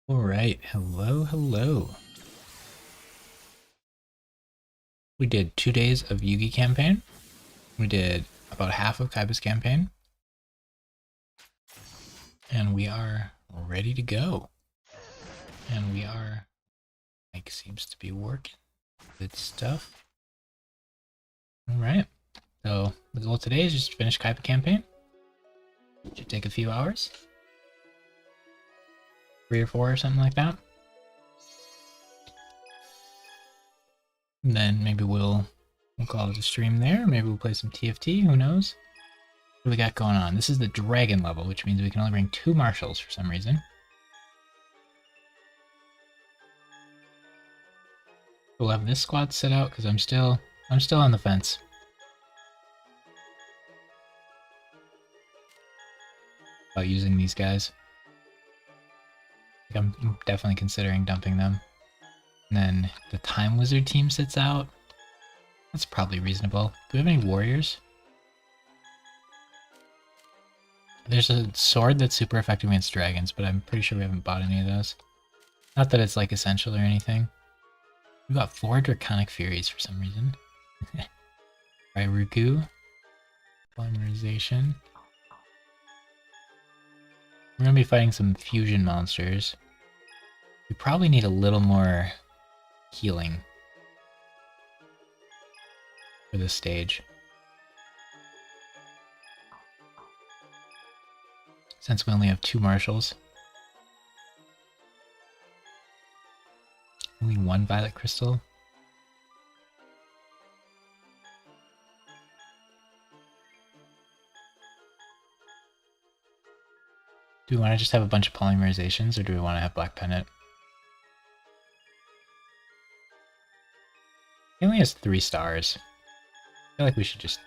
All right, hello, hello. We did 2 days of Yugi campaign. We did about half of Kaiba's campaign. And we are ready to go. And we are, like, seems to be working. Good stuff. All right. So the goal today is just to finish Kaiba campaign. Should take a few hours. 3 or 4 or something like that. And then maybe we'll call it a stream there. Maybe we'll play some TFT, who knows? What do we got going on? This is the dragon level, which means we can only bring 2 marshals for some reason. We'll have this squad set out because I'm still on the fence about using these guys. I'm definitely considering dumping them. And then the Time Wizard team sits out. That's probably reasonable. Do we have any warriors? There's a sword that's super effective against dragons, but I'm pretty sure we haven't bought any of those. Not that it's like essential or anything. We've got 4 Draconic Furies for some reason. Ryugu. Polymerization. We're going to be fighting some fusion monsters. We probably need a little more healing for this stage. Since we only have 2 marshals. Only 1 violet crystal. Do we want to just have a bunch of polymerizations, or do we want to have Black Pennant? He only has 3 stars. I feel like we should just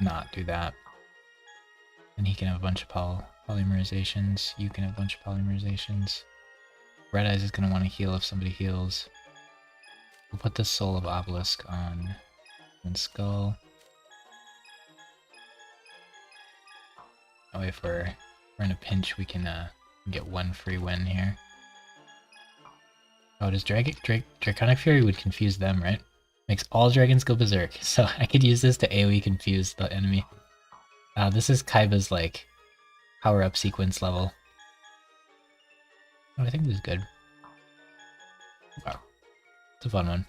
not do that. And he can have a bunch of polymerizations. You can have a bunch of polymerizations. Red Eyes is going to want to heal if somebody heals. We'll put the Soul of Obelisk on Skull. That way if we're in a pinch, we can get 1 free win here. Oh, does Draconic Fury would confuse them, right? Makes all dragons go berserk. So I could use this to AoE confuse the enemy. This is Kaiba's, like, power-up sequence level. Oh, I think this is good. Wow. It's a fun one.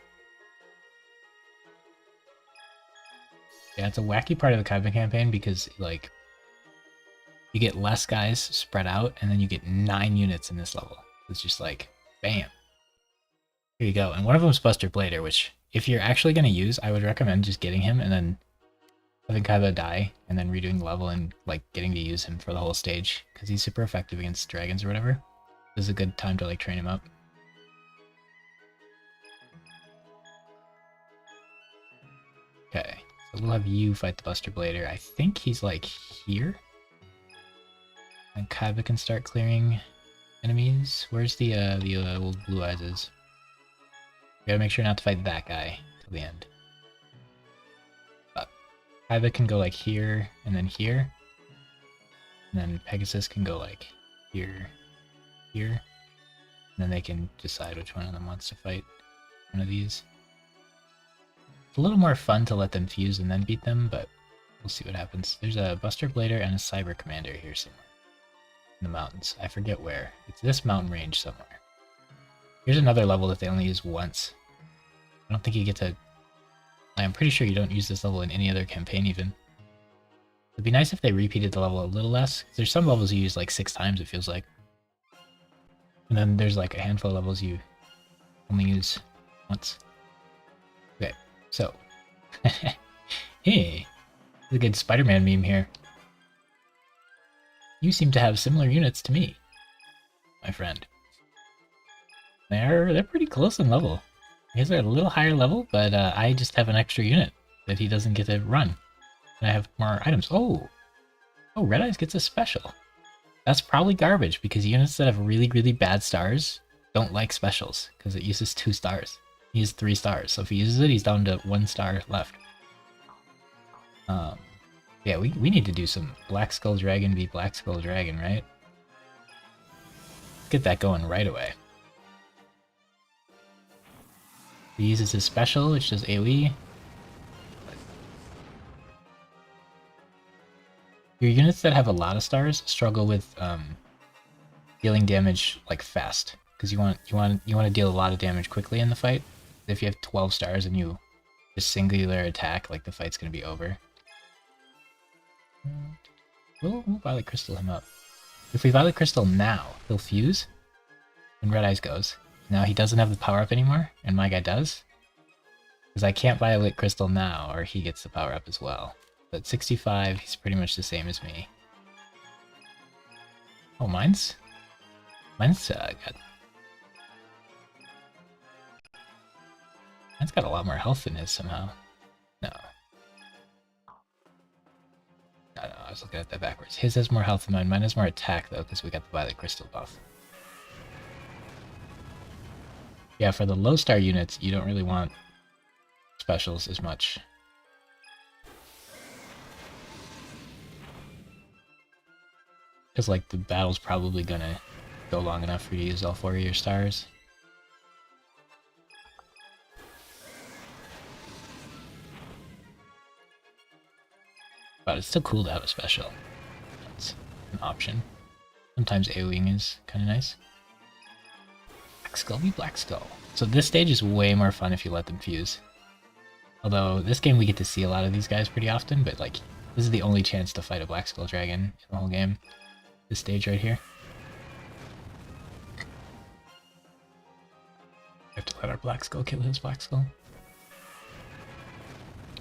Yeah, it's a wacky part of the Kaiba campaign because, like, you get less guys spread out, and then you get 9 units in this level. It's just like, bam. Here you go. And one of them is Buster Blader, which, if you're actually going to use, I would recommend just getting him and then having Kaiba die and then redoing the level and like getting to use him for the whole stage because he's super effective against dragons or whatever. This is a good time to like train him up. Okay, so we'll have you fight the Buster Blader. I think he's like here. And Kaiba can start clearing enemies. Where's the old Blue Eyes is? We gotta make sure not to fight that guy till the end. But Kaiba can go like here and then here. And then Pegasus can go like here, here. And then they can decide which one of them wants to fight one of these. It's a little more fun to let them fuse and then beat them, but we'll see what happens. There's a Buster Blader and a Cyber Commander here somewhere. In the mountains. I forget where. It's this mountain range somewhere. Here's another level that they only use once. I don't think you get to... I'm pretty sure you don't use this level in any other campaign even. It'd be nice if they repeated the level a little less. There's some levels you use like 6 times, it feels like. And then there's like a handful of levels you only use once. Okay, so. Hey, there's a good Spider-Man meme here. You seem to have similar units to me, my friend. They're pretty close in level. His are a little higher level, but I just have an extra unit that he doesn't get to run. And I have more items. Oh, Red Eyes gets a special. That's probably garbage because units that have really, really bad stars don't like specials because it uses 2 stars. He uses 3 stars, so if he uses it, he's down to 1 star left. Yeah, we need to do some Black Skull Dragon v Black Skull Dragon, right? Let's get that going right away. He uses his special, which does AoE. Your units that have a lot of stars struggle with dealing damage like fast, because you want to deal a lot of damage quickly in the fight. If you have 12 stars and you just singular attack, like the fight's gonna be over. We'll Violet Crystal him up. If we Violet Crystal now, he'll fuse when Red Eyes goes. Now he doesn't have the power up anymore, and my guy does. Because I can't Violet Crystal now, or he gets the power up as well. But at 65, he's pretty much the same as me. Oh, mine's got a lot more health than his somehow. No, I was looking at that backwards. His has more health than mine. Mine has more attack, though, because we got the Violet Crystal buff. Yeah, for the low star units, you don't really want specials as much. Because, like, the battle's probably gonna go long enough for you to use all 4 of your stars. But it's still cool to have a special. That's an option. Sometimes AoEing is kind of nice. Black Skull v Black Skull. So this stage is way more fun if you let them fuse. Although this game we get to see a lot of these guys pretty often, but like this is the only chance to fight a Black Skull Dragon in the whole game. This stage right here. We have to let our Black Skull kill his Black Skull.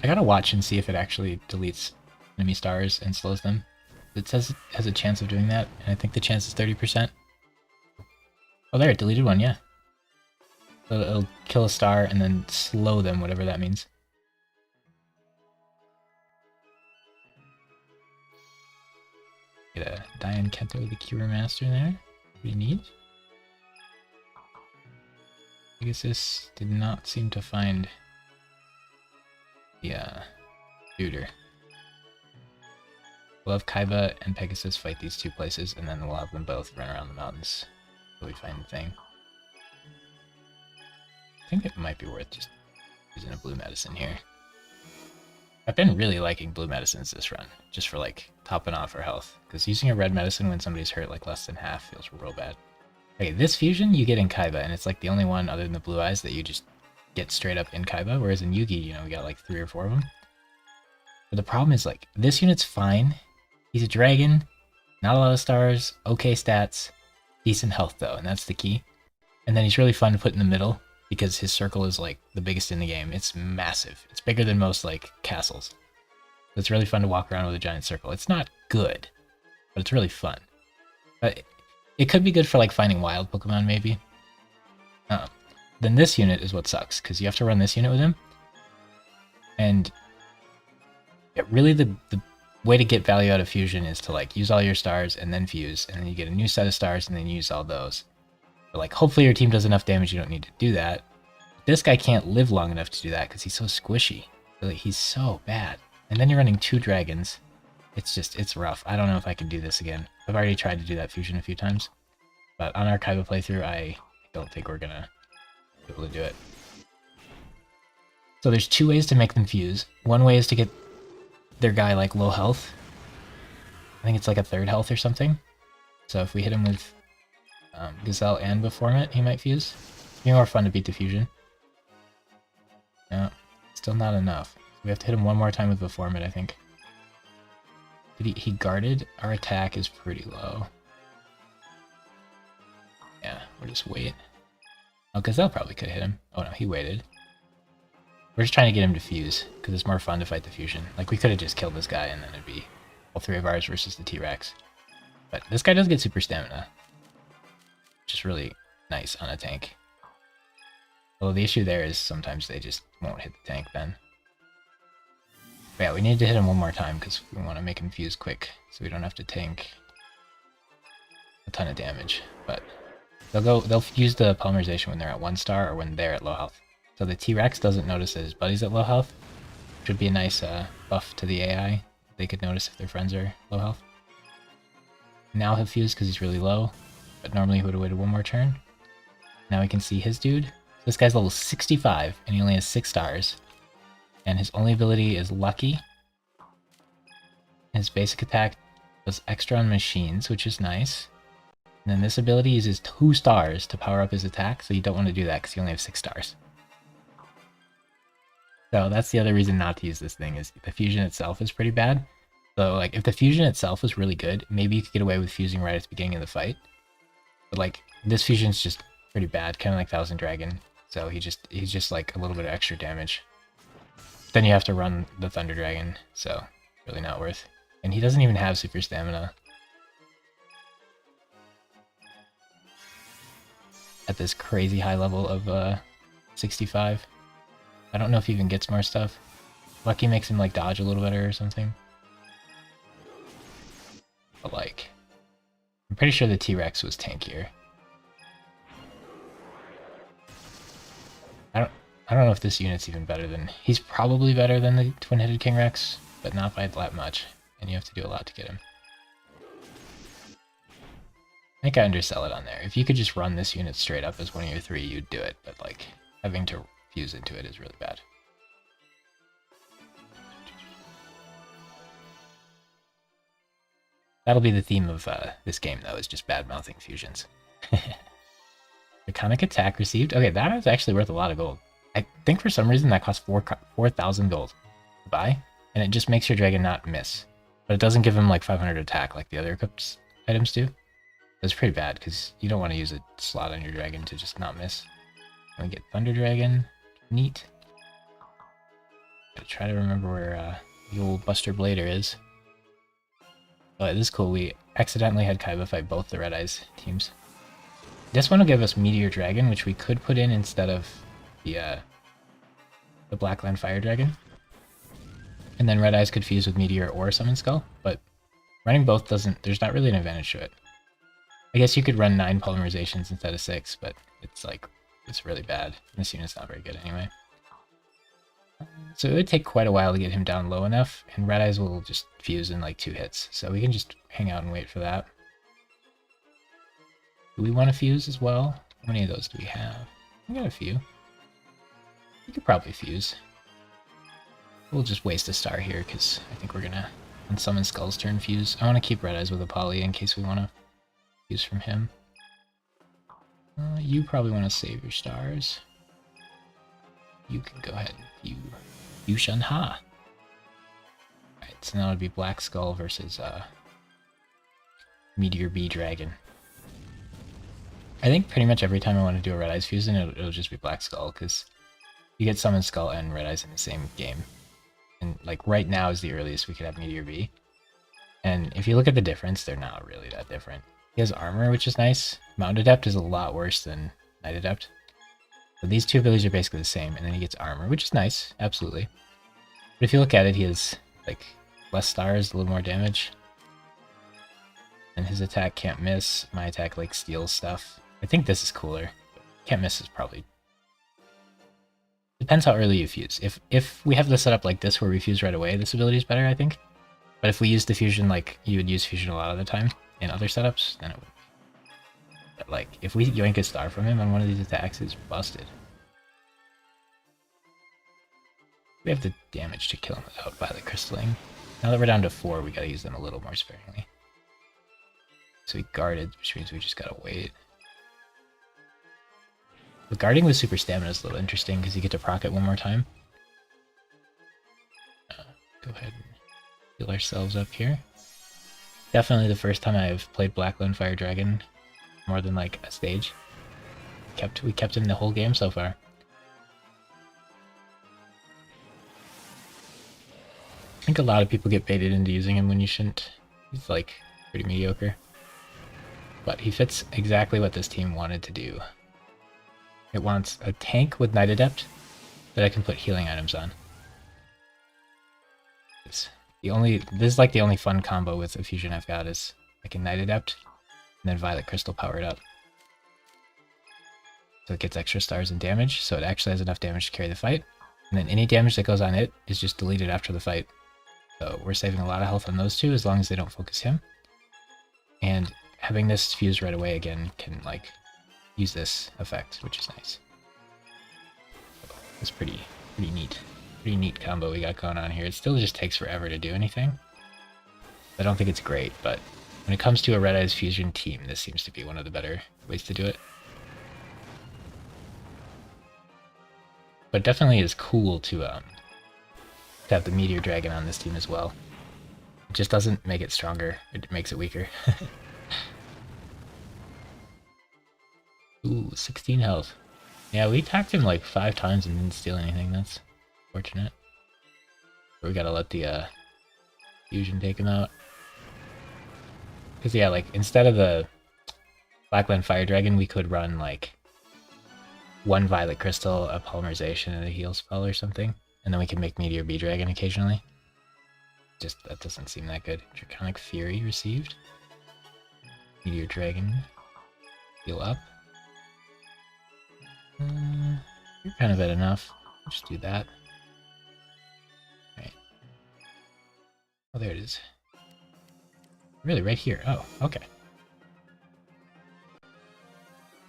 I gotta watch and see if it actually deletes enemy stars and slows them. It says it has a chance of doing that, and I think the chance is 30%. Oh, there, it deleted one, yeah. So it'll kill a star and then slow them, whatever that means. Get a Diane Kento, the Cure Master there. Pretty neat. I guess this did not seem to find the shooter. We'll have Kaiba and Pegasus fight these 2 places, and then we'll have them both run around the mountains until we find the thing. I think it might be worth just using a blue medicine here. I've been really liking blue medicines this run, just for like topping off our health, because using a red medicine when somebody's hurt like less than half feels real bad. Okay, this fusion you get in Kaiba, and it's like the only one other than the Blue Eyes that you just get straight up in Kaiba, whereas in Yugi, you know, we got like 3 or 4 of them. But the problem is like, this unit's fine. He's a dragon, not a lot of stars, okay stats, decent health though, and that's the key. And then he's really fun to put in the middle, because his circle is like the biggest in the game. It's massive. It's bigger than most like castles. It's really fun to walk around with a giant circle. It's not good, but it's really fun. But it could be good for like finding wild Pokemon maybe. Then this unit is what sucks, because you have to run this unit with him. And really the way to get value out of fusion is to like use all your stars and then fuse, and then you get a new set of stars and then use all those. But like hopefully your team does enough damage you don't need to do that. This guy can't live long enough to do that because he's so squishy. Like, he's so bad. And then you're running 2 dragons. It's rough. I don't know if I can do this again. I've already tried to do that fusion a few times. But on our Kaiba playthrough, I don't think we're gonna be able to do it. So there's 2 ways to make them fuse. One way is to get their guy like low health. I think it's like a 3rd health or something. So if we hit him with Gazelle and Beformit, he might fuse. It'd be more fun to beat the fusion. No, still not enough. We have to hit him one more time with Beformit, I think. Did he guarded? Our attack is pretty low. Yeah, we'll just wait. Oh, Gazelle probably could hit him. Oh no, he waited. We're just trying to get him to fuse, because it's more fun to fight the fusion. Like, we could have just killed this guy, and then it'd be all 3 of ours versus the T-Rex. But this guy does get super stamina, which is really nice on a tank. Although the issue there is sometimes they just won't hit the tank then. But yeah, we need to hit him one more time, because we want to make him fuse quick, so we don't have to tank a ton of damage. But they'll use the polymerization when they're at 1 star or when they're at low health. So the T-Rex doesn't notice that his buddy's at low health, which would be a nice buff to the AI. They could notice if their friends are low health. Now he'll fuse because he's really low, but normally he would have waited 1 more turn. Now we can see his dude. This guy's level 65, and he only has 6 stars. And his only ability is Lucky. His basic attack does extra on machines, which is nice. And then this ability uses 2 stars to power up his attack, so you don't want to do that because you only have 6 stars. So that's the other reason not to use this thing, is the fusion itself is pretty bad. So like if the fusion itself was really good, maybe you could get away with fusing right at the beginning of the fight. But like this fusion's just pretty bad, kind of like Thousand Dragon. So he's just like a little bit of extra damage. Then you have to run the Thunder Dragon, so really not worth. And he doesn't even have super stamina at this crazy high level of 65. I don't know if he even gets more stuff. Lucky makes him like dodge a little better or something. But like, I'm pretty sure the T-Rex was tankier. I don't know if this unit's even better than... He's probably better than the Twin-Headed King Rex, but not by that much. And you have to do a lot to get him. I think I undersell it on there. If you could just run this unit straight up as one of your 3, you'd do it. But like, having to fuse into it is really bad. That'll be the theme of this game, though, is just bad-mouthing fusions. Iconic attack received. Okay, that is actually worth a lot of gold. I think for some reason that costs 4,000 gold to buy, and it just makes your dragon not miss. But it doesn't give him like 500 attack like the other equipped items do. That's pretty bad, because you don't want to use a slot on your dragon to just not miss. And we get Thunder Dragon. Neat. Gotta try to remember where the old Buster Blader is. Oh, this is cool. We accidentally had Kaiba fight both the Red Eyes teams. This one will give us Meteor Dragon, which we could put in instead of the Blackland Fire Dragon. And then Red Eyes could fuse with Meteor or Summon Skull, but running both doesn't... There's not really an advantage to it. I guess you could run 9 polymerizations instead of 6, but it's like... It's really bad. This unit's not very good anyway. So it would take quite a while to get him down low enough, and Red Eyes will just fuse in like 2 hits. So we can just hang out and wait for that. Do we want to fuse as well? How many of those do we have? We got a few. We could probably fuse. We'll just waste a star here, because I think we're gonna, on Summon Skull's turn, fuse. I want to keep Red Eyes with a poly in case we want to fuse from him. You probably want to save your stars. You can go ahead and Yushan Ha. Alright, so now it'd be Black Skull versus Meteor Bee Dragon. I think pretty much every time I want to do a Red Eyes fusion, it'll just be Black Skull, because you get Summon Skull and Red Eyes in the same game. And like right now is the earliest we could have Meteor B. And if you look at the difference, they're not really that different. He has armor, which is nice. Mountain Adept is a lot worse than Knight Adept. So these two abilities are basically the same, and then he gets armor, which is nice, absolutely. But if you look at it, he has like less stars, a little more damage. And his attack can't miss. My attack like steals stuff. I think this is cooler. Can't miss is probably... Depends how early you fuse. If we have this set up like this where we fuse right away, this ability is better, I think. But if we use the fusion like you would use fusion a lot of the time in other setups, then it would. But like, if we yoink a star from him on one of these attacks, it's busted. We have the damage to kill him without Violet Crystalling. Now that we're down to 4, we gotta use them a little more sparingly. So we guarded, which means we just gotta wait. But guarding with super stamina is a little interesting because you get to proc it one more time. Go ahead and heal ourselves up here. Definitely the first time I've played Blackland Fire Dragon more than like a stage. We kept him the whole game so far. I think a lot of people get baited into using him when you shouldn't. He's like pretty mediocre. But he fits exactly what this team wanted to do. It wants a tank with Knight Adept that I can put healing items on. This is like the only fun combo with a fusion I've got is like a Knight Adept and then Violet Crystal powered up. So it gets extra stars and damage, so it actually has enough damage to carry the fight. And then any damage that goes on it is just deleted after the fight. So we're saving a lot of health on those two as long as they don't focus him. And having this fuse right away again can like use this effect, which is nice. It's pretty neat. Pretty neat combo we got going on here. It still just takes forever to do anything. I don't think it's great, but when it comes to a Red Eyes Fusion team, this seems to be one of the better ways to do it. But it definitely is cool to have the Meteor Dragon on this team as well. It just doesn't make it stronger, it makes it weaker. Ooh, 16 health. Yeah, we attacked him like 5 times and didn't steal anything, that's fortunate. But we gotta let the fusion take him out. Because yeah, like instead of the Blackland Fire Dragon, we could run like 1 Violet Crystal, a Polymerization, and a heal spell or something. And then we can make Meteor B Dragon occasionally. Just, that doesn't seem that good. Draconic Fury received. Meteor Dragon. Heal up. You're kind of at enough. Just do that. Right. Oh, there it is. Really, right here. Oh, okay.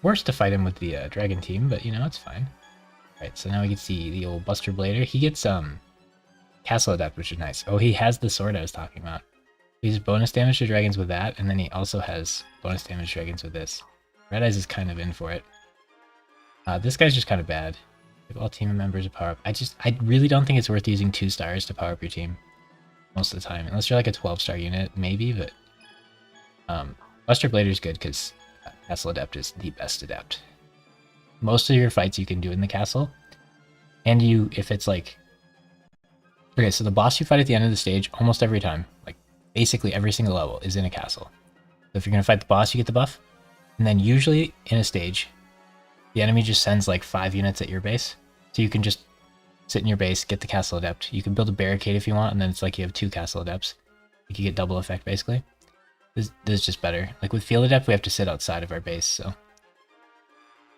Worse to fight him with the dragon team, but you know, it's fine. Right, so now we can see the old Buster Blader. He gets Castle Adept, which is nice. Oh, he has the sword I was talking about. He uses bonus damage to dragons with that, and then he also has bonus damage to dragons with this. Red Eyes is kind of in for it. This guy's just kind of bad. If all team members are power up. I really don't think it's worth using 2 stars to power up your team most of the time. Unless you're like a 12-star unit, maybe, but Buster Blader's good because Castle Adept is the best adept. Most of your fights you can do in the castle. And if it's like... Okay, so the boss you fight at the end of the stage, almost every time, like basically every single level, is in a castle. So if you're going to fight the boss, you get the buff. And then usually in a stage, the enemy just sends like 5 units at your base. So you can just sit in your base, get the Castle Adept. You can build a barricade if you want, and then it's like you have 2 Castle Adepts. You can get double effect basically. This is just better. Like with Field Adept, we have to sit outside of our base, so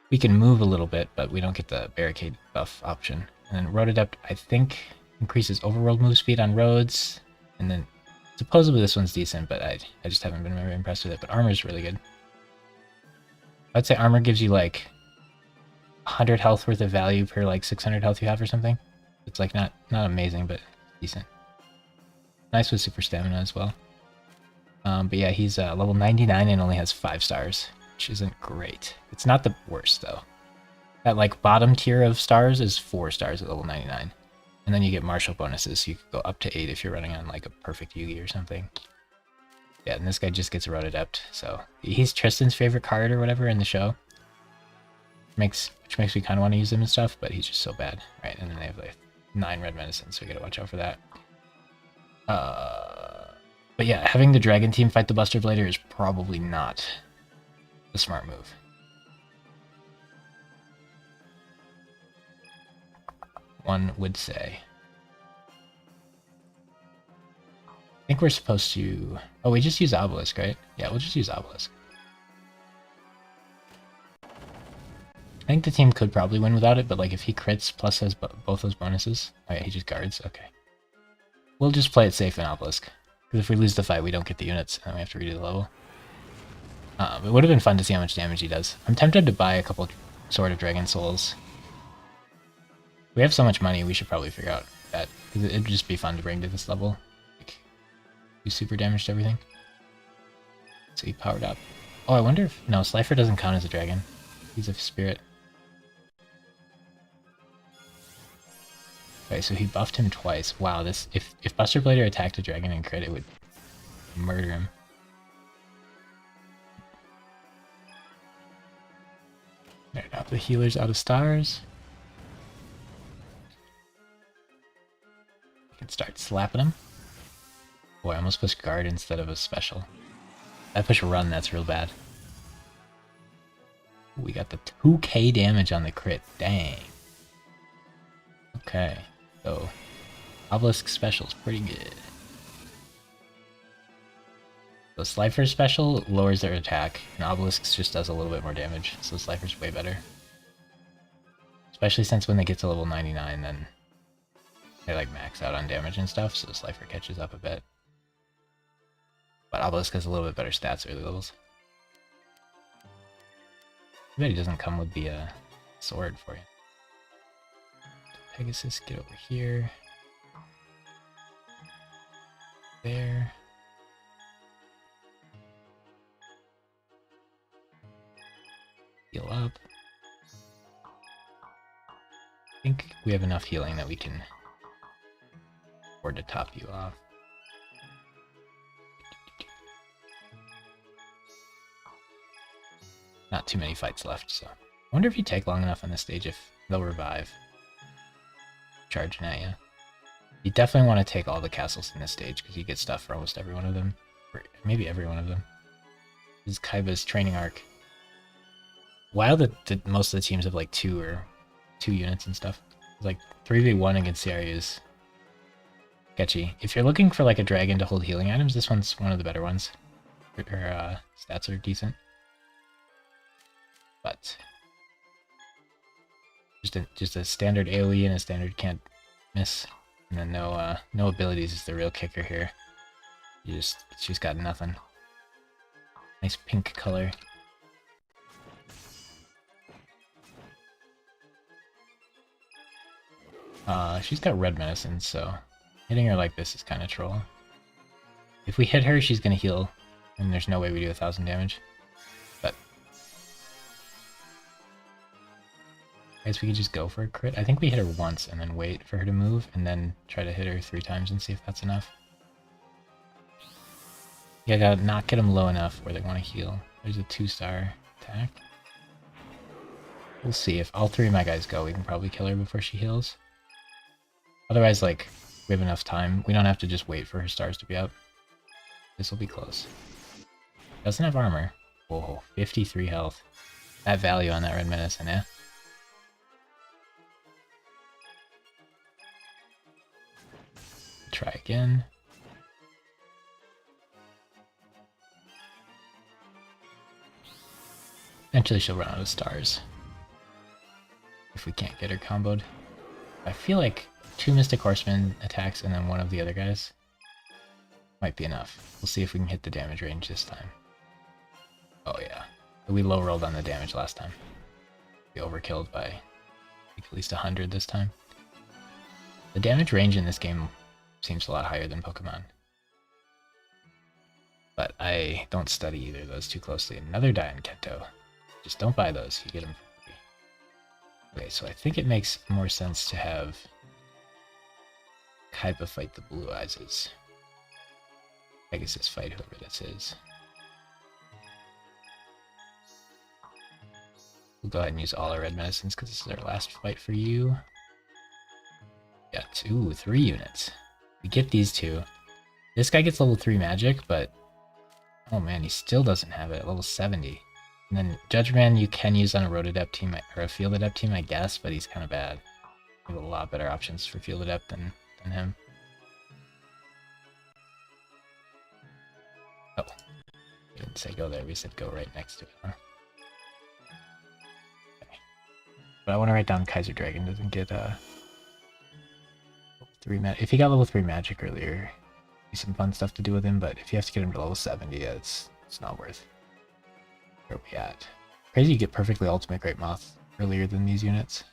we can move a little bit, but we don't get the barricade buff option. And then Road Adept, I think, increases overworld move speed on roads, and then supposedly this one's decent, but I just haven't been very impressed with it. But armor is really good. I'd say armor gives you like 100 health worth of value per like 600 health you have or something. It's like not amazing, but decent. Nice with super stamina as well. But yeah, he's level 99 and only has 5 stars, which isn't great. It's not the worst though. That like bottom tier of stars is 4 stars at level 99. And then you get martial bonuses, so you could go up to 8 if you're running on like a perfect Yugi or something. Yeah, and this guy just gets a Road Adept, so he's Tristan's favorite card or whatever in the show. Which makes me kind of want to use him and stuff, but he's just so bad. Right, and then they have like 9 red medicines, so we gotta watch out for that. But yeah, having the dragon team fight the Buster Blader is probably not the smart move. One would say. I think we're supposed to... Oh, we just use Obelisk, right? Yeah, we'll just use Obelisk. I think the team could probably win without it, but like if he crits plus has both those bonuses... Oh yeah, he just guards, okay. We'll just play it safe in Obelisk. Because if we lose the fight, we don't get the units, and then we have to redo the level. It would have been fun to see how much damage he does. I'm tempted to buy a couple Sword of Dragon Souls. We have so much money, we should probably figure out that. Because it'd just be fun to bring to this level. Like, do super damage to everything. So he powered up. Oh, I wonder if... No, Slifer doesn't count as a dragon. He's a spirit. Okay, so he buffed him twice. Wow, this... If Buster Blader attacked a dragon and crit, it would murder him. There, now the healer's out of stars. We can start slapping him. Boy, I almost pushed guard instead of a special. I push run, that's real bad. We got the 2k damage on the crit. Dang. Okay, so Obelisk special's pretty good. So Slifer's special lowers their attack, and Obelisk's just does a little bit more damage, so Slifer's way better. Especially since when they get to level 99, then they like max out on damage and stuff, so Slifer catches up a bit. But Obelisk has a little bit better stats early levels. I bet he doesn't come with the sword for you. Pegasus, get over here. There. Heal up. I think we have enough healing that we can afford to top you off. Not too many fights left, so... I wonder if you take long enough on this stage if they'll revive. Charging at you. You definitely want to take all the castles in this stage, because you get stuff for almost every one of them. Or maybe every one of them. This is Kaiba's training arc. While most of the teams have like 2 units and stuff. It's like 3v1 against CRU is sketchy. If you're looking for like a dragon to hold healing items, this one's one of the better ones. Her stats are decent. But just a standard AoE and a standard can't miss, and then no abilities is the real kicker here. She's got nothing. Nice pink color. She's got red medicine, so hitting her like this is kind of troll. If we hit her, she's gonna heal, and there's no way we do 1000 damage. But I guess we could just go for a crit. I think we hit her once and then wait for her to move, and then try to hit her 3 times and see if that's enough. Yeah, gotta not get them low enough where they want to heal. There's a 2-star attack. We'll see. If all 3 of my guys go, we can probably kill her before she heals. Otherwise, like, we have enough time. We don't have to just wait for her stars to be up. This will be close. Doesn't have armor. Whoa, 53 health. That value on that red medicine, eh? Try again. Eventually she'll run out of stars. If we can't get her comboed. I feel like 2 Mystic Horsemen attacks and then one of the other guys might be enough. We'll see if we can hit the damage range this time. Oh yeah. We low rolled on the damage last time. We overkilled by like at least 100 this time. The damage range in this game seems a lot higher than Pokemon. But I don't study either of those too closely. Another Dian Kento. Just don't buy those, you get them for free. Okay, so I think it makes more sense to have Kaiba fight the Blue Eyes. Pegasus fight whoever this is. We'll go ahead and use all our red medicines because this is our last fight for you. Yeah, 3 units. We get these 2. This guy gets level 3 magic, but oh man, he still doesn't have it at level 70. And then Judgeman you can use on a Road Adept team, or a Field Adept team, I guess, but he's kind of bad. We have a lot better options for Field Adept than him. Oh, we didn't say go there, we said go right next to it, huh? Okay. But I want to write down Kaiser Dragon doesn't get level 3 magic. If he got level 3 magic earlier, be some fun stuff to do with him, but if you have to get him to level 70, yeah, it's not worth. Where are we at? Crazy you get Perfectly Ultimate Great Moth earlier than these units.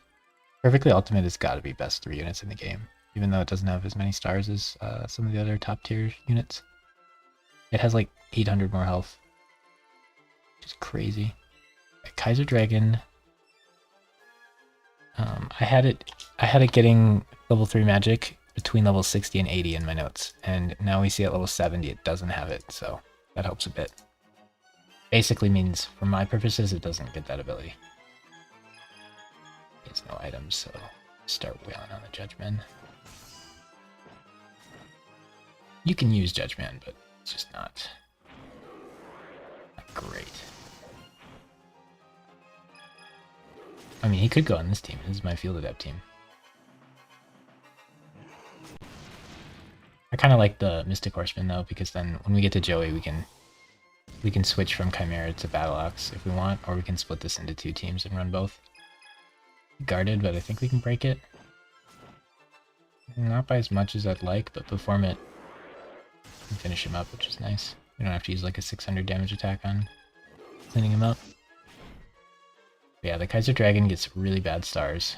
Perfectly Ultimate has got to be best 3 units in the game, even though it doesn't have as many stars as some of the other top tier units. It has like 800 more health, which is crazy. Kaiser Dragon. I had it getting level 3 magic between level 60 and 80 in my notes, and now we see at level 70 it doesn't have it, so that helps a bit. Basically means, for my purposes, it doesn't get that ability. There's no items, so start wailing on the Judgeman. You can use Judgeman, but it's just not great. I mean, he could go on this team. This is my Field Adept team. I kind of like the Mystic Horseman though, because then when we get to Joey, we can switch from Chimera to Battle Ox if we want, or we can split this into 2 teams and run both. Guarded, but I think we can break it. Not by as much as I'd like, but perform it and finish him up, which is nice. We don't have to use like a 600 damage attack on cleaning him up. But yeah, the Kaiser Dragon gets really bad stars.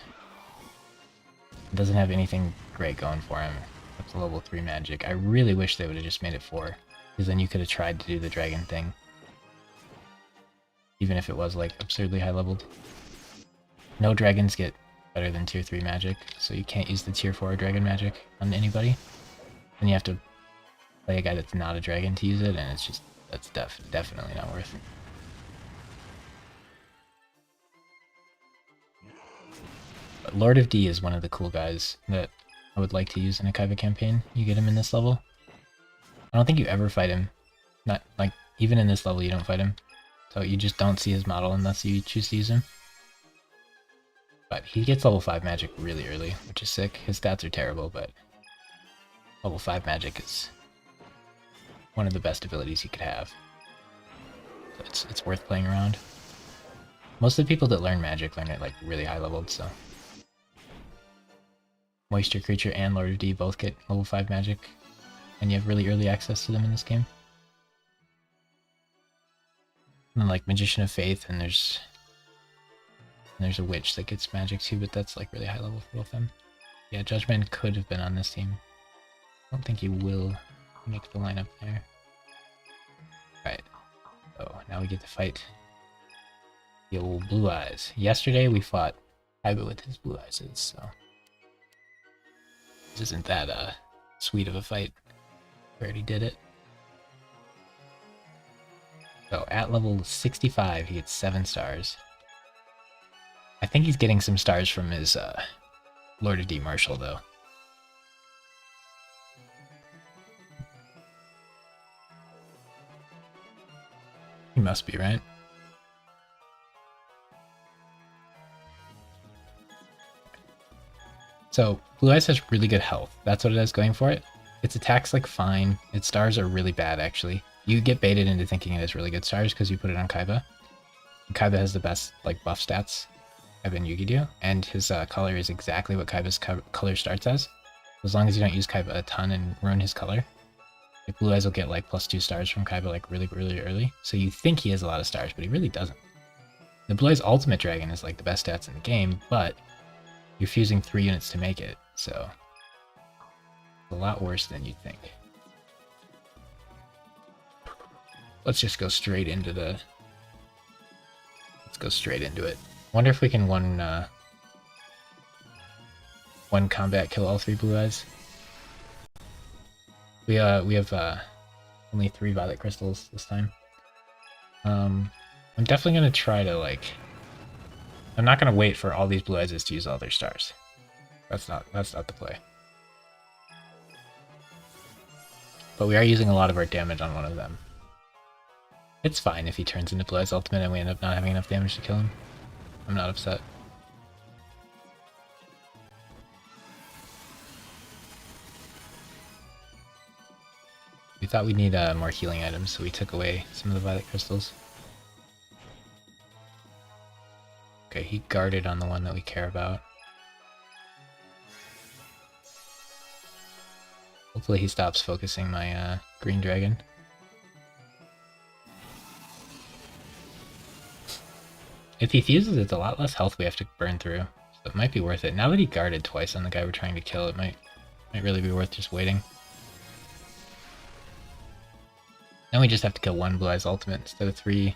It doesn't have anything great going for him. Up to level 3 magic. I really wish they would have just made it 4, because then you could have tried to do the dragon thing. Even if it was like absurdly high leveled. No dragons get better than tier 3 magic, so you can't use the tier 4 dragon magic on anybody. And you have to play a guy that's not a dragon to use it, and it's just, that's definitely not worth it. But Lord of D is one of the cool guys that I would like to use in a Kaiba campaign. You get him in this level. I don't think you ever fight him. Not like, even in this level you don't fight him. So you just don't see his model unless you choose to use him. But he gets level 5 magic really early, which is sick. His stats are terrible, but level 5 magic is one of the best abilities he could have. So it's worth playing around. Most of the people that learn magic learn it like really high leveled, so. Moisture Creature and Lord of D both get level 5 magic, and you have really early access to them in this game. And then like Magician of Faith, and there's a Witch that gets magic too, but that's like really high level for both of them. Yeah, Judgeman could have been on this team. I don't think he will make the lineup there. Right. So now we get to fight the old Blue Eyes. Yesterday we fought Kaiba with his Blue Eyes, so this isn't that sweet of a fight. We already did it. So at level 65 he gets 7 stars. I think he's getting some stars from his Lord of D Marshall though. He must be, right? So Blue Eyes has really good health. That's what it has going for it. Its attack's like fine. Its stars are really bad actually. You get baited into thinking it has really good stars because you put it on Kaiba. And Kaiba has the best like buff stats, Kaiba and Yugi do, and his color is exactly what Kaiba's color starts as long as you don't use Kaiba a ton and ruin his color. Like Blue Eyes will get like +2 stars from Kaiba like really early. So you think he has a lot of stars, but he really doesn't. The Blue Eyes Ultimate Dragon is like the best stats in the game, but you're fusing 3 units to make it, so it's a lot worse than you'd think. Let's just go straight into the... Let's go straight into it. Wonder if we can one combat kill all 3 Blue Eyes. We have only 3 Violet Crystals this time. I'm definitely gonna try to like... I'm not gonna wait for all these Blue Eyes to use all their stars. That's not the play. But we are using a lot of our damage on one of them. It's fine if he turns into Blue Eyes Ultimate and we end up not having enough damage to kill him. I'm not upset. We thought we'd need more healing items, so we took away some of the Violet Crystals. Okay, he guarded on the one that we care about. Hopefully he stops focusing my green dragon. If he fuses, it's a lot less health we have to burn through, so it might be worth it. Now that he guarded twice on the guy we're trying to kill, it might really be worth just waiting. Then we just have to kill one Blue Eyes Ultimate instead of 3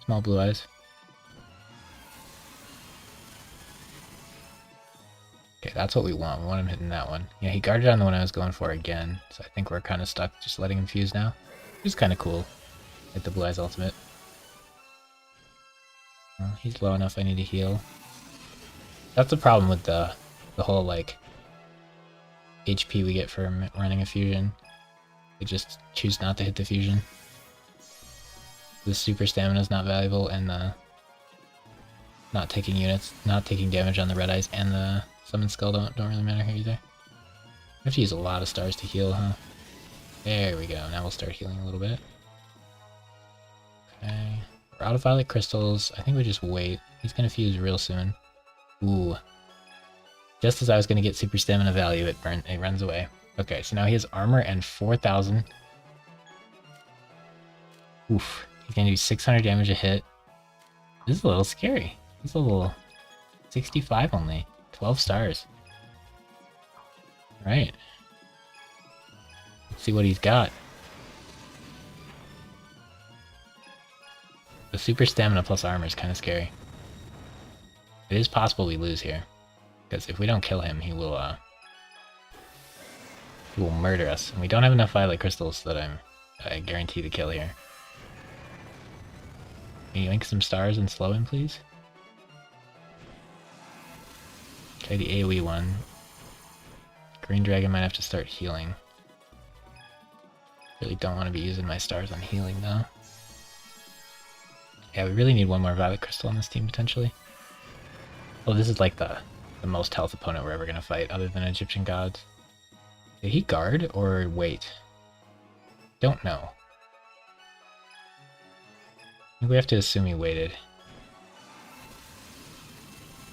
small Blue Eyes. Okay, that's what we want. We want him hitting that one. Yeah, he guarded on the one I was going for again, so I think we're kind of stuck just letting him fuse now. Which is kind of cool. Hit the Blue Eyes Ultimate. He's low enough I need to heal. That's the problem with the whole, like, HP we get from running a fusion. They just choose not to hit the fusion. The super stamina is not valuable, and the not taking units, not taking damage on the red eyes, and the summon skull don't really matter here either. I have to use a lot of stars to heal, huh? There we go. Now we'll start healing a little bit. Okay. We're out of Violet Crystals. I think we just wait. He's gonna fuse real soon. Ooh. Just as I was gonna get super stamina value, it runs away. Okay, so now he has armor and 4,000. Oof. He's gonna do 600 damage a hit. This is a little scary. He's a little 65 only. 12 stars. Right. Let's see what he's got. The super stamina plus armor is kind of scary. It is possible we lose here, because if we don't kill him, he will murder us. And we don't have enough Violet Crystals that I guarantee the kill here. Can you link some stars and slow him, please? Okay, the AoE one. Green Dragon might have to start healing. Really don't want to be using my stars on healing, though. Yeah, we really need one more Violet Crystal on this team, potentially. Oh, this is like the most health opponent we're ever going to fight, other than Egyptian gods. Did he guard or wait? Don't know. I think we have to assume he waited.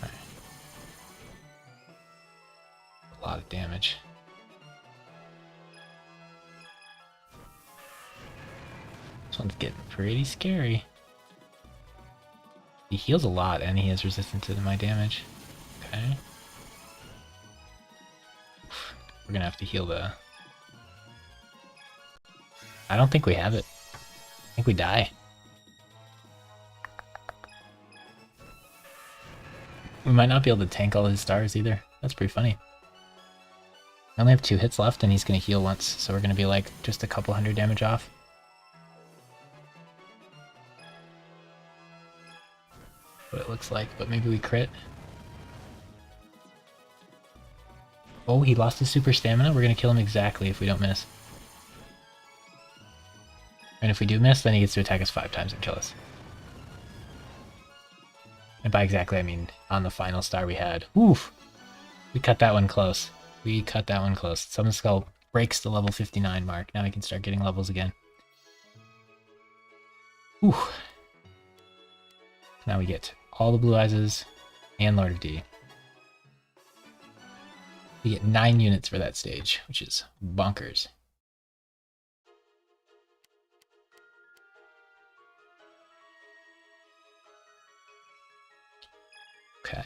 Right. A lot of damage. This one's getting pretty scary. He heals a lot and he has resistance to my damage. Okay. We're gonna have to heal the... I don't think we have it. I think we die. We might not be able to tank all his stars either. That's pretty funny. I only have 2 hits left and he's gonna heal once, so we're gonna be like just a couple hundred damage off. What it looks like, but maybe we crit. Oh, he lost his super stamina. We're gonna kill him exactly if we don't miss. And if we do miss, then he gets to attack us 5 times and kill us. And by exactly, I mean on the final star we had. Oof! We cut that one close. We cut that one close. Summon Skull breaks the level 59 mark. Now we can start getting levels again. Ooh. Now we get all the Blue Eyes and Lord of D. We get 9 units for that stage, which is bonkers. Okay.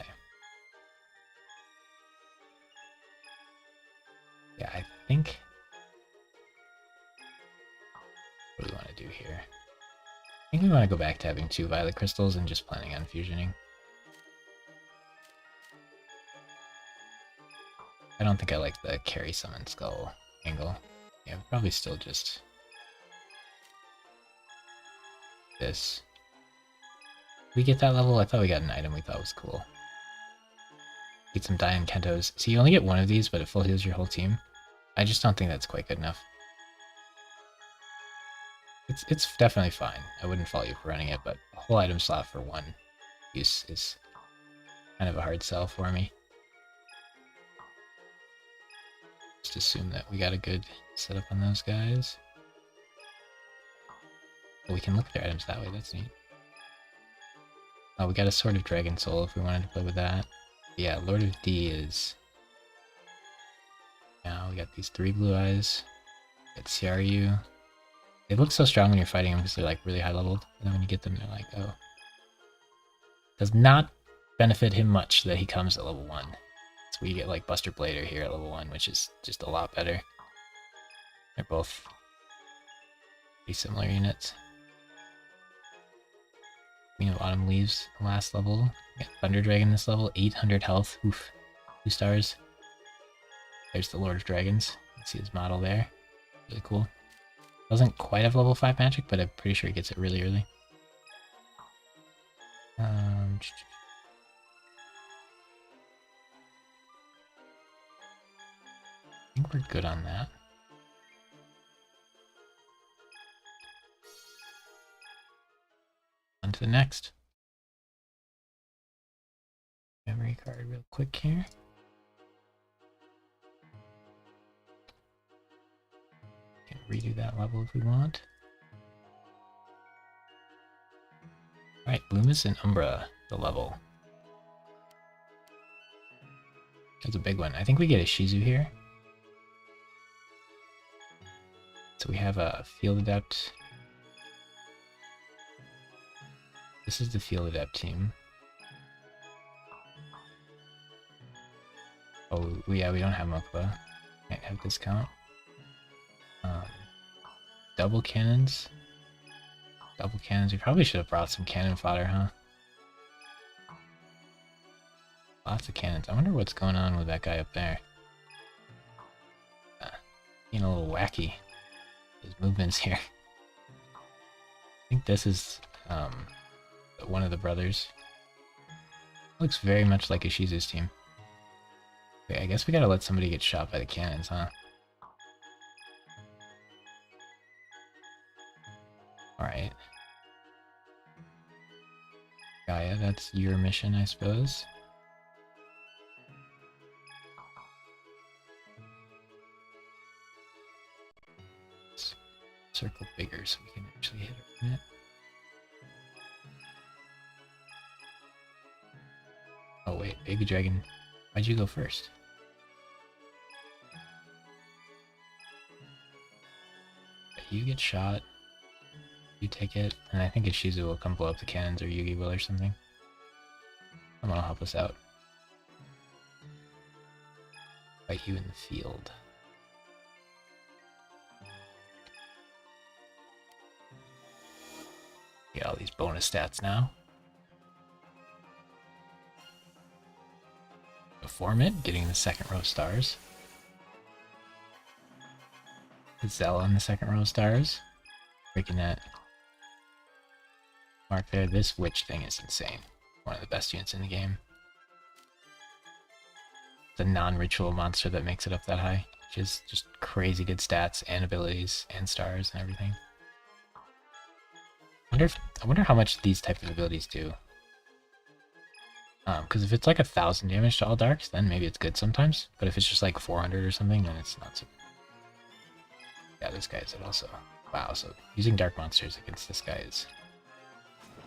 Yeah, I think... What do we want to do here? I think we want to go back to having 2 Violet Crystals and just planning on fusioning. I don't think I like the carry summon skull angle. Yeah, probably still just this. We get that level? I thought we got an item we thought was cool. Get some Dian Kentos. So you only get one of these, but it full heals your whole team. I just don't think that's quite good enough. It's definitely fine. I wouldn't fault you for running it, but a whole item slot for one use is kind of a hard sell for me. Just assume that we got a good setup on those guys. Oh, we can look at their items that way, that's neat. Oh, we got a Sword of Dragon Soul if we wanted to play with that. Yeah, Lord of D is... Now we got these 3 blue eyes. We got CRU. They look so strong when you're fighting them because they're like really high leveled. And then when you get them, they're like, oh. Does not benefit him much that he comes at level 1. So we get like Buster Blader here at level 1, which is just a lot better. They're both pretty similar units. Queen of Autumn leaves the last level. We got Thunder Dragon this level, 800 health. Oof. 2 stars. There's the Lord of Dragons. You can see his model there. Really cool. Doesn't quite have level 5 magic, but I'm pretty sure he gets it really early. I think we're good on that. On to the next. Memory card real quick here. Can redo that level if we want. Alright, Loomis and Umbra, the level. That's a big one. I think we get a Shizu here. So we have a Field Adept. This is the Field Adept team. Oh, yeah, we don't have Mokuba. Can't have discount. Double cannons. Double cannons. We probably should have brought some cannon fodder, huh? Lots of cannons. I wonder what's going on with that guy up there. Being a little wacky. His movements here. I think this is one of the brothers. Looks very much like Ishizu's team. Okay, I guess we gotta let somebody get shot by the cannons, huh? Alright. Gaia, that's your mission, I suppose. Let's circle bigger so we can actually hit it. Oh wait, Baby Dragon, why'd you go first? You get shot. You take it, and I think Ishizu will come blow up the cannons, or Yugi will or something. Someone will help us out. Fight you in the field. Get all these bonus stats now. Perform it, getting the second row stars. Zell on the second row stars. Breaking that mark there. This witch thing is insane. One of the best units in the game. It's a non-ritual monster that makes it up that high. Which is just crazy good stats and abilities and stars and everything. I wonder how much these type of abilities do. Because if it's like 1,000 damage to all darks, then maybe it's good sometimes. But if it's just like 400 or something, then it's not so good. Yeah, this guy is it also. Wow, so using dark monsters against this guy is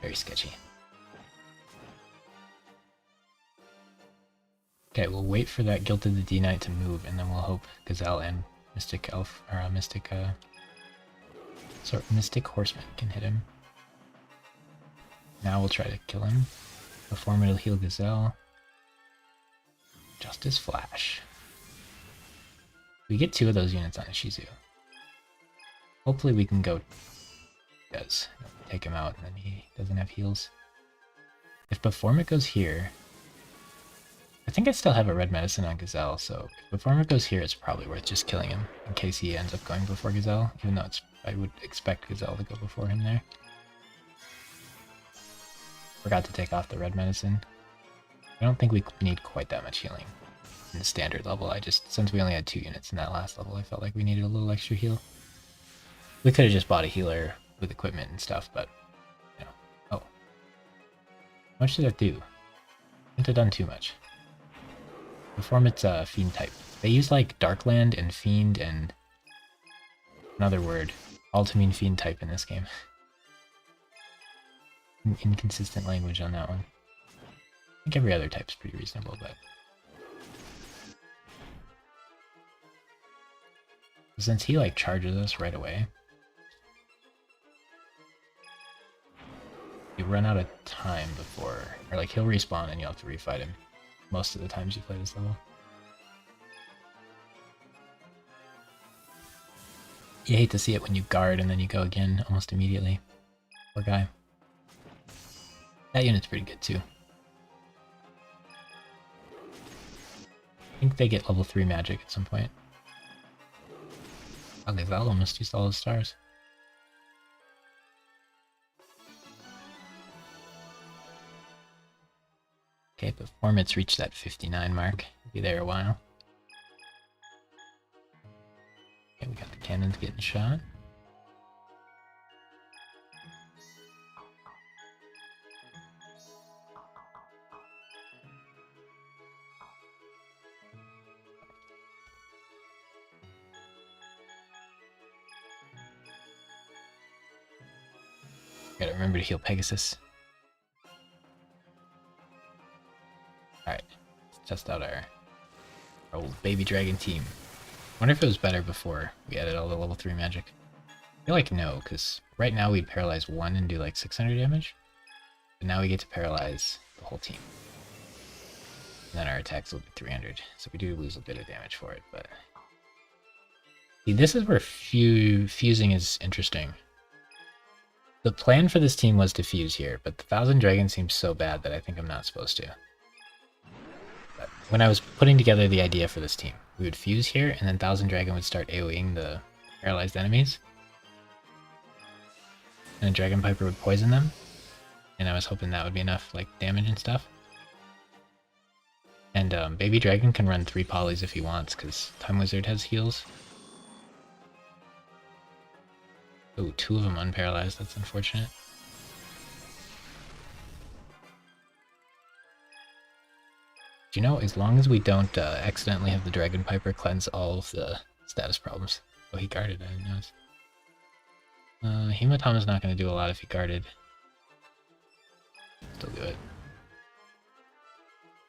very sketchy. Okay, we'll wait for that Gilded the D-Knight to move, and then we'll hope Gazelle and Mystic Elf, or Mystic Horseman can hit him. Now we'll try to kill him. Perform it'll heal Gazelle. Justice Flash. We get 2 of those units on Ishizu. Hopefully we can go... Does. Take him out, and then he doesn't have heals. If Perform It goes here... I think I still have a red medicine on Gazelle, so if Perform It goes here, it's probably worth just killing him, in case he ends up going before Gazelle, even though I would expect Gazelle to go before him there. Forgot to take off the red medicine. I don't think we need quite that much healing in the standard level. Since we only had 2 units in that last level, I felt like we needed a little extra heal. We could have just bought a healer with equipment and stuff, but, you know. Oh. How much did that do? Couldn't have done too much. Perform its Fiend type. They use like Darkland and Fiend and another word, all to mean Fiend type in this game. Inconsistent language on that one. I think every other type's pretty reasonable, but... Since he like charges us right away, you run out of time before, or like he'll respawn and you'll have to refight him most of the times you play this level. You hate to see it when you guard and then you go again almost immediately. Poor guy. That unit's pretty good too. I think they get level 3 magic at some point. Okay, Val almost used all his stars. Okay, performance reached that 59 mark. Be there a while. Okay, we got the cannons getting shot. Gotta remember to heal Pegasus. Alright, let's test out our old baby dragon team. Wonder if it was better before we added all the level 3 magic. I feel like no, because right now we'd paralyze 1 and do like 600 damage. But now we get to paralyze the whole team. And then our attacks will be 300, so we do lose a bit of damage for it, but... See, this is where fusing is interesting. The plan for this team was to fuse here, but the 1000 Dragon seems so bad that I think I'm not supposed to. But when I was putting together the idea for this team, we would fuse here, and then 1000 Dragon would start AoEing the paralyzed enemies. And a Dragon Piper would poison them. And I was hoping that would be enough like damage and stuff. And Baby Dragon can run 3 polys if he wants, because Time Wizard has heals. Oh, 2 of them unparalyzed, that's unfortunate. Do you know, as long as we don't accidentally have the Dragon Piper cleanse all of the status problems. Oh, he guarded, I didn't notice. Hematama's not going to do a lot if he guarded. Still do it.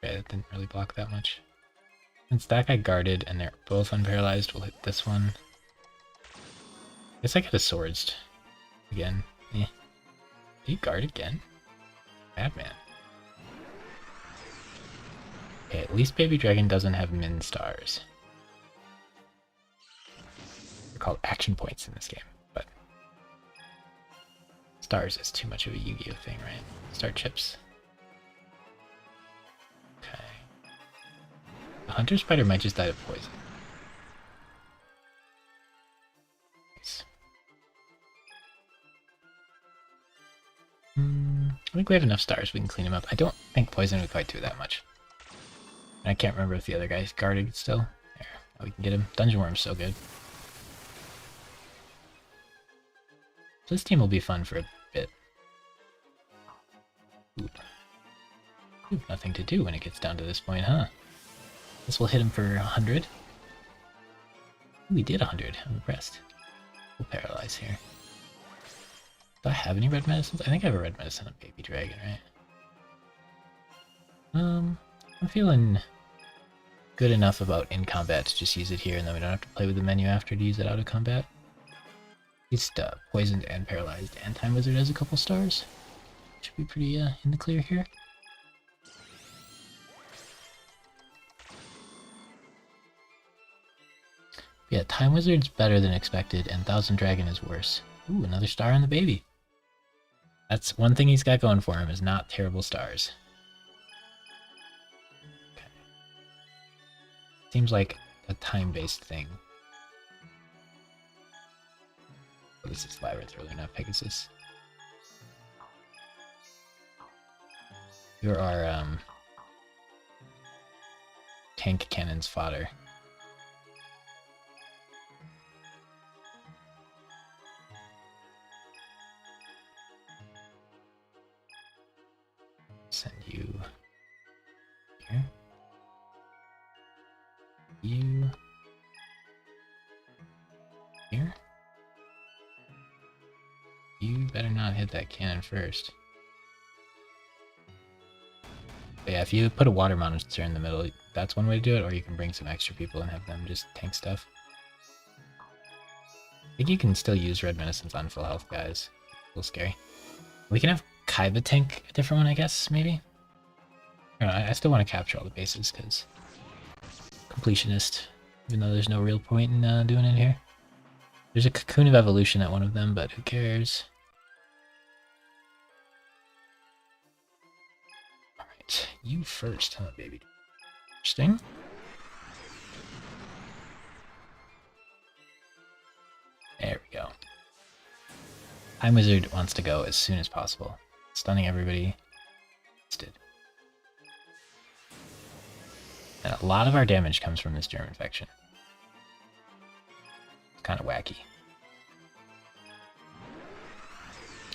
Okay, that didn't really block that much. Since that guy guarded and they're both unparalyzed, we'll hit this one. Guess I got a swords again. Eh. Did he guard again? Madman. Okay, at least Baby Dragon doesn't have min stars. They're called action points in this game, but stars is too much of a Yu-Gi-Oh thing, right? Star chips. Okay. The Hunter Spider might just die of poison. Nice. I think we have enough stars, we can clean him up. I don't think poison would quite do that much. And I can't remember if the other guy's guarded still. There, oh, we can get him. Dungeon Worm's so good. So this team will be fun for a bit. Ooh. Ooh, nothing to do when it gets down to this point, huh? This will hit him for 100. Ooh, we did 100. I'm impressed. We'll paralyze here. Do I have any red medicines? I think I have a red medicine on Baby Dragon, right? I'm feeling good enough about in combat to just use it here, and then we don't have to play with the menu after to use it out of combat. He's poisoned and paralyzed, and Time Wizard has a couple stars. Should be pretty in the clear here. Yeah, Time Wizard's better than expected, and 1000 Dragon is worse. Ooh, another star on the baby. That's one thing he's got going for him, is not terrible stars. Okay. Seems like a time-based thing. Oh, this is Labyrinth Ruler, not Pegasus. You're our tank cannon's fodder. Send you here. You here. You better not hit that cannon first. But yeah, if you put a water monster in the middle, that's one way to do it, or you can bring some extra people and have them just tank stuff. I think you can still use red medicines on full health guys. A little scary. We can have Kaiba tank a different one, I guess, maybe? I don't know, I still want to capture all the bases, because completionist, even though there's no real point in doing it here. There's a Cocoon of Evolution at one of them, but who cares? Alright, you first, huh, baby? Interesting. There we go. Time Wizard wants to go as soon as possible. Stunning everybody. And a lot of our damage comes from this germ infection. It's kind of wacky.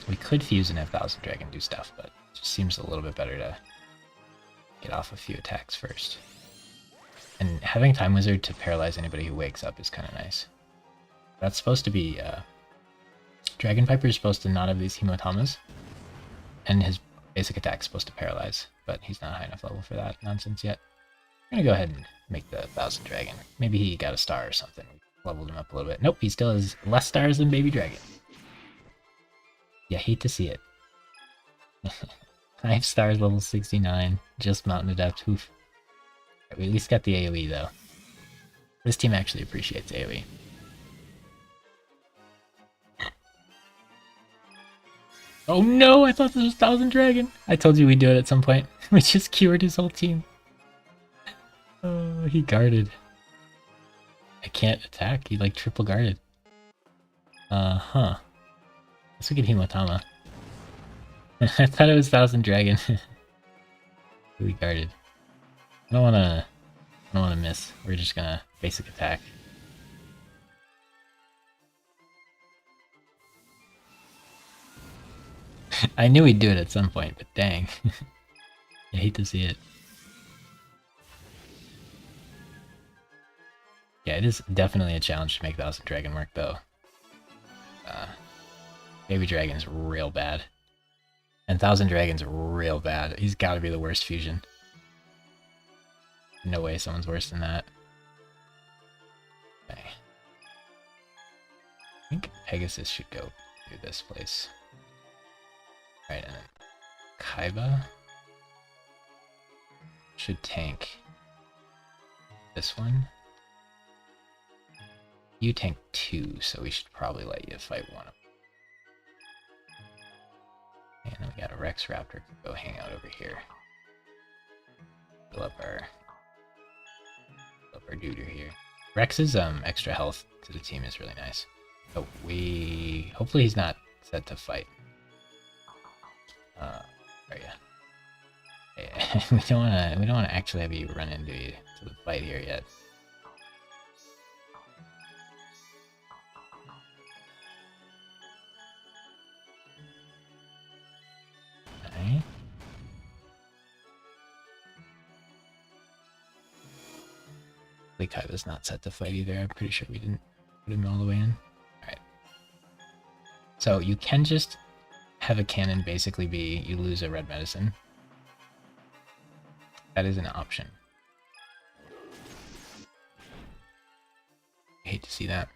We could fuse an F-1000 Dragon and do stuff, but it just seems a little bit better to get off a few attacks first. And having Time Wizard to paralyze anybody who wakes up is kind of nice. That's supposed to be... Dragon Viper is supposed to not have these Hemotomas, and his basic attack is supposed to paralyze, but he's not high enough level for that nonsense yet. I'm gonna go ahead and make the 1000 Dragon. Maybe he got a star or something. Leveled him up a little bit. Nope, he still has less stars than Baby Dragon. Yeah, hate to see it. 5 stars, level 69. Just Mountain Adept. Oof. We at least got the AoE though. This team actually appreciates AoE. Oh no, I thought this was 1000 Dragon. I told you we'd do it at some point. We just cured his whole team. Oh, he guarded. I can't attack. He like triple guarded. Huh. Guess we get Hemotama. I thought it was 1000 Dragon. We guarded. I don't wanna miss. We're just gonna basic attack. I knew we'd do it at some point, but dang. I hate to see it. Yeah, it is definitely a challenge to make 1000 Dragon work, though. Baby Dragon's real bad. And 1000 Dragon's real bad. He's gotta be the worst fusion. No way someone's worse than that. Okay. I think Pegasus should go through this place. Alright, and then Kaiba should tank this one. You tank 2, so we should probably let you fight one of them. And then we got a Rex Raptor. Go hang out over here. Fill up our duder here. Rex's extra health to the team is really nice. Oh, hopefully he's not set to fight. There you go. we don't wanna actually have you run into the fight here yet. Okay. Kaiba's not set to fight either. I'm pretty sure we didn't put him all the way in. Alright. So you can just have a cannon basically be you lose a red medicine. That is an option. I hate to see that.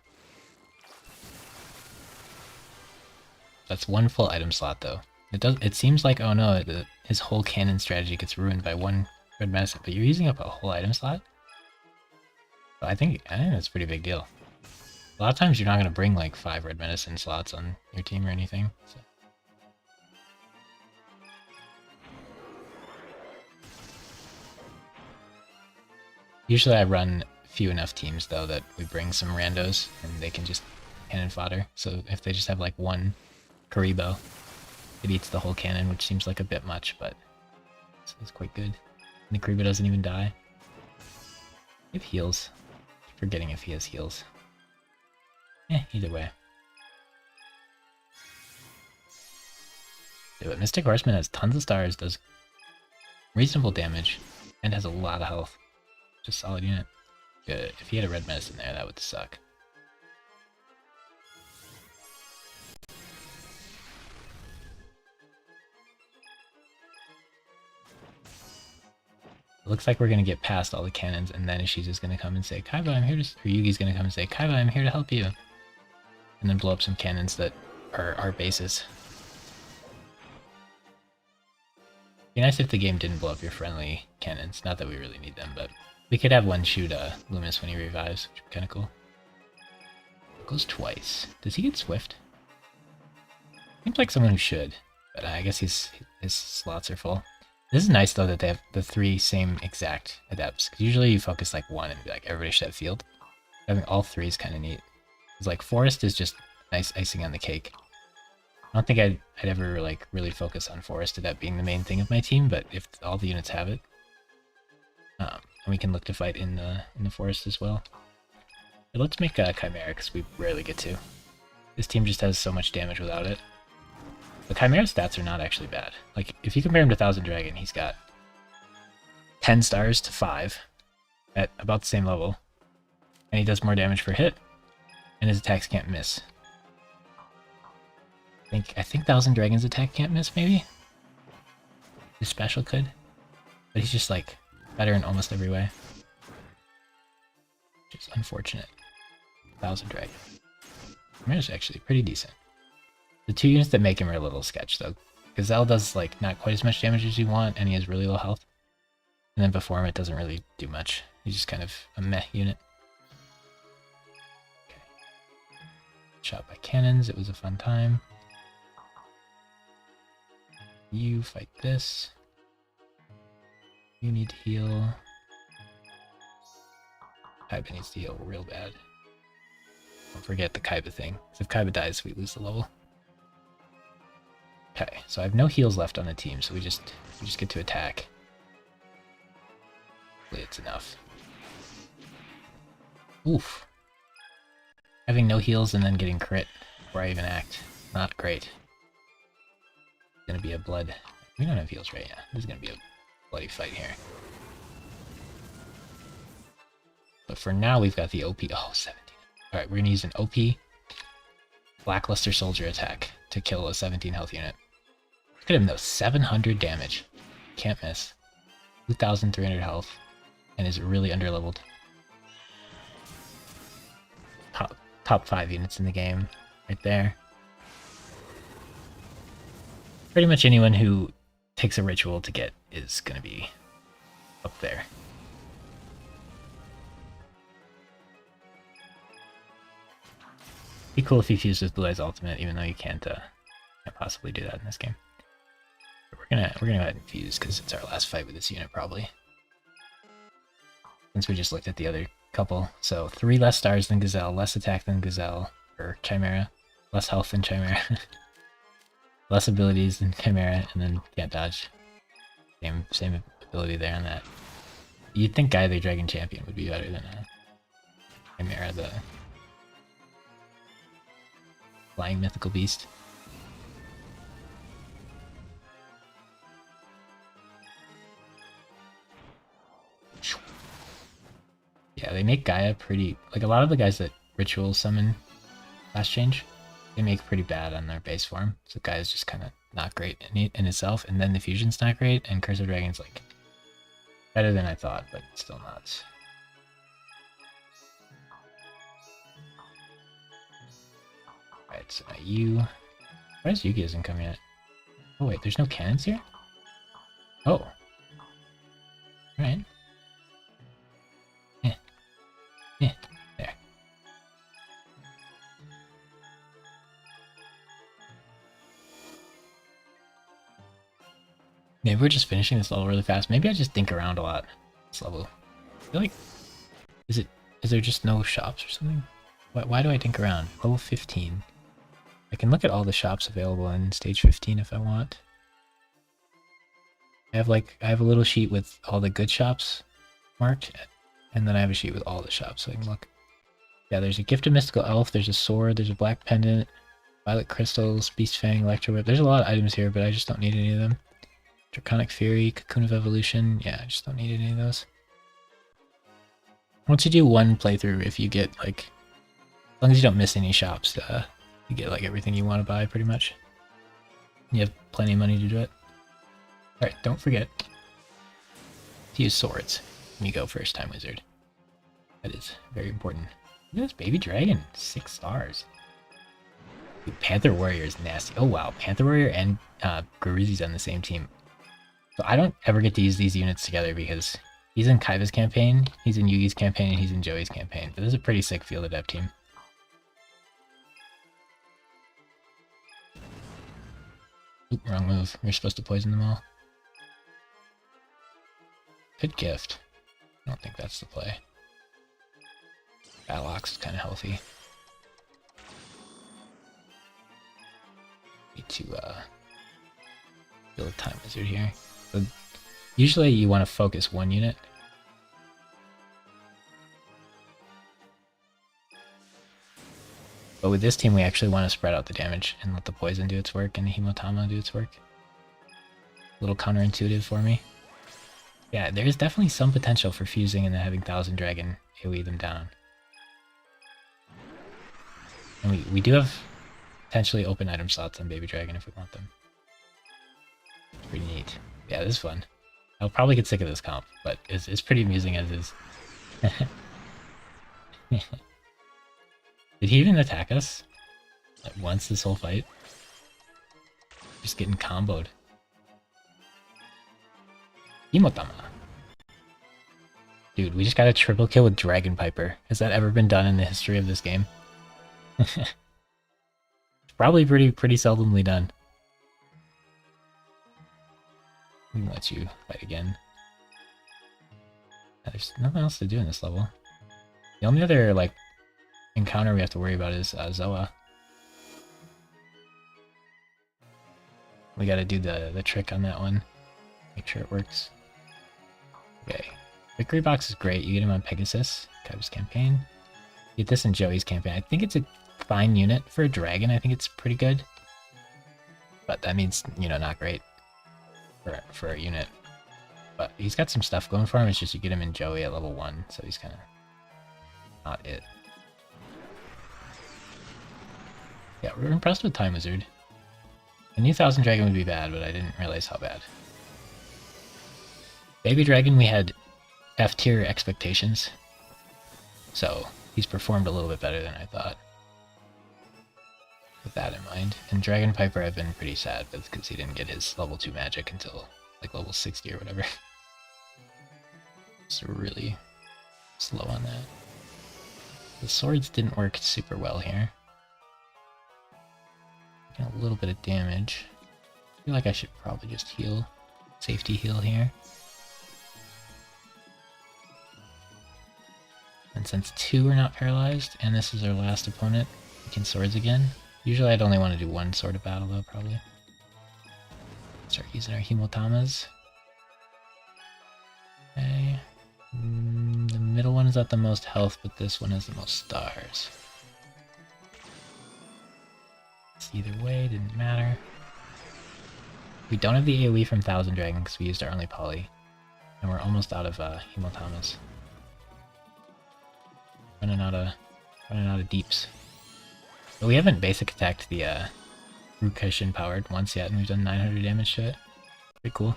That's one full item slot though. It seems like, oh no, his whole cannon strategy gets ruined by one red medicine, but you're using up a whole item slot? So I think that's a pretty big deal. A lot of times you're not going to bring like 5 red medicine slots on your team or anything. So. Usually I run few enough teams though that we bring some randos and they can just cannon fodder. So if they just have like one Kaiba, it eats the whole cannon, which seems like a bit much, but it's quite good. And the Kaiba doesn't even die. He have heals. Forgetting if he has heals. Either way. Yeah, but Mystic Horseman has tons of stars, does reasonable damage, and has a lot of health. Just solid unit. Good. If he had a red medicine there, that would suck. It looks like we're gonna get past all the cannons, and then she's just gonna come and say, Kaiba, I'm here to... Or Yugi's gonna come and say, Kaiba, I'm here to help you. And then blow up some cannons that are our bases. It'd be nice if the game didn't blow up your friendly cannons. Not that we really need them, but we could have one shoot Loomis when he revives, which would be kind of cool. It goes twice. Does he get Swift? Seems like someone who should, but I guess his slots are full. This is nice though that they have the 3 same exact adepts. Cause usually you focus like one and be like everybody should have field. Having all 3 is kind of neat. It's like Forest is just nice icing on the cake. I don't think I'd ever like really focus on Forest adept being the main thing of my team, but if all the units have it, and we can look to fight in the Forest as well. But let's make a Chimera because we rarely get to. This team just has so much damage without it. The Chimera stats are not actually bad. Like, if you compare him to Thousand Dragon, he's got 10 stars to 5 at about the same level. And he does more damage per hit, and his attacks can't miss. I think Thousand Dragon's attack can't miss, maybe? His special could. But he's just, like, better in almost every way. Which is unfortunate. Thousand Dragon. Chimera's actually pretty decent. The 2 units that make him are a little sketch, though. Gazelle does, like, not quite as much damage as you want, and he has really low health. And then before him, it doesn't really do much. He's just kind of a meh unit. Okay. Shot by cannons, it was a fun time. You fight this. You need to heal. Kaiba needs to heal real bad. Don't forget the Kaiba thing, because if Kaiba dies, we lose the level. Okay, so I have no heals left on the team, so we just get to attack. Hopefully it's enough. Oof. Having no heals and then getting crit before I even act. Not great. It's gonna be a blood... We don't have heals right now. This is gonna be a bloody fight here. But for now, we've got the OP... Oh, 17. Alright, we're gonna use an OP Blackluster Soldier attack to kill a 17 health unit. Look at him though, 700 damage. Can't miss. 2,300 health. And is really underleveled. Top 5 units in the game. Right there. Pretty much anyone who takes a ritual to get is gonna be up there. Be cool if he fused with Blue Eyes Ultimate, even though you can't possibly do that in this game. But we're gonna go ahead and fuse because it's our last fight with this unit probably. Since we just looked at the other couple, so 3 less stars than Gazelle, less attack than Gazelle or Chimera, less health than Chimera, less abilities than Chimera, and then can't dodge. Same ability there on that. You'd think Gaia the Dragon Champion would be better than Chimera the Flying Mythical Beast. Yeah, they make Gaia pretty... Like, a lot of the guys that Ritual summon last change, they make pretty bad on their base form. So Gaia's just kind of not great in itself, and then the fusion's not great, and Curse of Dragon's, like, better than I thought, but still not. Alright, so now you... Why is Yugi hasn't come yet? Oh wait, there's no cannons here? Oh. Alright. There. Maybe we're just finishing this level really fast. Maybe I just think around a lot this level. I feel like... Is there just no shops or something? Why do I think around? Level 15. I can look at all the shops available in stage 15 if I want. I have a little sheet with all the good shops marked, and then I have a sheet with all the shops so I can look. Yeah, there's a Gifted Mystical Elf, there's a sword, there's a black pendant, violet crystals, beast fang, electro whip. There's a lot of items here, but I just don't need any of them. Draconic Fury, Cocoon of Evolution. Yeah, I just don't need any of those. Once you do one playthrough, if you get like, as long as you don't miss any shops, you get like everything you want to buy pretty much. You have plenty of money to do it. Alright, don't forget to use swords when you go first time wizard. That is very important. Look at this baby dragon, 6 stars. Dude, Panther Warrior is nasty. Oh wow, Panther Warrior and Gurizi's on the same team. So I don't ever get to use these units together because he's in Kaiba's campaign, he's in Yugi's campaign, and he's in Joey's campaign. But this is a pretty sick field adept team. Oop, wrong move. You're supposed to poison them all. Good gift. I don't think that's the play. Battle-Ox is kind of healthy. Need to build a time wizard here. So usually you want to focus one unit. But with this team we actually want to spread out the damage and let the poison do its work and the Himotama do its work. A little counterintuitive for me. Yeah, there's definitely some potential for fusing and then having Thousand Dragon AoE them down. And we do have potentially open item slots on Baby Dragon if we want them. It's pretty neat. Yeah, this is fun. I'll probably get sick of this comp, but it's pretty amusing as is. Did he even attack us? Like once this whole fight? Just getting comboed. Himotama. Dude, we just got a triple kill with Dragon Piper. Has that ever been done in the history of this game? It's probably pretty seldomly done. We can let you fight again. There's nothing else to do in this level. The only other like encounter we have to worry about is Zoa. We gotta do the trick on that one. Make sure it works. Okay. Victory Box is great. You get him on Pegasus, Kaiba's campaign. You get this in Joey's campaign. I think it's a fine unit for a dragon. I think it's pretty good. But that means, you know, not great for a unit. But he's got some stuff going for him. It's just you get him in Joey at level 1, so he's kind of not it. Yeah, we're impressed with Time Wizard. I knew Thousand Dragon would be bad, but I didn't realize how bad. Baby Dragon, we had F tier expectations, so he's performed a little bit better than I thought. With that in mind. And Dragon Piper I've been pretty sad with because he didn't get his level 2 magic until like level 60 or whatever. So really slow on that. The swords didn't work super well here. Getting a little bit of damage. I feel like I should probably just heal. Safety heal here. And since 2 are not paralyzed, and this is our last opponent, we can swords again. Usually I'd only want to do one sword of battle though, probably. Start using our Himotamas. Okay. The middle one is at the most health, but this one has the most stars. It's either way, didn't matter. We don't have the AoE from Thousand Dragon because we used our only poly. And we're almost out of Himotamas. Running out of deeps. But we haven't basic attacked the Rukishin powered once yet, and we've done 900 damage to it. Pretty cool.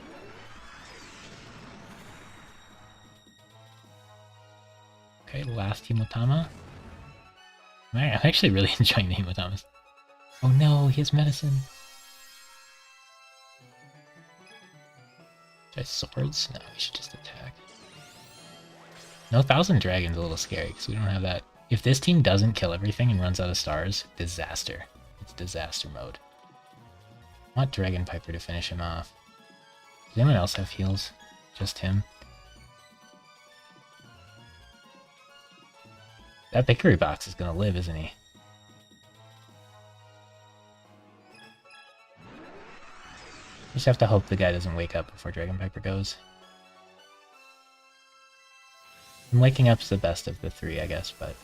Okay, last Himotama. I'm actually really enjoying the Himotamas. Oh no, he has medicine. Should I swords? No, we should just attack. No, Thousand Dragon's a little scary because we don't have that. If this team doesn't kill everything and runs out of stars, disaster. It's disaster mode. I want Dragon Piper to finish him off. Does anyone else have heals? Just him? That Victory Box is gonna live, isn't he? Just have to hope the guy doesn't wake up before Dragon Piper goes. And waking up's the best of the 3, I guess, but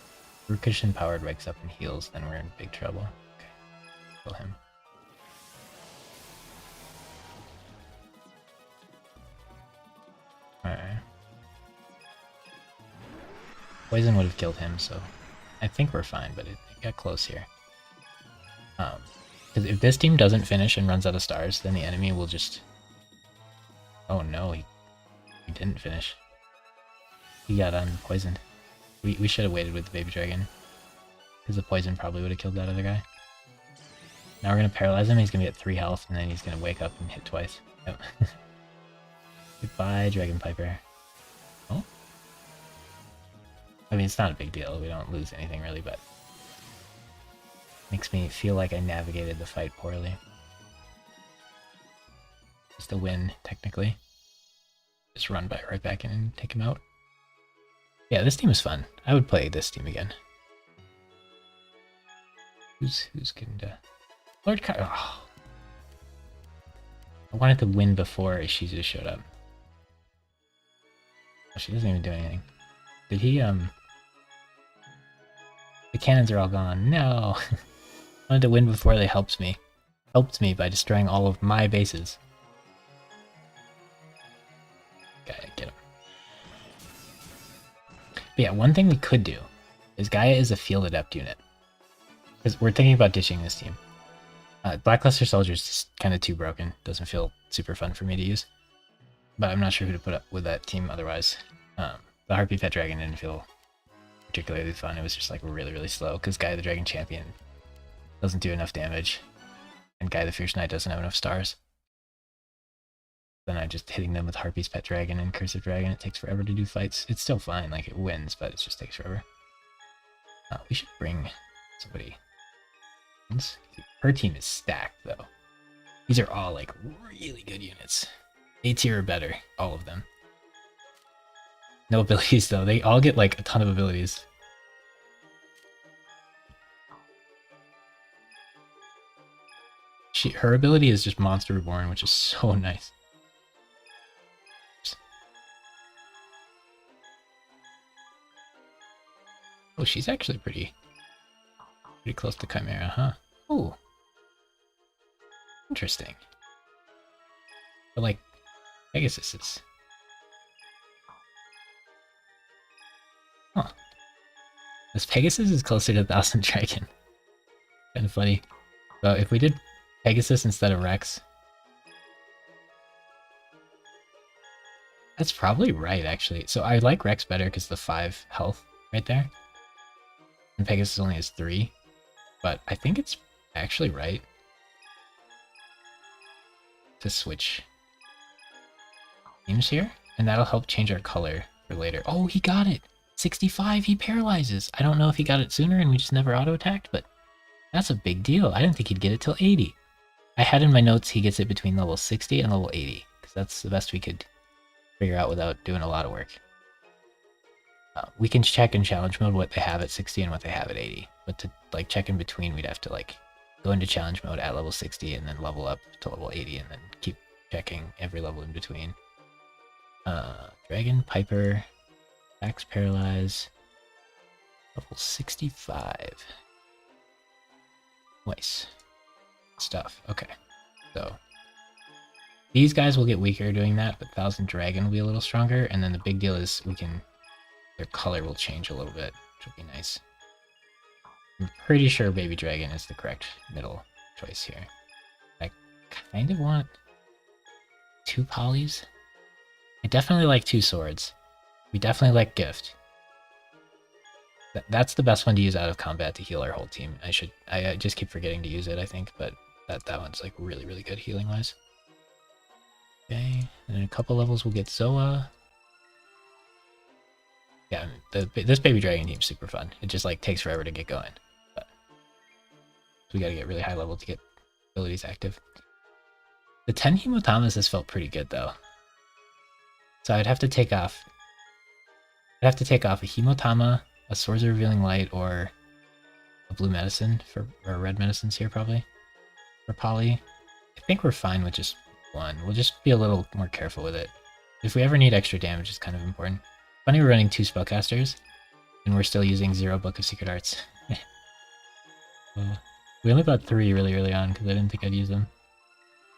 Rukishin powered wakes up and heals, then we're in big trouble. Okay, kill him. Alright. Poison would have killed him, so I think we're fine, but it got close here. Because if this team doesn't finish and runs out of stars, then the enemy will just... Oh no, he didn't finish. He got poisoned. We should have waited with the baby dragon. Because the poison probably would have killed that other guy. Now we're going to paralyze him, he's going to be at 3 health, and then he's going to wake up and hit twice. Yep. Goodbye, Dragon Piper. Oh? I mean, it's not a big deal, we don't lose anything really, but... Makes me feel like I navigated the fight poorly. Just a win, technically. Just run right back in and take him out. Yeah, this team is fun. I would play this team again. Who's getting to... Lord Kaiba. Oh. I wanted to win before Ishizu showed up. Oh, she doesn't even do anything. Did he, The cannons are all gone. No! I wanted to win before they helped me. Helped me by destroying all of my bases. Gaia, get him. But yeah, one thing we could do is Gaia is a field adept unit. Because we're thinking about ditching this team. Blackluster Soldier is just kind of too broken. Doesn't feel super fun for me to use. But I'm not sure who to put up with that team otherwise. The Harpy Pet Dragon didn't feel particularly fun. It was just like really, really slow because Gaia the Dragon Champion doesn't do enough damage. And Gaia the Fierce Knight doesn't have enough stars. Then I'm just hitting them with Harpy's Pet Dragon and Cursive Dragon. It takes forever to do fights. It's still fine, like it wins, but it just takes forever. We should bring somebody. Her team is stacked though. These are all like really good units. A tier or better, all of them. No abilities though, they all get like a ton of abilities. Her ability is just Monster Reborn, which is so nice. Oh, she's actually pretty close to Chimera, huh? Oh. Interesting. But like, Pegasus is... Huh. This Pegasus is closer to Thousand Dragon. Kind of funny. So if we did Pegasus instead of Rex... That's probably right, actually. So I like Rex better because the 5 health right there. And Pegasus only has 3. But I think it's actually right to switch teams here. And that'll help change our color for later. Oh, he got it! 65, he paralyzes! I don't know if he got it sooner and we just never auto-attacked, but that's a big deal. I didn't think he'd get it till 80. I had in my notes he gets it between level 60 and level 80, because that's the best we could figure out without doing a lot of work. We can check in challenge mode what they have at 60 and what they have at 80, but to like check in between, we'd have to like go into challenge mode at level 60 and then level up to level 80 and then keep checking every level in between. Dragon, Piper, Max Paralyze, level 65. Nice stuff. Okay, so these guys will get weaker doing that, but Thousand Dragon will be a little stronger, and then the big deal is their color will change a little bit, which will be nice. I'm pretty sure Baby Dragon is the correct middle choice here. I kind of want 2 polys. I definitely like 2 swords. We definitely like Gift. That's the best one to use out of combat to heal our whole team. I just keep forgetting to use it, I think, but that one's like really, really good healing wise. Okay, and in a couple levels we'll get Zoa. Yeah, this Baby Dragon team's super fun. It just like takes forever to get going. But we gotta get really high level to get abilities active. The 10 Hemotamas has felt pretty good though. So I'd have to take off a Hemotama, a Swords of Revealing Light, or a blue medicine or red medicines here probably. For Poly. I think we're fine with just 1. We'll just be a little more careful with it. If we ever need extra damage, it's kind of important. Funny we're running 2 spellcasters, and we're still using 0 Book of Secret Arts. We only got 3 really early on, because I didn't think I'd use them.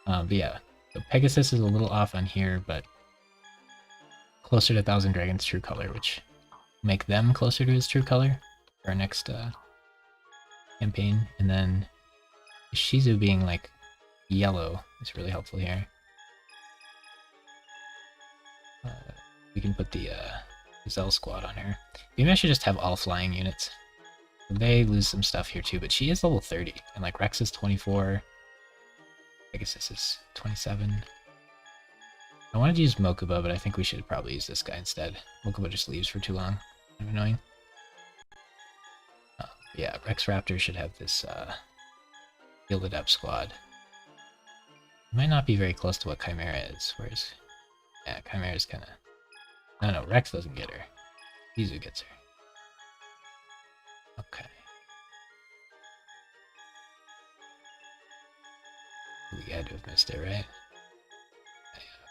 But yeah, so Pegasus is a little off on here, but closer to Thousand Dragons' true color, which will make them closer to his true color for our next campaign. And then Shizu being like yellow is really helpful here. We can put the Gazelle squad on her. Maybe I should just have all flying units. They lose some stuff here too, but she is level 30, and like Rex is 24. I guess this is 27. I wanted to use Mokuba, but I think we should probably use this guy instead. Mokuba just leaves for too long. Kind of annoying. Yeah, Rex Raptor should have this Field Adept squad. It might not be very close to what Chimera is, whereas... Yeah, Chimera is kind of... I don't know, Rex doesn't get her. Izu gets her. Okay. We had to have missed it, right?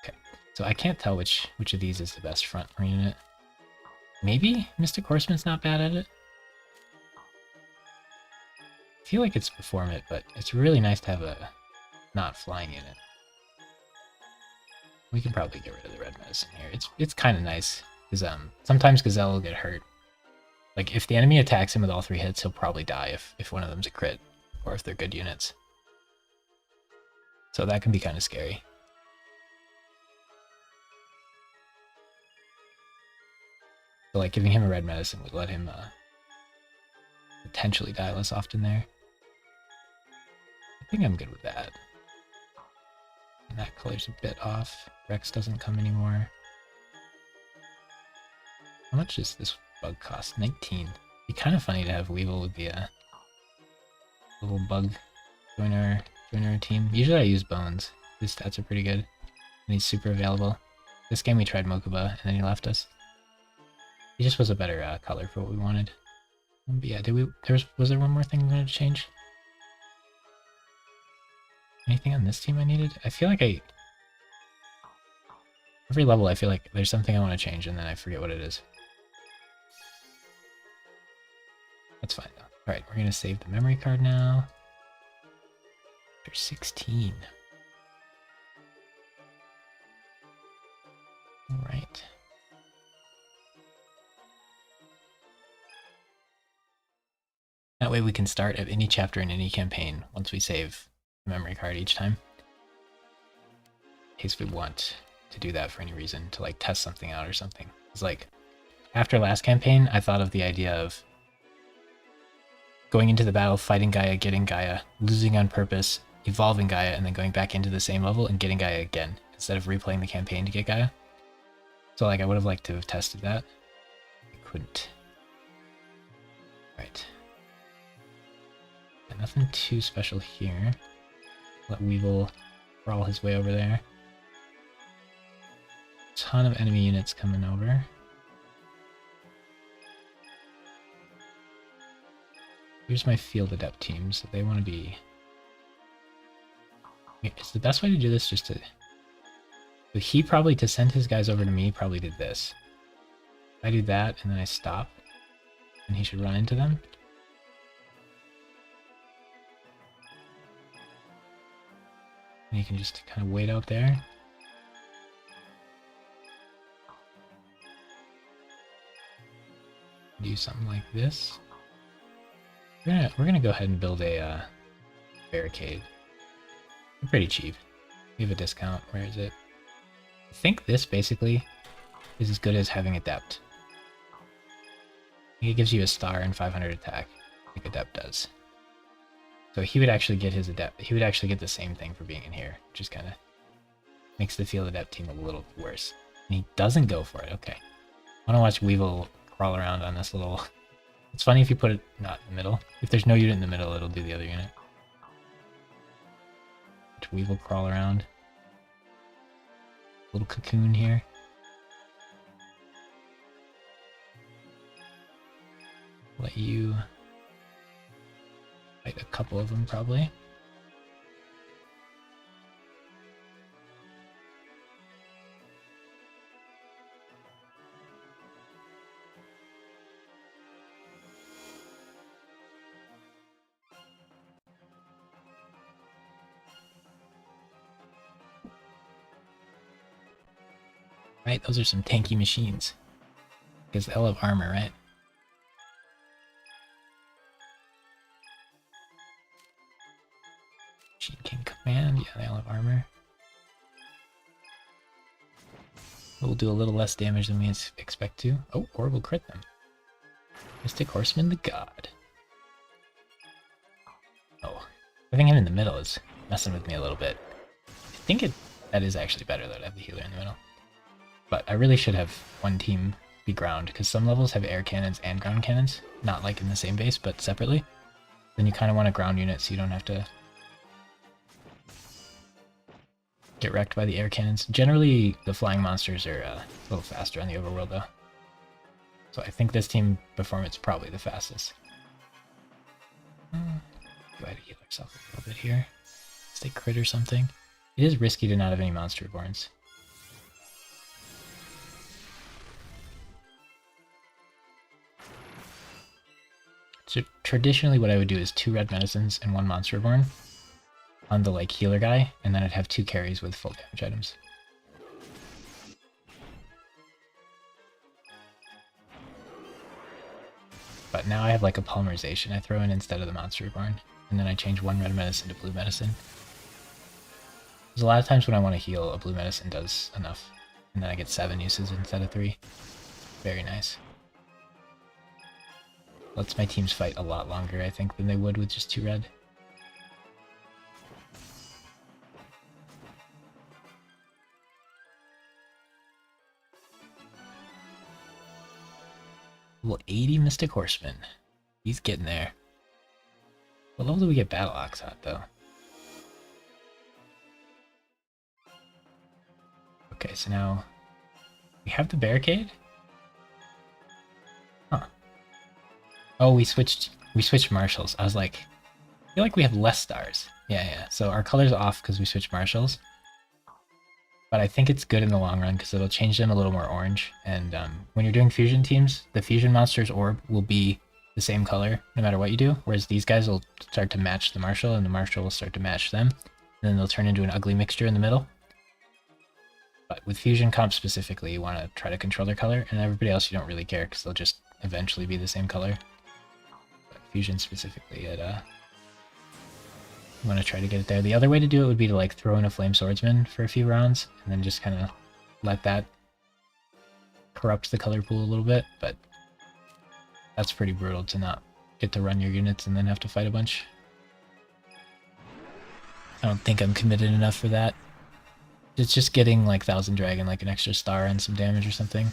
Okay. So I can't tell which of these is the best front unit. Maybe Mystic Horseman's not bad at it. I feel like it's Perform It, but it's really nice to have a not flying unit. We can probably get rid of the red medicine here. It's kind of nice because sometimes Gazelle will get hurt. Like if the enemy attacks him with all 3 hits, he'll probably die if one of them's a crit or if they're good units. So that can be kind of scary. So like giving him a red medicine would let him potentially die less often there. I think I'm good with that. And that color's a bit off. Rex doesn't come anymore. How much does this bug cost? 19. It'd be kind of funny to have Weevil with the little bug join our team. Usually I use Bones. His stats are pretty good. And he's super available. This game we tried Mokuba and then he left us. He just was a better color for what we wanted. But yeah, was there one more thing we wanted to change? Anything on this team I needed? I feel like every level I feel like there's something I want to change and then I forget what it is. That's fine though. Alright, we're gonna save the memory card now. There's 16. Alright. That way we can start at any chapter in any campaign once we save the memory card each time. In case we want to do that for any reason, to like test something out or something. It's like, after last campaign, I thought of the idea of going into the battle, fighting Gaia, getting Gaia, losing on purpose, evolving Gaia, and then going back into the same level and getting Gaia again, instead of replaying the campaign to get Gaia. So like I would have liked to have tested that. I couldn't. Right. And nothing too special here. Let Weevil crawl his way over there. Ton of enemy units coming over. Here's my Field Adept teams. They want to be... Is the best way to do this just to... So he probably, to send his guys over to me, probably did this. I do that, and then I stop. And he should run into them. And he can just kind of wait out there. Do something like this. We're gonna go ahead and build a barricade. They're pretty cheap. We have a discount. Where is it? I think this basically is as good as having Adept. I think it gives you a star and 500 attack, like Adept does. So he would actually get his Adept. He would actually get the same thing for being in here, which just kind of makes the Field Adept team a little worse. And he doesn't go for it. Okay. I want to watch Weevil crawl around on this little... It's funny if you put it not in the middle. If there's no unit in the middle, it'll do the other unit. Watch Weevil crawl around. Little cocoon here. Let you fight a couple of them probably. Right, those are some tanky machines. Because they'll have armor, right? Machine King Command, yeah, they all have armor. We'll do a little less damage than we expect to. Oh, or we'll crit them. Mystic Horseman the God. Oh, having him in the middle is messing with me a little bit. I think that is actually better though to have the healer in the middle. But I really should have one team be ground, because some levels have air cannons and ground cannons. Not like in the same base, but separately. Then you kind of want a ground unit so you don't have to get wrecked by the air cannons. Generally, the flying monsters are a little faster on the overworld though. So I think this team performance probably the fastest. Go ahead and heal ourselves a little bit here. Stay crit or something. It is risky to not have any monster reborns. So traditionally what I would do is 2 red medicines and 1 monster reborn on the like healer guy, and then I'd have 2 carries with full damage items. But now I have like a polymerization I throw in instead of the monster reborn, and then I change 1 red medicine to blue medicine. There's a lot of times when I want to heal, a blue medicine does enough, and then I get 7 uses instead of 3. Very nice. Lets my teams fight a lot longer, I think, than they would with just 2 red. Level 80 Mystic Horseman. He's getting there. What level do we get Battle Ox at, though? Okay, so now we have the barricade? Huh. Oh, we switched marshals. I was like, I feel like we have less stars. Yeah. So our color's off because we switched marshals. But I think it's good in the long run because it'll change them a little more orange. And when you're doing fusion teams, the fusion monster's orb will be the same color no matter what you do. Whereas these guys will start to match the marshal, and the marshal will start to match them. And then they'll turn into an ugly mixture in the middle. But with fusion comps specifically, you want to try to control their color, and everybody else you don't really care because they'll just eventually be the same color. But fusion specifically, you want to try to get it there. The other way to do it would be to like throw in a flame swordsman for a few rounds, and then just kind of let that corrupt the color pool a little bit, but that's pretty brutal to not get to run your units and then have to fight a bunch. I don't think I'm committed enough for that. It's just getting like Thousand Dragon, like an extra star and some damage or something.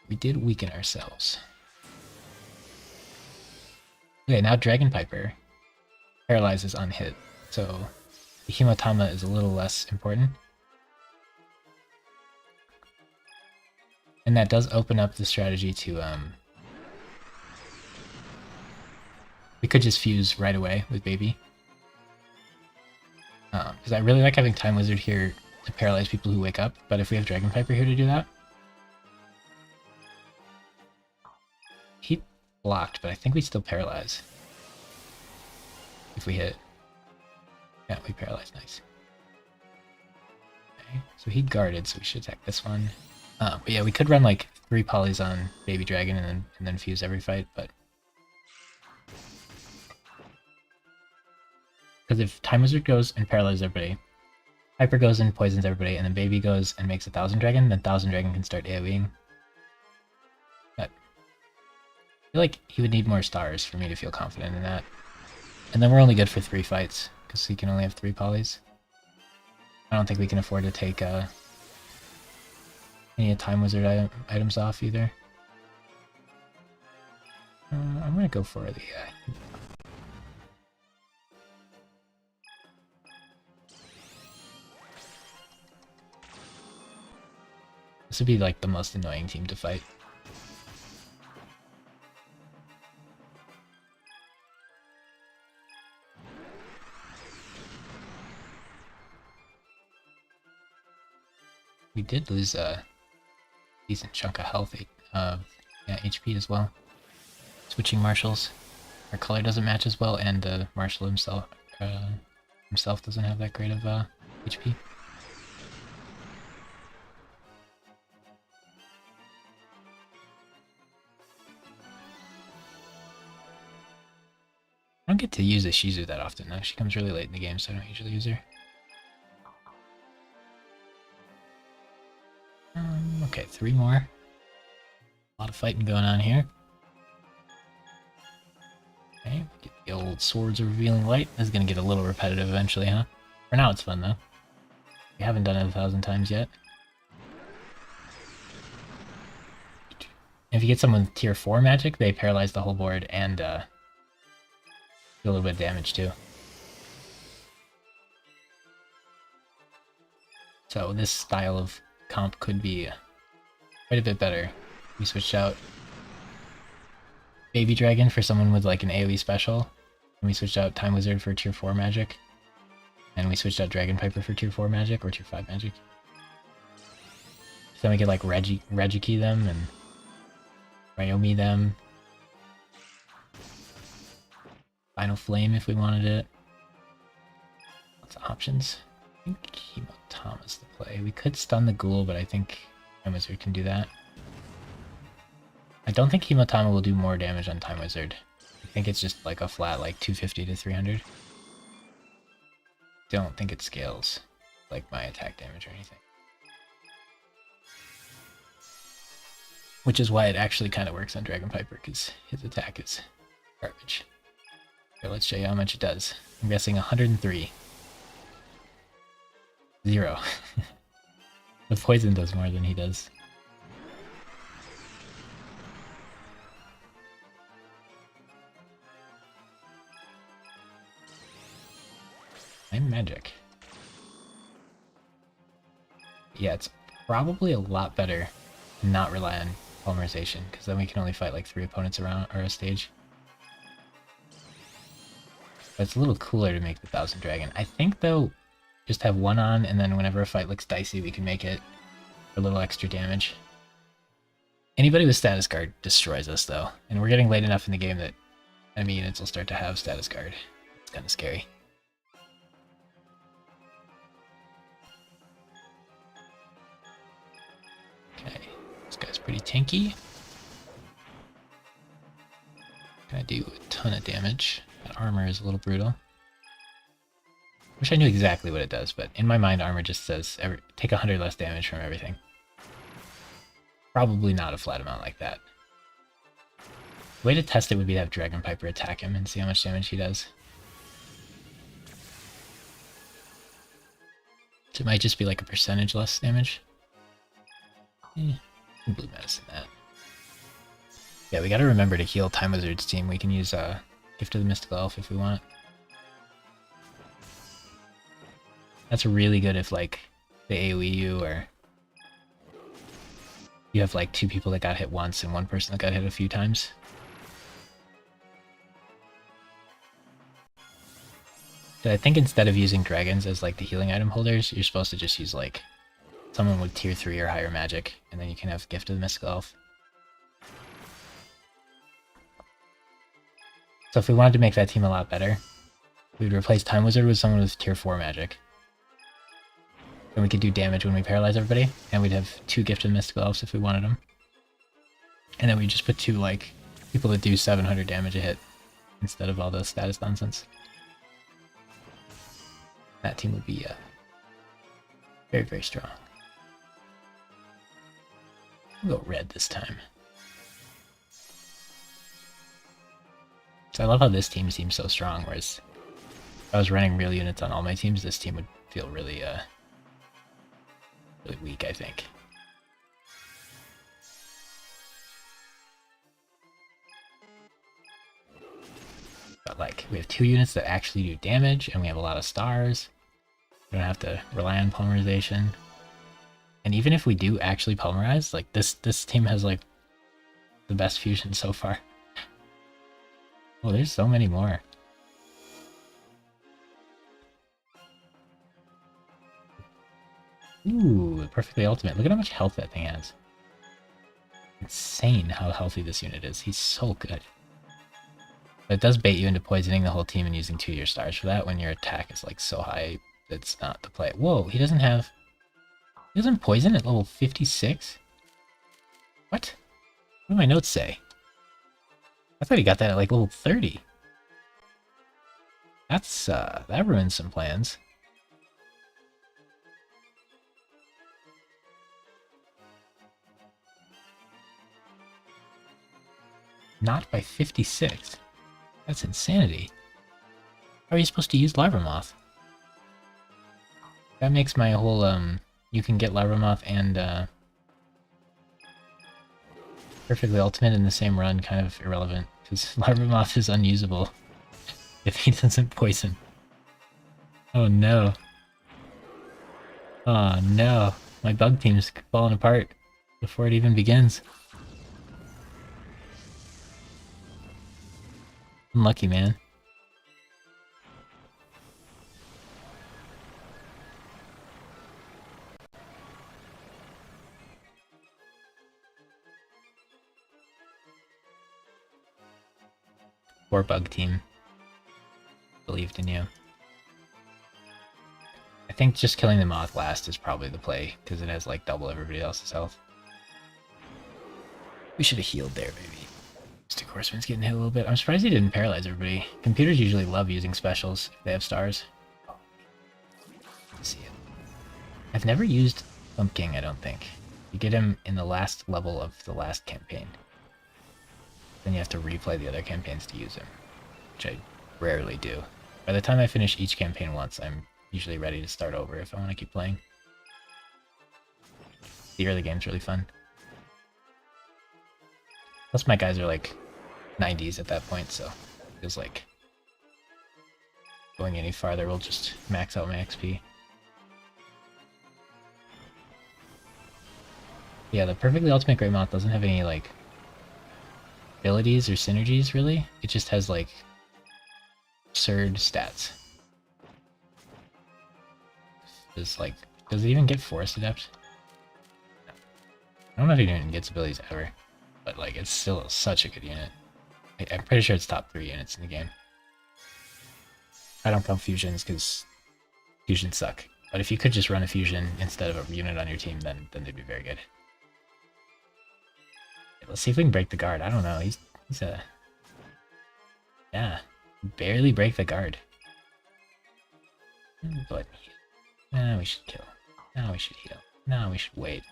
We did weaken ourselves. Okay, now Dragon Piper paralyzes on hit, so the Himatama is a little less important. And that does open up the strategy to, we could just fuse right away with Baby. Because I really like having Time Wizard here to paralyze people who wake up, but if we have Dragon Piper here to do that... He blocked, but I think we still paralyze. If we hit. Yeah, we paralyze, nice. Okay, so he guarded, so we should attack this one. But yeah, we could run like 3 polys on Baby Dragon and then fuse every fight, but... Because if Time Wizard goes and paralyzes everybody, Piper goes and poisons everybody, and then Baby goes and makes a Thousand Dragon, then Thousand Dragon can start AoEing. But I feel like he would need more stars for me to feel confident in that. And then we're only good for 3 fights, because he can only have 3 polys. I don't think we can afford to take any Time Wizard items off either. I'm gonna go for the... This would be like the most annoying team to fight. We did lose a decent chunk of health, yeah, HP as well. Switching marshals. Our color doesn't match as well, and the marshal himself doesn't have that great of HP. don't get to use the Shizu that often though. She comes really late in the game, so I don't usually use her. Okay, 3 more. A lot of fighting going on here. Okay, get the old Swords of Revealing Light. This is gonna get a little repetitive eventually, huh? For now it's fun though. We haven't done it 1,000 times yet. If you get someone with tier 4 magic, they paralyze the whole board and do a little bit of damage too. So this style of comp could be quite a bit better. We switched out Baby Dragon for someone with like an AoE special, and we switched out Time Wizard for tier 4 magic, and we switched out Dragon Piper for tier 4 magic or tier 5 magic. So then we could like Regiki them and Ryomi them. Final Flame if we wanted it. Lots of options. I think Hemotama's the play. We could stun the Ghoul, but I think Time Wizard can do that. I don't think Hemotama will do more damage on Time Wizard. I think it's just like a flat like 250 to 300. Don't think it scales like my attack damage or anything. Which is why it actually kind of works on Dragon Piper, because his attack is garbage. Okay, let's show you how much it does. I'm guessing 103. 0. The poison does more than he does. I'm magic. Yeah, it's probably a lot better to not rely on polymerization, because then we can only fight like 3 opponents around our stage. But it's a little cooler to make the 1000 Dragon. I think though, just have 1 on, and then whenever a fight looks dicey, we can make it for a little extra damage. Anybody with status guard destroys us though, and we're getting late enough in the game that enemy units will start to have status guard. It's kind of scary. Okay, this guy's pretty tanky. Gonna do a ton of damage. That armor is a little brutal. Wish I knew exactly what it does, but in my mind armor just says take 100 less damage from everything. Probably not a flat amount like that. The way to test it would be to have Dragon Piper attack him and see how much damage he does. So it might just be like a percentage less damage. Blue medicine that. Yeah, we gotta remember to heal Time Wizard's team. We can use Gift of the Mystical Elf if we want. That's really good if like they AoE you, or you have like 2 people that got hit once and 1 person that got hit a few times. So I think instead of using dragons as like the healing item holders, you're supposed to just use like someone with tier 3 or higher magic, and then you can have Gift of the Mystical Elf. So if we wanted to make that team a lot better, we would replace Time Wizard with someone with tier 4 magic. Then we could do damage when we paralyze everybody, and we'd have 2 Gifted Mystical Elves if we wanted them. And then we just put 2 like people that do 700 damage a hit instead of all the status nonsense. That team would be very, very strong. We'll go red this time. So I love how this team seems so strong, whereas if I was running real units on all my teams, this team would feel really really weak, I think. But like, we have 2 units that actually do damage, and we have a lot of stars. We don't have to rely on polymerization. And even if we do actually polymerize, like this team has like the best fusion so far. Oh, there's so many more. Ooh, perfectly ultimate. Look at how much health that thing has. Insane how healthy this unit is. He's so good. But it does bait you into poisoning the whole team and using 2 of your stars for that when your attack is like so high that's not the play. Whoa, he doesn't poison at level 56? What? What do my notes say? I thought he got that at like level 30. That ruins some plans. Not by 56. That's insanity. How are you supposed to use Larva Moth? That makes my whole, you can get Larva Moth and, Perfectly Ultimate in the same run kind of irrelevant, because Larva Moth is unusable if he doesn't poison. Oh no. Oh no. My bug team's falling apart before it even begins. Unlucky, man. Poor bug team. Believed in you. I think just killing the moth last is probably the play, because it has like double everybody else's health. We should have healed there, maybe. Mystic Horseman's getting hit a little bit. I'm surprised he didn't paralyze everybody. Computers usually love using specials if they have stars. Let's see it. I've never used Thump King, I don't think. You get him in the last level of the last campaign. Then you have to replay the other campaigns to use him, which I rarely do. By the time I finish each campaign once, I'm usually ready to start over if I want to keep playing. The early game's really fun. Plus my guys are like 90s at that point, so it feels like going any farther will just max out my XP. Yeah, the Perfectly Ultimate Great Moth doesn't have any like abilities or synergies really. It just has like absurd stats. Does it even get Forest Adept? No. I don't know if it even gets abilities ever, but like it's still such a good unit. I'm pretty sure it's top 3 units in the game. I don't count fusions because fusions suck. But if you could just run a fusion instead of a unit on your team, then they'd be very good. Let's see if we can break the guard. I don't know. He's a... Yeah. Barely break the guard. But... we should kill. Now we should heal. Now we should wait.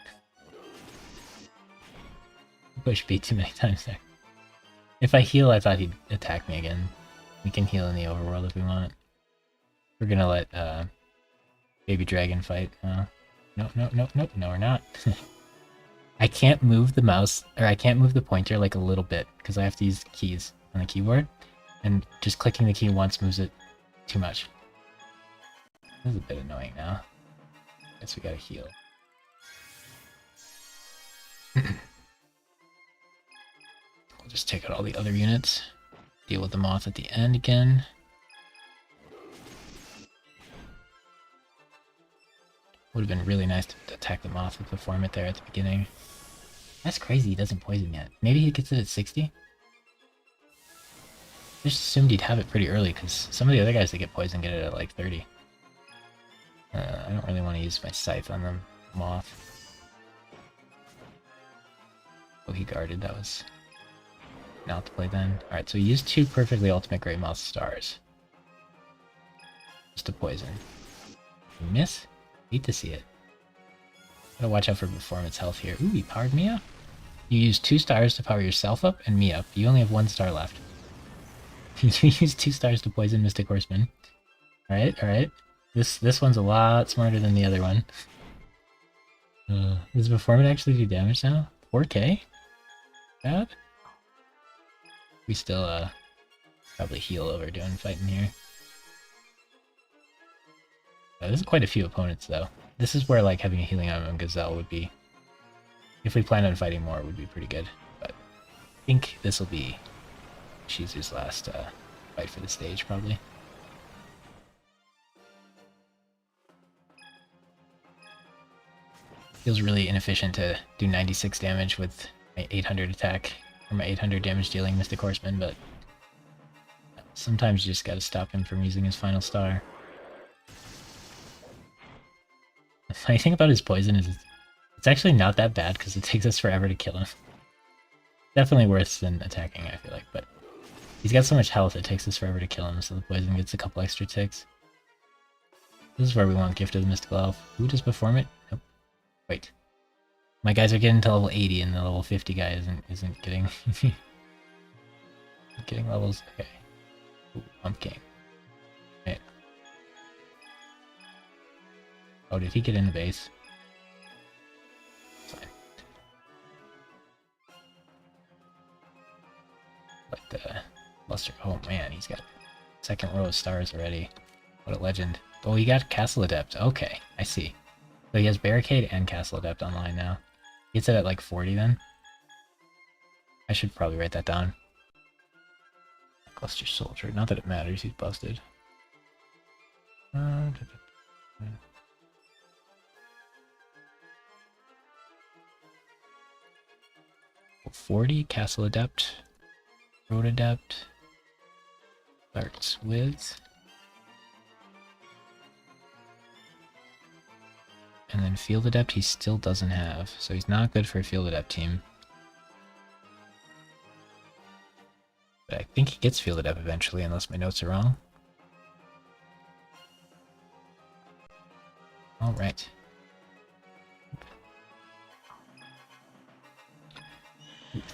Push B too many times there. If I heal, I thought he'd attack me again. We can heal in the overworld if we want. We're gonna let Baby Dragon fight. No, we're not. I can't move the mouse, or I can't move the pointer like a little bit, because I have to use the keys on the keyboard, and just clicking the key once moves it too much. This is a bit annoying now. Guess we gotta heal. We'll just take out all the other units, deal with the moth at the end again. Would have been really nice to attack the moth with the Formit there at the beginning. That's crazy, he doesn't poison yet. Maybe he gets it at 60? I just assumed he'd have it pretty early, because some of the other guys that get poisoned get it at like 30. I don't really want to use my scythe on the moth. Oh, he guarded, that was not to play then. Alright, so he used 2 perfectly ultimate Great Moth stars. Just to poison. You miss? Hate to see it. Gotta watch out for performance health here. Ooh, he powered me up. You use 2 stars to power yourself up and me up. You only have 1 star left. You use 2 stars to poison Mystic Horseman. Alright, alright. This one's a lot smarter than the other one. Does Performant actually do damage now? 4k? Bad? We still probably heal over doing fighting here. There's quite a few opponents though. This is where like having a healing item on Gazelle would be, if we plan on fighting more, would be pretty good. But I think this will be Shizu's last fight for the stage probably. Feels really inefficient to do 96 damage with my 800 attack, or my 800 damage dealing Mystic Horseman, but sometimes you just gotta stop him from using his final star. The funny thing about his poison is it's actually not that bad because it takes us forever to kill him. Definitely worse than attacking, I feel like, but He's got so much health, it takes us forever to kill him, so the poison gets a couple extra ticks. This is where we want Gift of the Mystical Elf. Who does perform it? Nope. Wait. My guys are getting to level 80 and the level 50 guy isn't getting getting levels. Okay. Ooh, Pumpkin. Right. Oh, did he get in the base? Fine. But Luster, oh man, he's got second row of stars already. What a legend. Oh, he got Castle Adept. Okay, I see. So he has Barricade and Castle Adept online now. He gets it at like 40 then. I should probably write that down. Cluster Soldier. Not that it matters, he's busted. 40, Castle Adept. Road Adept. Starts with... And then Field Adept he still doesn't have, so he's not good for a Field Adept team. But I think he gets Field Adept eventually, unless my notes are wrong. Alright.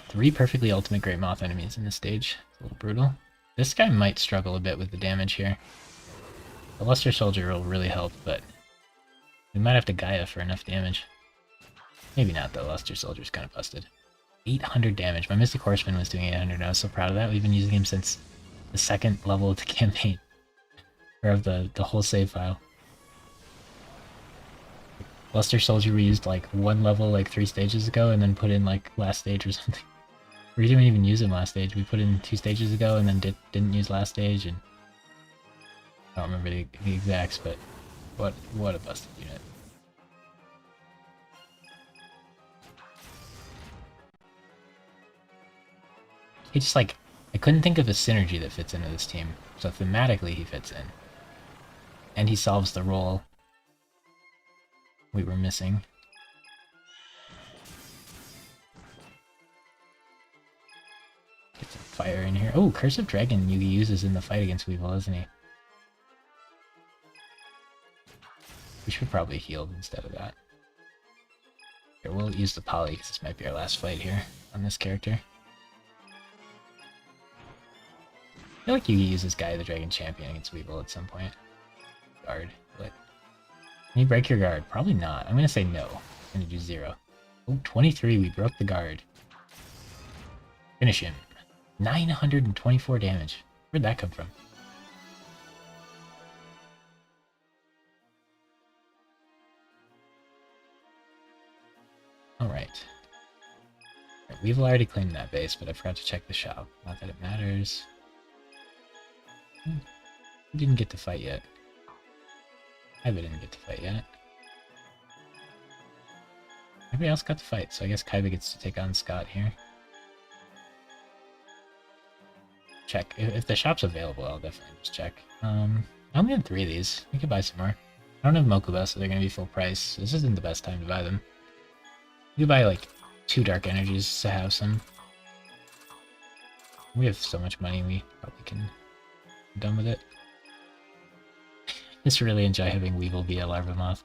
Three perfectly ultimate Great Moth enemies in this stage. It's a little brutal. This guy might struggle a bit with the damage here. The Luster Soldier will really help, but we might have to Gaia for enough damage. Maybe not though, Luster Soldier's kind of busted. 800 damage. My Mystic Horseman was doing 800, I was so proud of that. We've been using him since the second level of the campaign. Or of the whole save file. Luster Soldier we used like one level like 3 stages ago and then put in like last stage or something. We didn't even use him last stage. We put in 2 stages ago and then didn't use last stage, and I don't remember the exacts, but what a busted unit. He just like, I couldn't think of a synergy that fits into this team, so thematically he fits in. And he solves the role we were missing. Get some fire in here. Oh, Curse of Dragon Yugi uses in the fight against Weevil, isn't he? We should probably heal instead of that. Here, we'll use the Poly because this might be our last fight here on this character. I feel like Yugi uses Gaia the Dragon Champion against Weevil at some point. Guard, but... Can you break your guard? Probably not. I'm gonna say no. I'm gonna do 0. Oh, 23, we broke the guard. Finish him. 924 damage. Where'd that come from? Alright. We've already claimed that base, but I forgot to check the shop. Not that it matters. We didn't get to fight yet. Kaiba didn't get to fight yet. Everybody else got to fight, so I guess Kaiba gets to take on Scott here. Check. If the shop's available, I'll definitely just check. I only had 3 of these. We could buy some more. I don't have Mokuba, so they're going to be full price. This isn't the best time to buy them. You could buy like 2 Dark Energies to have some. We have so much money, we probably can be done with it. Just really enjoy having Weevil be a Larva Moth.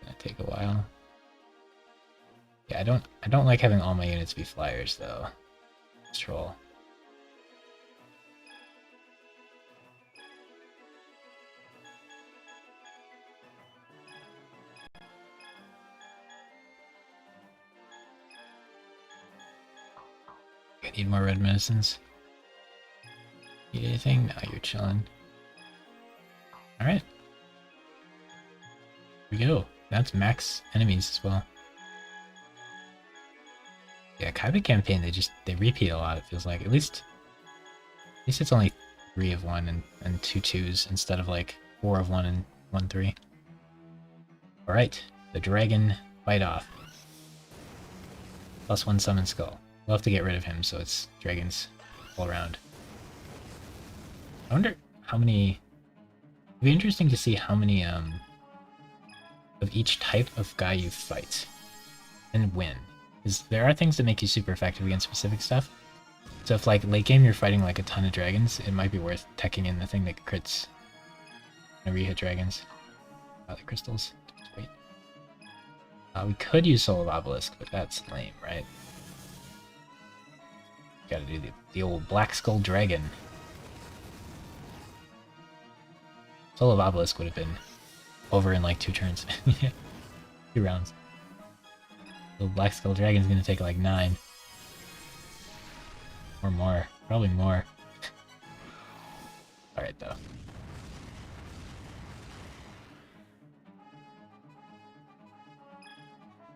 Gonna take a while. Yeah, I don't like having all my units be flyers though. Troll. I need more red medicines. Need anything? No, you're chilling. Alright. Here we go. That's max enemies as well. Yeah, Kaiba campaign, they repeat a lot, it feels like. At least it's only 3 of 1 and 2 2s instead of like 4 of 1 and 1 3. Alright, the dragon fight off. +1 summon skull. We'll have to get rid of him so it's dragons all around. I wonder how many... It'd be interesting to see how many of each type of guy you fight and win. Because there are things that make you super effective against specific stuff. So if like late game you're fighting like a ton of dragons, it might be worth teching in the thing that crits whenever you hit dragons. Violet crystals. Just wait. We could use Soul of Obelisk, but that's lame, right? Gotta do the old Black Skull Dragon. Soul of Obelisk would have been over in like 2 turns. 2 rounds. The Black Skull Dragon's gonna take like 9. Or more. Probably more. Alright though.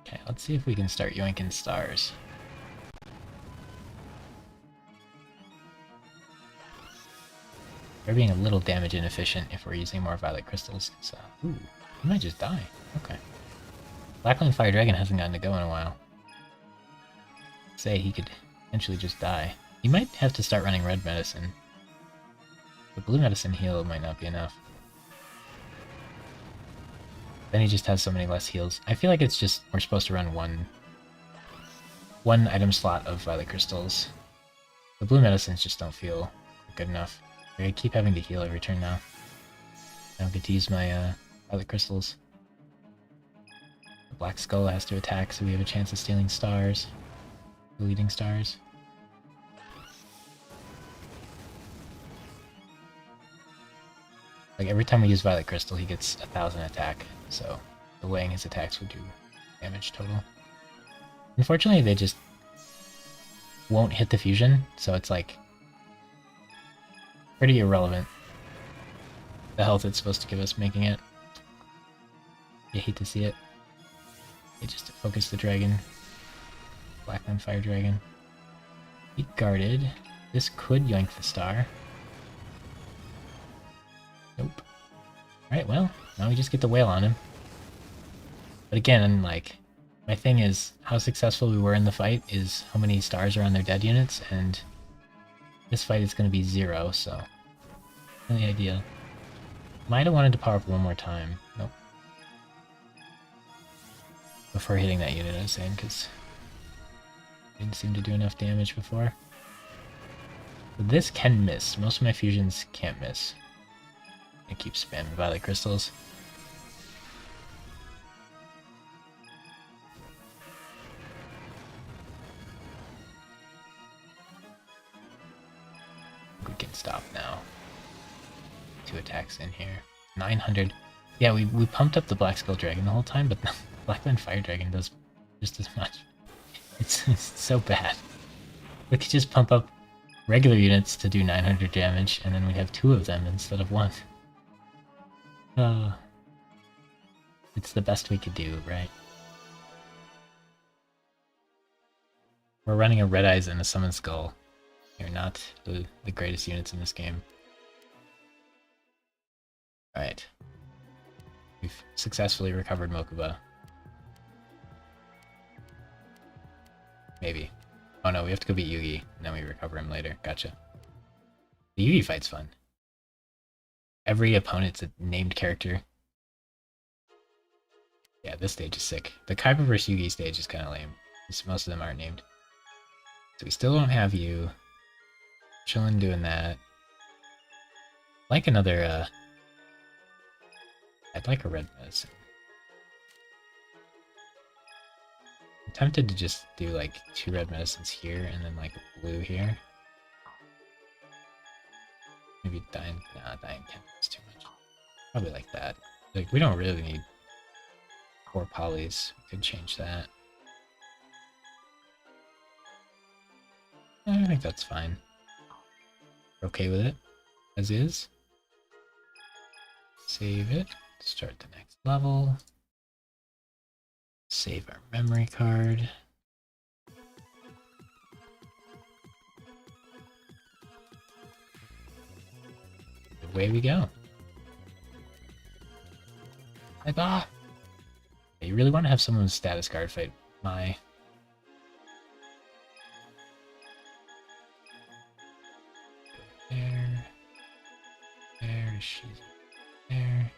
Okay, let's see if we can start yoinking stars. They're being a little damage inefficient if we're using more Violet Crystals. So, ooh, he might just die. Okay. Blackland Fire Dragon hasn't gotten to go in a while. Say he could potentially just die. He might have to start running red medicine. The blue medicine heal might not be enough. Then he just has so many less heals. I feel like it's just we're supposed to run one item slot of Violet Crystals. The blue medicines just don't feel good enough. I keep having to heal every turn now. I don't get to use my Violet Crystals. The Black Skull has to attack, so we have a chance of stealing stars. Deleting stars. Like every time we use Violet Crystal, he gets 1,000 attack, so delaying his attacks would do damage total. Unfortunately, they just won't hit the fusion, so it's like pretty irrelevant. The health it's supposed to give us making it. You hate to see it. They just focus the dragon. Blackland Fire Dragon. He guarded. This could yoink the star. Nope. Alright, well, now we just get the whale on him. But again, like, my thing is, how successful we were in the fight is how many stars are on their dead units, and this fight is going to be 0, so not the idea. Might have wanted to power up one more time. Nope. Before hitting that unit, I was saying, because didn't seem to do enough damage before. But this can miss. Most of my fusions can't miss. I keep spamming Violet Crystals. We can stop now. 2 attacks in here. 900. Yeah, we pumped up the Black Skull Dragon the whole time, but the Blackland Fire Dragon does just as much. It's so bad. We could just pump up regular units to do 900 damage, and then we'd have 2 of them instead of 1. It's the best we could do, right? We're running a Red Eyes and a Summon Skull. They're not the greatest units in this game. Alright. We've successfully recovered Mokuba. Maybe. Oh no, we have to go beat Yugi, and then we recover him later. Gotcha. The Yugi fight's fun. Every opponent's a named character. Yeah, this stage is sick. The Kaiba vs Yugi stage is kind of lame. Most of them aren't named. So we still don't have you. Chillin' doing that. Like another, I'd like a red medicine. I'm tempted to just do like 2 red medicines here and then like a blue here. Maybe dying. Nah, dying 10 is too much. Probably like that. Like, we don't really need 4 polys. We could change that. I think that's fine. We're okay with it as is. Save it. Start the next level. Save our memory card. Away we go. Like, ah! You really want to have someone with status card fight my... There. There, she's there.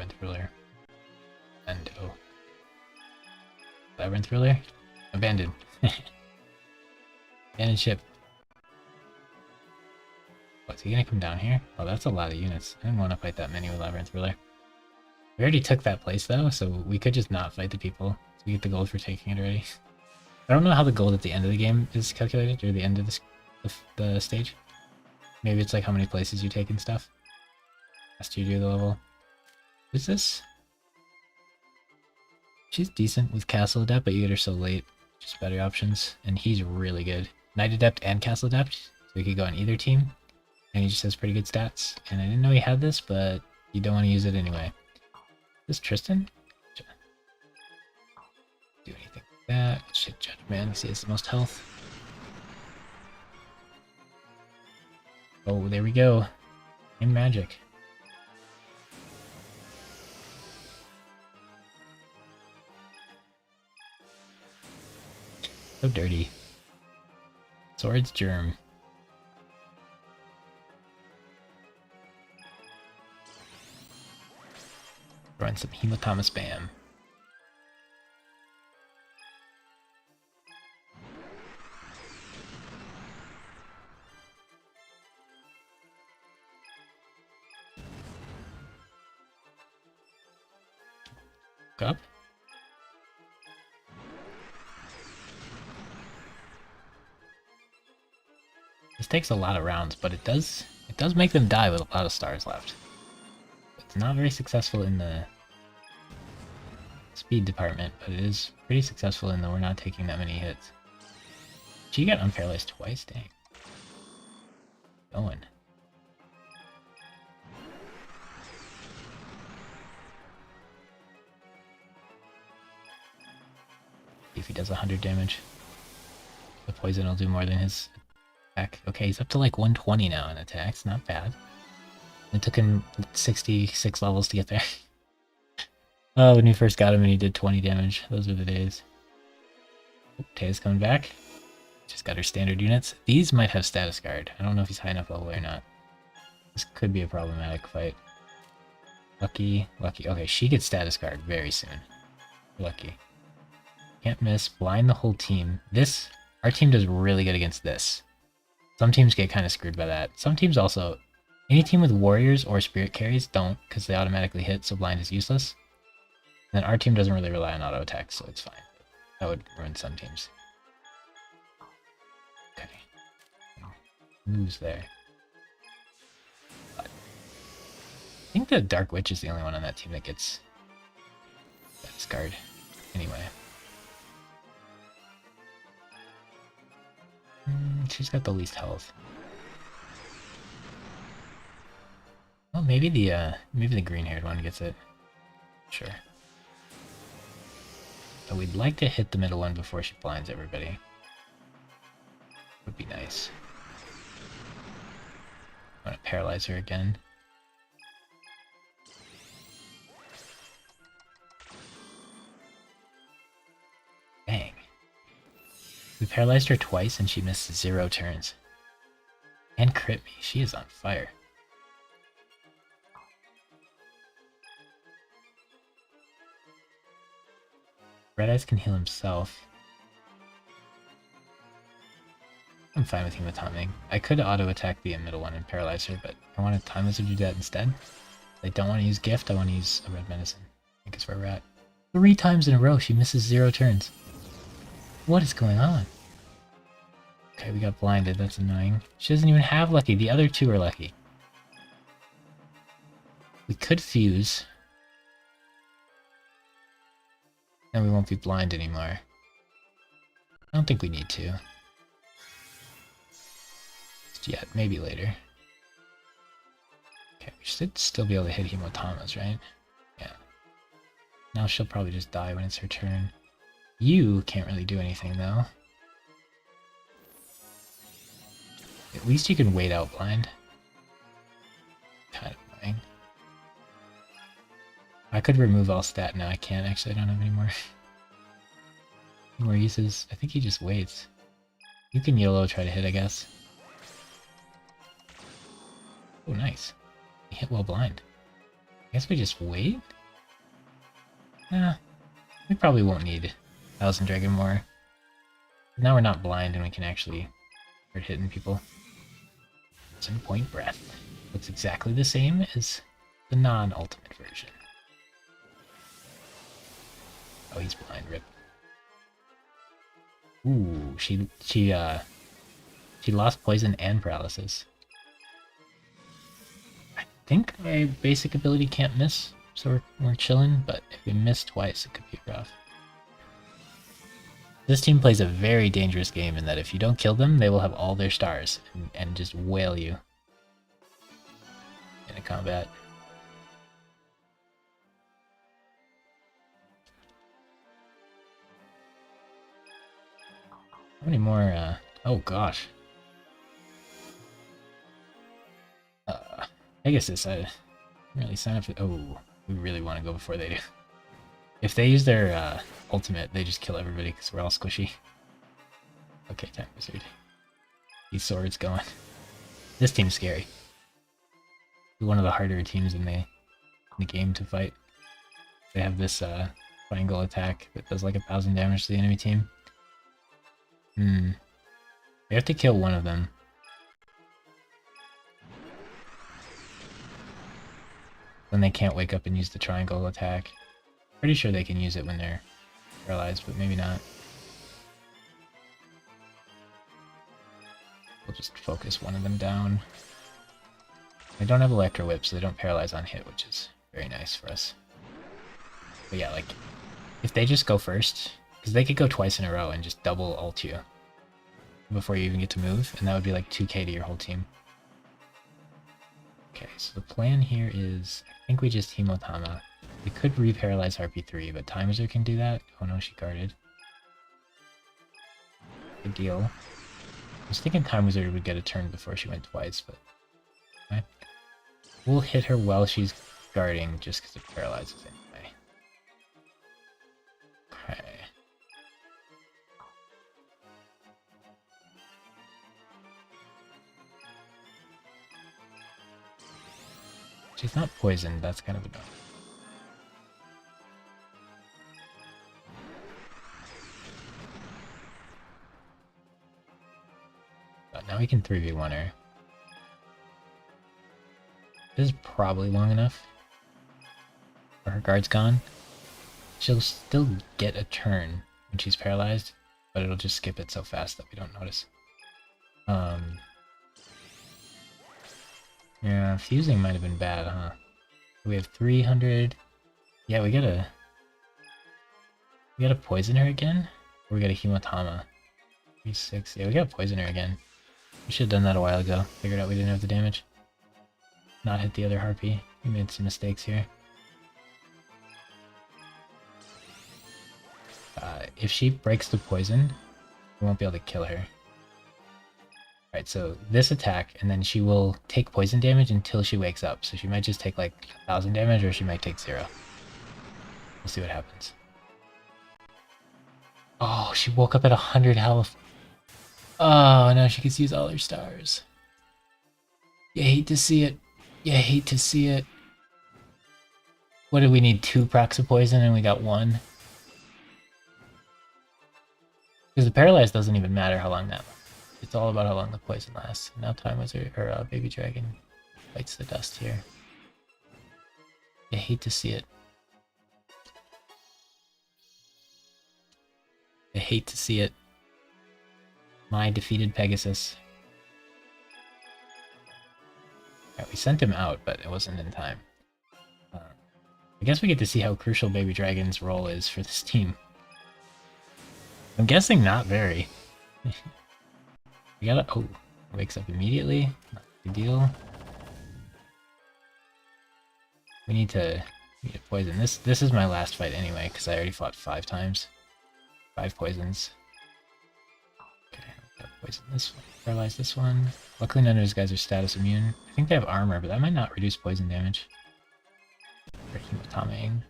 Labyrinth Ruler. And oh. Labyrinth Ruler? Abandoned. Abandoned ship. What's he gonna come down here? Oh, that's a lot of units. I didn't want to fight that many with Labyrinth Ruler. We already took that place though, so we could just not fight the people. So we get the gold for taking it already. I don't know how the gold at the end of the game is calculated, or the end of the stage. Maybe it's like how many places you take and stuff. After you do the level. Who's this? She's decent with Castle Adept, but you get her so late. Just better options. And he's really good. Knight Adept and Castle Adept. So he could go on either team. And he just has pretty good stats. And I didn't know he had this, but you don't want to use it anyway. Is this Tristan? Do anything like that. Shit, Judge Man. See, it's the most health. Oh, there we go. In magic. So dirty. Sword's Germ. Run some Hematoma spam. Up. This takes a lot of rounds, but it does make them die with a lot of stars left. It's not very successful in the speed department, but it is pretty successful in the we're not taking that many hits. She got unparalyzed twice, dang. Going. If he does 100 damage, the poison will do more than his attack. Okay, he's up to like 120 now in attacks, not bad. It took him 66 levels to get there. Oh, when you first got him and he did 20 damage. Those were the days. Oh, Taya's coming back. Just got her standard units. These might have status guard. I don't know if he's high enough level or not. This could be a problematic fight. Lucky, lucky. Okay, she gets status guard very soon. Lucky. Can't miss. Blind the whole team. Our team does really good against this. Some teams get kind of screwed by that. Some teams also, any team with warriors or spirit carries don't, because they automatically hit, so blind is useless. And then our team doesn't really rely on auto attack, so it's fine. That would ruin some teams. Okay. Moves there. But I think the Dark Witch is the only one on that team that gets that scarred. Anyway. She's got the least health. Well, maybe the green-haired one gets it. Sure. But we'd like to hit the middle one before she blinds everybody. Would be nice. I want to paralyze her again. Dang. We paralyzed her twice and she missed 0 turns. And crit me. She is on fire. Red Eyes can heal himself. I'm fine with Hematoming. I could auto-attack the middle one and paralyze her, but I want to time wizard to do that instead. I don't want to use Gift, I want to use a Red Medicine. I think it's where we're at. 3 times in a row she misses 0 turns. What is going on? Okay, we got blinded, that's annoying. She doesn't even have lucky, the other 2 are lucky. We could fuse. Then we won't be blind anymore. I don't think we need to. Just yet, maybe later. Okay, we should still be able to hit Hemotomas, right? Yeah. Now she'll probably just die when it's her turn. You can't really do anything though. At least you can wait out blind. Kind of annoying. I could remove all stat now. I can't actually. I don't have any more. Any more uses. I think he just waits. You can YOLO try to hit, I guess. Oh, nice. He hit while blind. I guess we just wait? Nah, we probably won't need Thousand Dragon more. Now we're not blind and we can actually start hitting people. 7-point breath. Looks exactly the same as the non-ultimate version. Oh, he's blind, rip. Ooh, she lost poison and paralysis. I think my basic ability can't miss, so we're chilling, but if we miss twice, it could be rough. This team plays a very dangerous game in that if you don't kill them, they will have all their stars and just wail you in a combat. How many more, oh gosh. Pegasus, I didn't really sign up for, oh, we really want to go before they do. If they use their, ultimate, they just kill everybody because we're all squishy. Okay, Time Wizard. These swords going. This team's scary. One of the harder teams in the game to fight. They have this, triangle attack that does like 1,000 damage to the enemy team. We have to kill one of them. Then they can't wake up and use the triangle attack. Pretty sure they can use it when they're paralyzed, but maybe not. We'll just focus one of them down. They don't have Electro Whip, so they don't paralyze on hit, which is very nice for us. But yeah, like, if they just go first, because they could go twice in a row and just double ult you before you even get to move, and that would be like 2k to your whole team. Okay, so the plan here is, I think we just Himotama. We could re-paralyze RP3, but Time Wizard can do that. Oh no, she guarded. Good deal. I was thinking Time Wizard would get a turn before she went twice, but... Okay. We'll hit her while she's guarding, just because it paralyzes anyway. Okay. She's not poisoned, that's kind of annoying. But now we can 3v1 her. This is probably long enough. Or her guard's gone. She'll still get a turn when she's paralyzed, but it'll just skip it so fast that we don't notice. Yeah, fusing might have been bad, huh? We have 300. Yeah, we gotta poison her again? Or we gotta Himotama? 36. Yeah, we gotta poison her again. We should have done that a while ago. Figured out we didn't have the damage. Not hit the other harpy. We made some mistakes here. If she breaks the poison, we won't be able to kill her. Alright, so this attack, and then she will take poison damage until she wakes up. So she might just take like 1,000 damage, or she might take 0. We'll see what happens. Oh, she woke up at 100 health. Oh, now she gets to use all her stars. You hate to see it. You hate to see it. What did we need? 2 procs of poison and we got 1? Because the paralyzed doesn't even matter how long that lasts. It's all about how long the poison lasts. Now Time Wizard, or Baby Dragon, bites the dust here. You hate to see it. I hate to see it. My defeated Pegasus. Alright, we sent him out, but it wasn't in time. I guess we get to see how crucial Baby Dragon's role is for this team. I'm guessing not very. We gotta... Oh, wakes up immediately. Not a big deal. We need to poison. This is my last fight anyway, because I already fought 5 times. 5 poisons. Okay, gotta poison this one. Paralyze this one. Luckily none of these guys are status immune. I think they have armor, but that might not reduce poison damage. Himotamaing.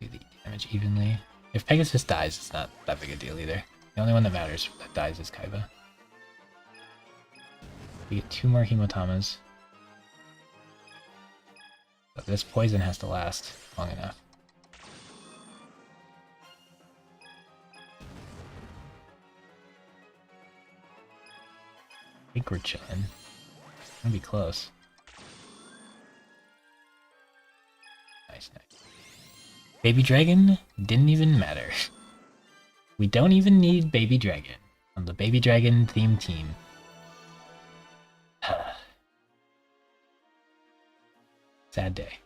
Do the damage evenly. If Pegasus dies, it's not that big a deal either. The only one that matters that dies is Kaiba. We get 2 more Himotamas. This poison has to last long enough. I think we're chilling. Gonna be close. Nice, nice. Baby Dragon didn't even matter. We don't even need Baby Dragon on the Baby Dragon themed team. Sad day.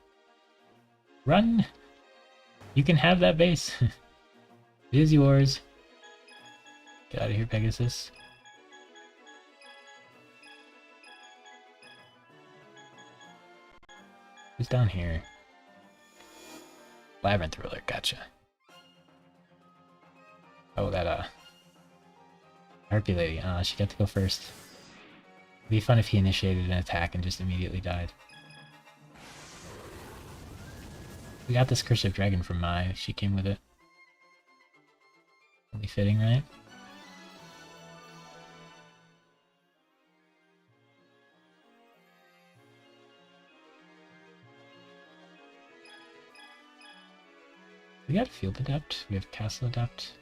Run! You can have that base. It is yours. Get out of here, Pegasus. Who's down here? Labyrinth Ruler, gotcha. Oh, that, Harpy Lady. She got to go first. It'd be fun if he initiated an attack and just immediately died. We got this Curse of Dragon from Mai. She came with it. Only fitting, right? We got Field Adept. We have Castle Adept.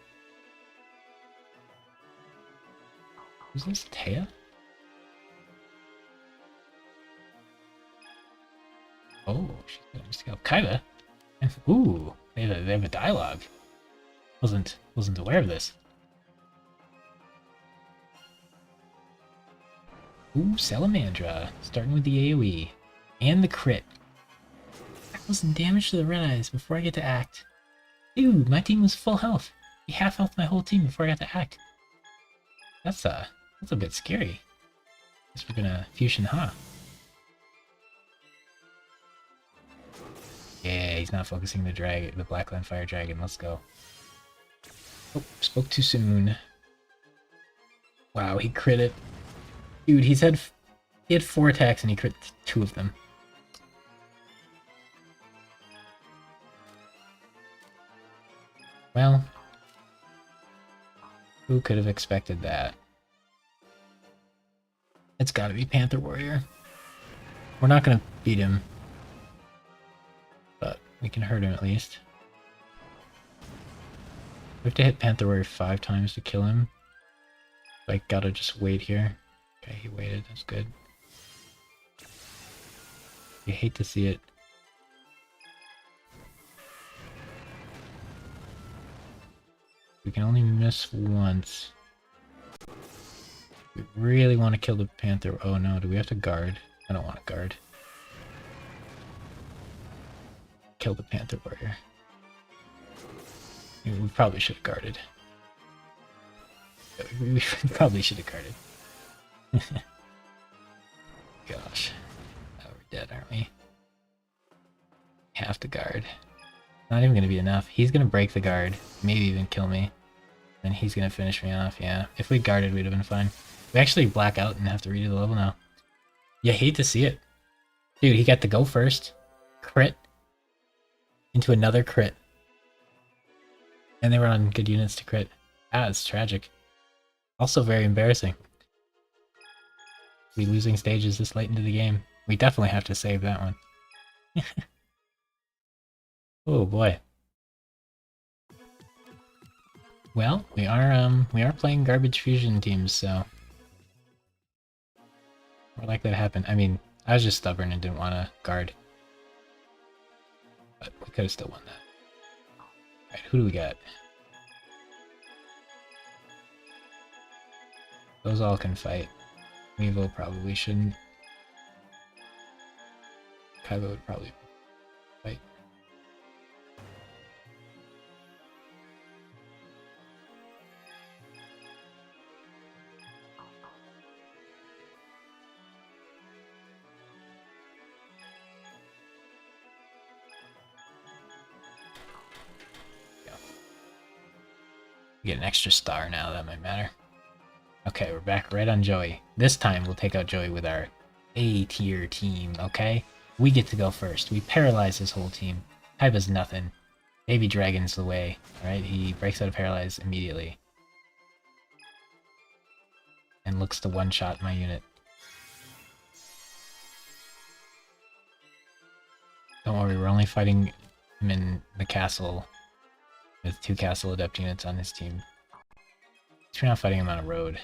Who's this? Taya? Oh, she's got a skill. Kaiba? Ooh, they have a dialogue. Wasn't aware of this. Ooh, Salamandra. Starting with the AoE. And the crit. 1,000 damage to the red eyes before I get to act. Dude, my team was full health. He half health my whole team before I got to act. That's a bit scary. Guess we're gonna fusion Ha. Yeah, he's not focusing the Blackland Fire Dragon. Let's go. Oh, spoke too soon. Wow, he crit it. Dude, he had 4 attacks and he crit 2 of them. Well, who could have expected that? It's gotta be Panther Warrior. We're not gonna beat him, but we can hurt him at least. We have to hit Panther Warrior 5 times to kill him. So I gotta just wait here. Okay, he waited, that's good. You hate to see it. We can only miss once. We really want to kill the Panther. Oh no, do we have to guard? I don't want to guard. Kill the Panther Warrior. We probably should have guarded. We probably should have guarded. Gosh. Oh, we're dead, aren't we? Have to guard. Not even going to be enough. He's going to break the guard. Maybe even kill me. Then he's going to finish me off, yeah. If we guarded, we'd have been fine. We actually black out and have to redo the level now. You hate to see it. Dude, he got to go first. Crit. Into another crit. And they were on good units to crit. Ah, it's tragic. Also very embarrassing. We losing stages this late into the game. We definitely have to save that one. Oh boy. Well, we are playing garbage fusion teams, so more likely to happen. I mean, I was just stubborn and didn't want to guard, but we could have still won that. All right, who do we got? Those all can fight. Mevo probably shouldn't. Kaiba would probably fight. Get an extra star now, that might matter. Okay, we're back right on Joey. This time we'll take out Joey with our A-tier team, okay? We get to go first. We paralyze his whole team. Kaiba's nothing. Baby Dragon's the way, alright? He breaks out of paralyze immediately. And looks to one-shot my unit. Don't worry, we're only fighting him in the castle with 2 castle adept units on his team. We're not fighting him on a road.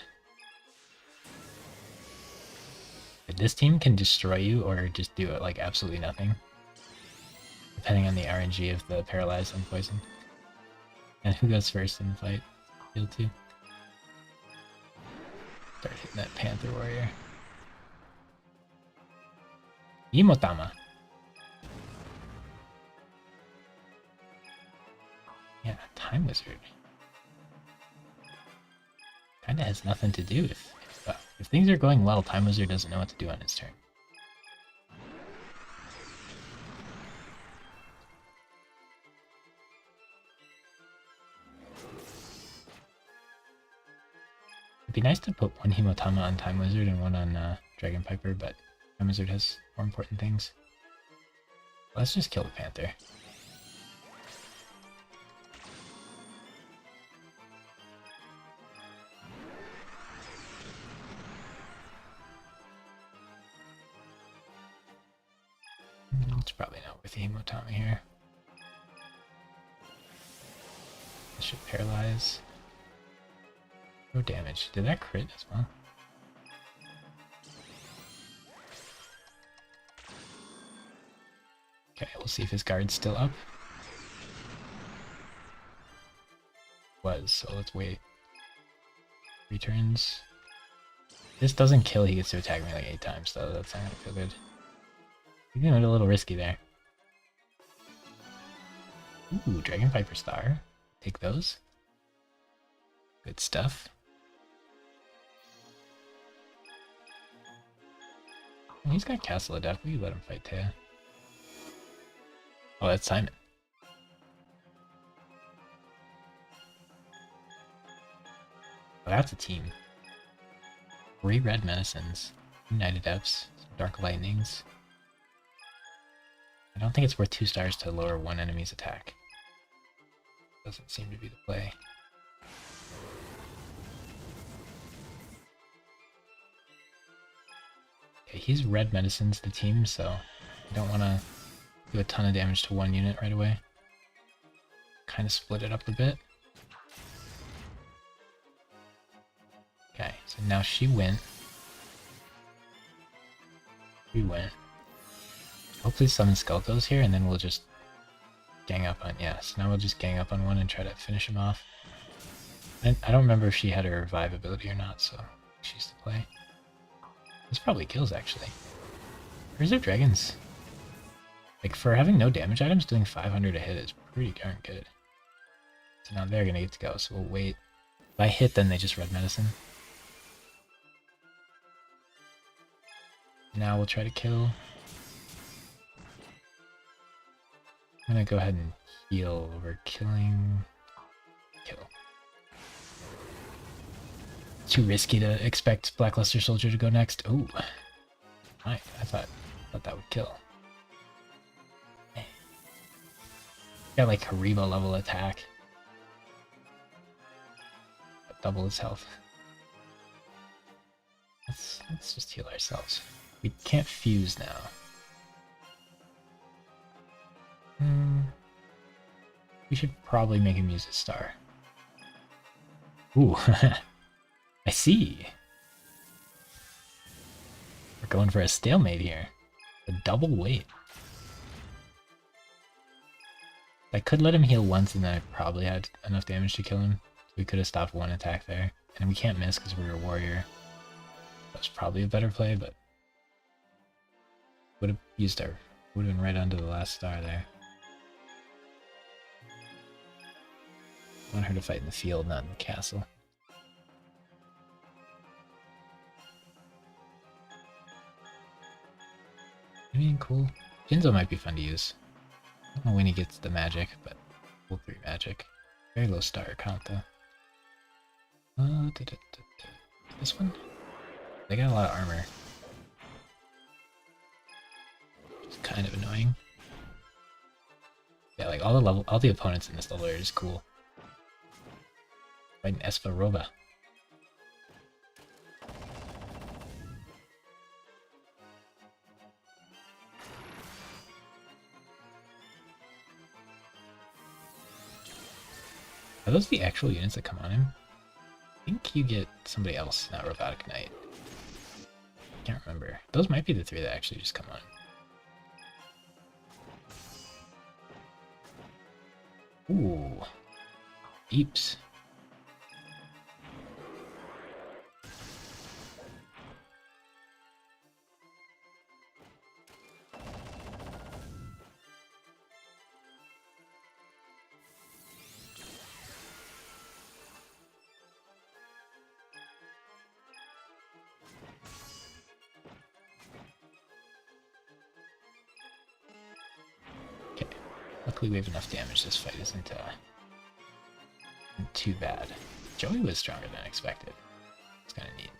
This team can destroy you or just do it like absolutely nothing, depending on the RNG of the paralyzed and poisoned. And who goes first in the fight? Field 2. Start hitting that Panther Warrior. Imotama. Yeah, Time Wizard. Kinda has nothing to do if things are going well, Time Wizard doesn't know what to do on his turn. It'd be nice to put one Himotama on Time Wizard and one on Dragon Piper, but Time Wizard has more important things. Let's just kill the Panther. It's probably not worth the Himotama here. This should paralyze. No damage. Did that crit as well? Okay, we'll see if his guard's still up. Was, so let's wait. Returns. This doesn't kill, he gets to attack me like 8 times, though. That's not gonna feel good. You're doing it a little risky there. Ooh, Dragon Piper Star. Take those. Good stuff. And he's got Castle Adept. We let him fight Taya. Oh, that's Simon. Oh, that's a team. 3 red medicines, United Adepts, some Dark Lightnings. I don't think it's worth 2 stars to lower one enemy's attack. Doesn't seem to be the play. Okay, he's red medicines the team, so I don't want to do a ton of damage to one unit right away. Kind of split it up a bit. Okay, so now she went. We went. Hopefully summon Skullgos here, and then we'll just gang up on... Yeah, so now we'll just gang up on one and try to finish him off. I don't remember if she had her revive ability or not, so she's to play. This probably kills, actually. Reserve Dragons. Like, for having no damage items, doing 500 a hit is pretty darn good. So now they're gonna get to go, so we'll wait. If I hit, then they just red medicine. Now we'll try to kill. I'm gonna go ahead and heal over killing. Kill. Too risky to expect Blackluster Soldier to go next. Ooh. Right, I thought that would kill. Got like Kariba level attack. Double his health. Let's just heal ourselves. We can't fuse now. We should probably make him use his star. Ooh, I see. We're going for a stalemate here. A double weight. I could let him heal once and then I probably had enough damage to kill him. We could have stopped one attack there. And we can't miss because we're a warrior. That was probably a better play, but would have used our... would have been right onto the last star there. I want her to fight in the field, not in the castle. I mean, cool. Jinzo might be fun to use. I don't know when he gets the magic, but full 3 magic. Very low star count, though. This one? They got a lot of armor. It's kind of annoying. Yeah, like all the opponents in this level are just cool. Fighting Esparoba. Are those the actual units that come on him? I think you get somebody else, not Robotic Knight. Can't remember. Those might be the 3 that actually just come on. Ooh. Beeps. Luckily we have enough damage. This fight isn't too bad. Joey was stronger than expected. It's kind of neat.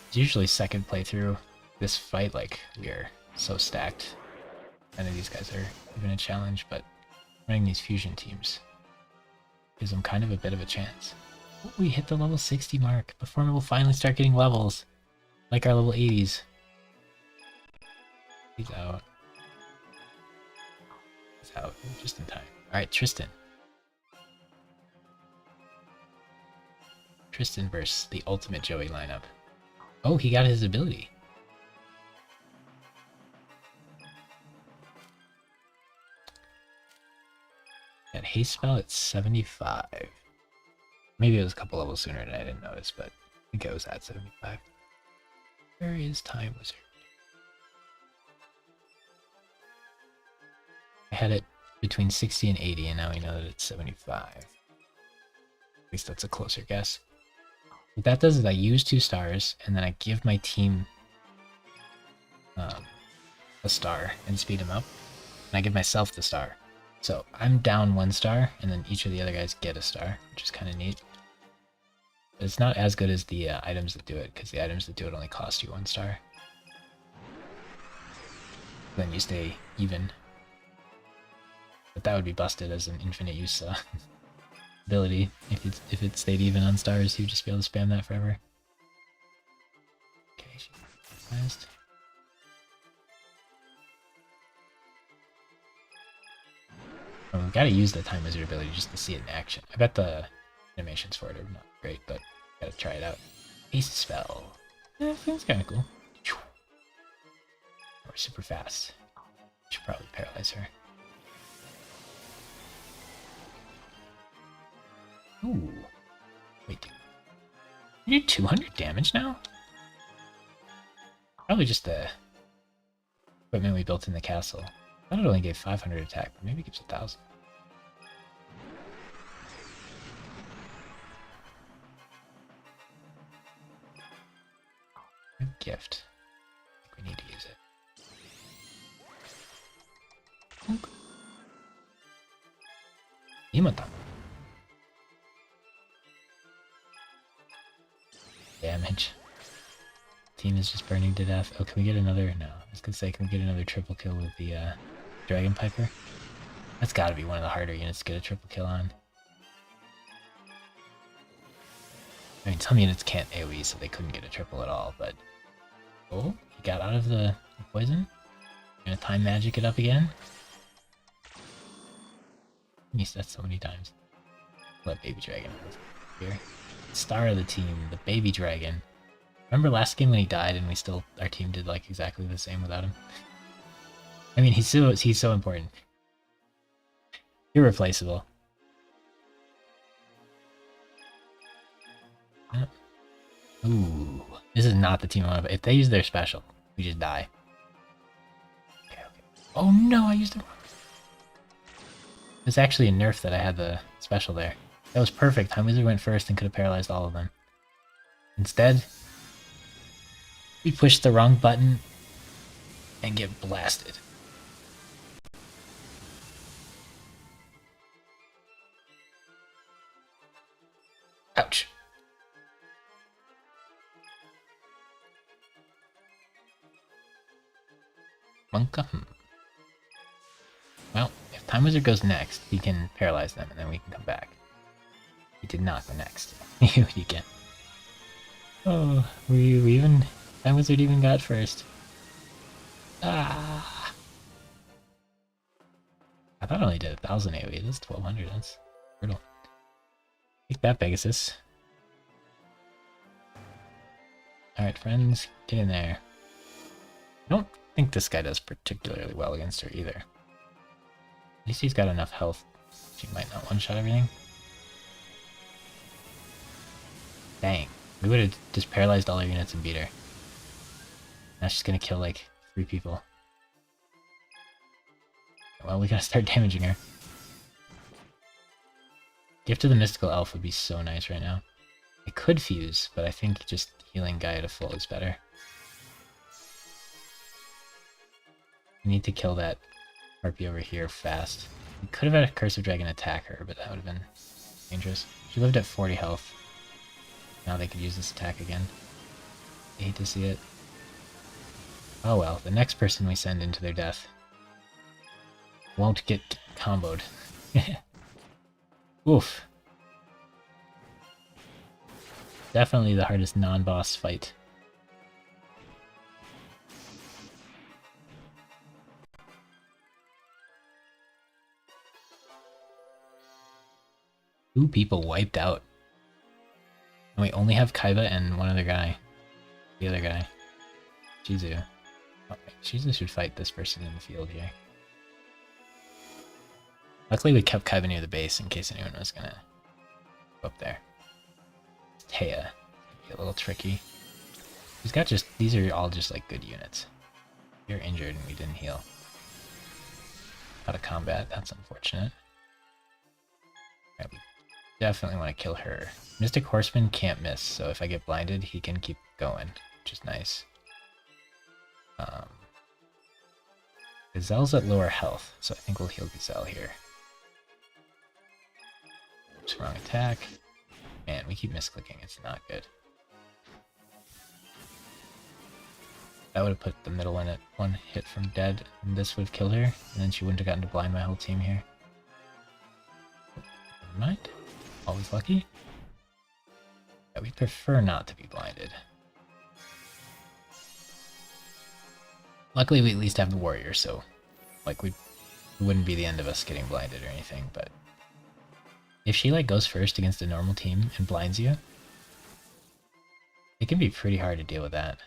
It's usually second playthrough. This fight, like, we're so stacked. None of these guys are even a challenge, but running these fusion teams gives them kind of a bit of a chance. Oh, we hit the level 60 mark. Before we'll finally start getting levels. Like our level 80s. He's out. Out just in time. Alright, Tristan. Tristan versus the ultimate Joey lineup. Oh, he got his ability. That haste spell at 75. Maybe it was a couple levels sooner and I didn't notice, but I think it was at 75. Where is Time Wizard? I had it between 60 and 80, and now we know that it's 75. At least that's a closer guess. What that does is I use 2 stars, and then I give my team a star and speed them up, and I give myself the star. So I'm down 1 star, and then each of the other guys get a star, which is kind of neat. But it's not as good as the items that do it, because the items that do it only cost you 1 star. Then you stay even. But that would be busted as an infinite use ability. If it stayed even on stars, you'd just be able to spam that forever. Okay, she's fast. Oh, we gotta use the Time Wizard ability just to see it in action. I bet the animations for it are not great, but gotta try it out. Haste spell. Yeah, feels kinda cool. We're super fast. Should probably paralyze her. Ooh. Wait. You do 200 damage now? Probably just the equipment we built in the castle. I thought it only gave 500 attack, but maybe it gives 1,000. Gift. I think we need to use it. Imata. Damage. Team is just burning to death. Oh, can we get another? No. I was gonna say, can we get another triple kill with the Dragon Piper? That's gotta be one of the harder units to get a triple kill on. I mean, some units can't AoE, so they couldn't get a triple at all, but... Oh, he got out of the poison? Gonna time magic it up again? He said so many times. Let Baby Dragon here. Star of the team, the Baby Dragon. Remember last game when he died and our team did like exactly the same without him? I mean, he's so important. Irreplaceable. Ooh, this is not the team I want to. If they use their special, we just die. Okay. Oh no, I used it wrong. It's actually a nerf that I had the special there. That was perfect. Time Wizard went first and could have paralyzed all of them. Instead, we pushed the wrong button and get blasted. Ouch. Monka? Well, if Time Wizard goes next, he can paralyze them and then we can come back. He did not go next. You can. Oh, we Time Wizard even got first. Ah. thought I only did 1,000 AoE. That's 1,200. That's brutal. Take that, Pegasus. Alright, friends, get in there. I don't think this guy does particularly well against her either. At least he's got enough health. She might not one-shot everything. Dang. We would have just paralyzed all our units and beat her. Now she's gonna kill like 3 people. Well, we gotta start damaging her. Gift of the Mystical Elf would be so nice right now. I could fuse, but I think just healing Gaia to full is better. We need to kill that harpy over here fast. We could have had a Curse of Dragon attack her, but that would have been dangerous. She lived at 40 health. Now they could use this attack again. I hate to see it. Oh well, the next person we send into their death won't get comboed. Oof. Definitely the hardest non-boss fight. Two people wiped out. And we only have Kaiba and one other guy. The other guy. Shizu. Oh, Shizu should fight this person in the field here. Luckily we kept Kaiba near the base in case anyone was gonna go up there. Taya. Be a little tricky. He's got just, these are all just like good units. You're injured and we didn't heal. Out of combat, that's unfortunate. Right, we definitely want to kill her. Mystic Horseman can't miss, so if I get blinded, he can keep going, which is nice. Gazelle's at lower health, so I think we'll heal Gazelle here. Oops, wrong attack. Man, we keep misclicking, it's not good. That would have put the middle one at 1 hit from dead, and this would have killed her, and then she wouldn't have gotten to blind my whole team here. Never mind. Always lucky. Yeah, we prefer not to be blinded. Luckily we at least have the warrior, so like it wouldn't be the end of us getting blinded or anything, but if she like goes first against a normal team and blinds you, it can be pretty hard to deal with that.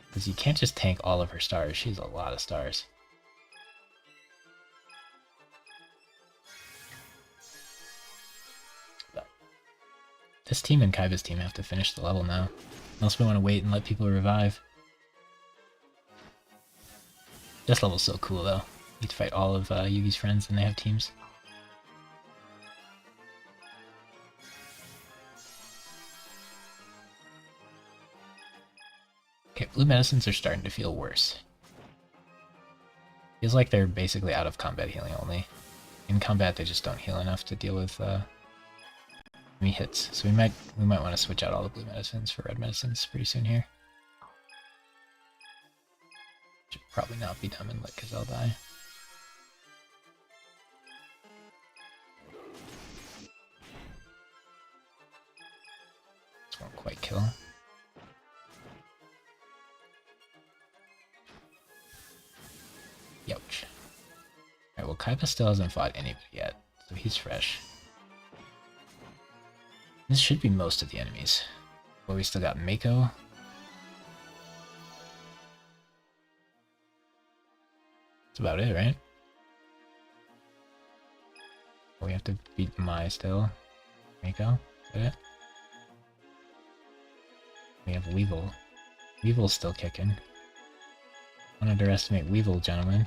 Because you can't just tank all of her stars, she has a lot of stars. But this team and Kaiba's team have to finish the level now, unless we want to wait and let people revive. This level's so cool though. You get to fight all of Yugi's friends and they have teams. Okay, blue medicines are starting to feel worse. Feels like they're basically out of combat healing only. In combat they just don't heal enough to deal with enemy hits. So we might want to switch out all the blue medicines for red medicines pretty soon here. Should probably not be dumb and let Gazelle die. This won't quite kill. Youch. Alright, well Kaiba still hasn't fought anybody yet, so he's fresh. This should be most of the enemies. But we still got Mako. That's about it, right? We have to beat Mai still. Mako, is that it? We have Weevil. Weevil's still kicking. Don't underestimate Weevil, gentlemen.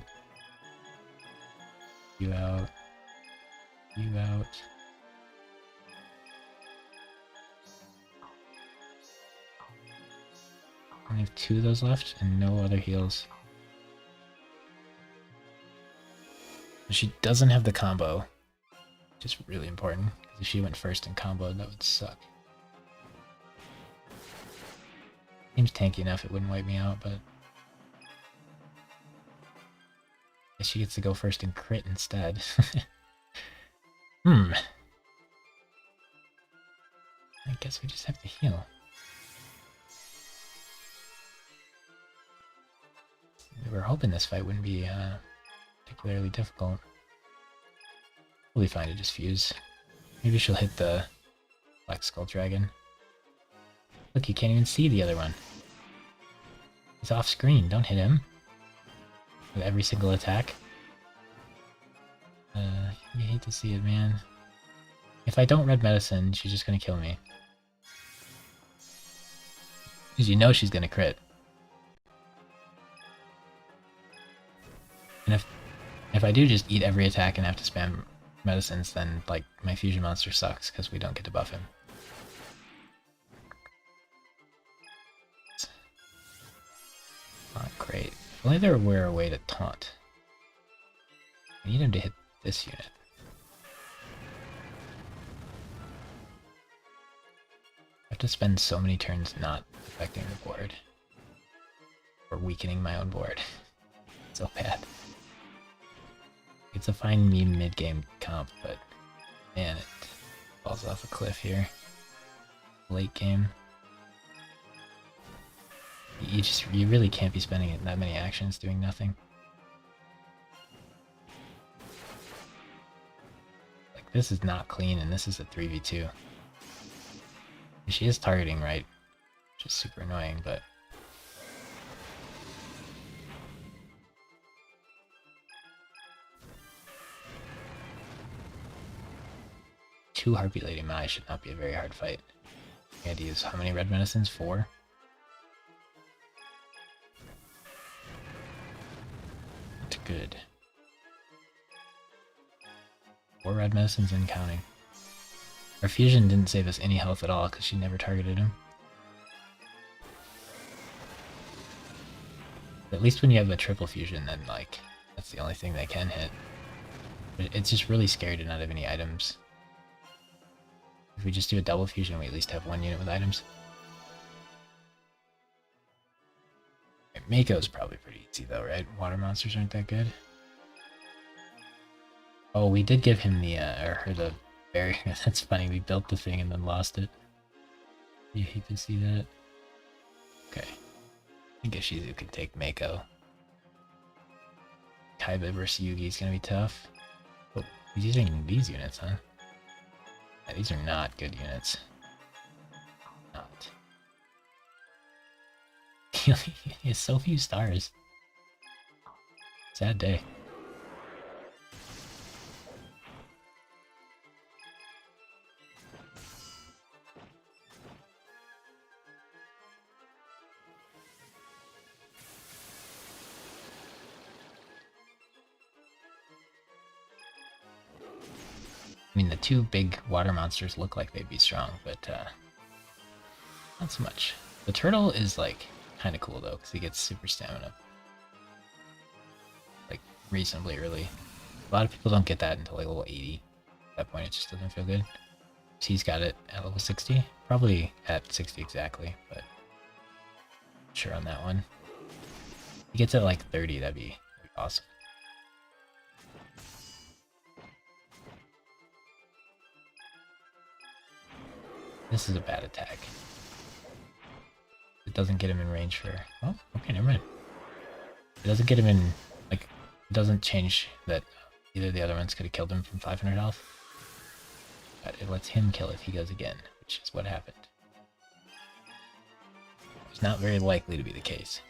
You out. You out. Only have 2 of those left and no other heals. She doesn't have the combo, which is really important, because if she went first in combo, that would suck. Seems tanky enough, it wouldn't wipe me out, but... I guess she gets to go first in crit instead. I guess we just have to heal. We were hoping this fight wouldn't be particularly difficult. We'll be fine to just fuse. Maybe she'll hit the Black Skull Dragon. Look, you can't even see the other one. He's off screen. Don't hit him. With every single attack. You hate to see it, man. If I don't red medicine, she's just gonna kill me. Because you know she's gonna crit. And if I do just eat every attack and have to spam medicines, then like my fusion monster sucks because we don't get to buff him. Not great. If only there were a way to taunt. I need him to hit this unit. I have to spend so many turns not affecting the board. Or weakening my own board. So bad. It's a fine meme mid-game comp, but man, it falls off a cliff here. Late game. You really can't be spending that many actions doing nothing. Like, this is not clean, and this is a 3v2. And she is targeting right, which is super annoying, but... Two Heartbeat Lady Mai should not be a very hard fight. I had to use how many red medicines? 4? That's good. 4 red medicines and counting. Our fusion didn't save us any health at all because she never targeted him. At least when you have a triple fusion, then like that's the only thing they can hit. But it's just really scary to not have any items. If we just do a double fusion, we at least have 1 unit with items. Mako's probably pretty easy though, right? Water monsters aren't that good. Oh, we did give him the, or her the barrier. That's funny, we built the thing and then lost it. You hate to see that. Okay. I think Ishizu can take Mako. Kaiba versus Yugi is gonna be tough. Oh, he's using these units, huh? Yeah, these are not good units. Not. He has so few stars. Sad day. I mean, the 2 big water monsters look like they'd be strong, but not so much. The turtle is like kind of cool though, because he gets super stamina. Like reasonably early. A lot of people don't get that until like level 80. At that point, it just doesn't feel good. So he's got it at level 60. Probably at 60 exactly, but sure on that one. If he gets it at like 30, that'd be awesome. This is a bad attack. It doesn't get him in range for... Oh, okay, never mind. It doesn't get him in... Like, it doesn't change that either of the other ones could have killed him from 500 health. But it lets him kill if he goes again, which is what happened. It's not very likely to be the case.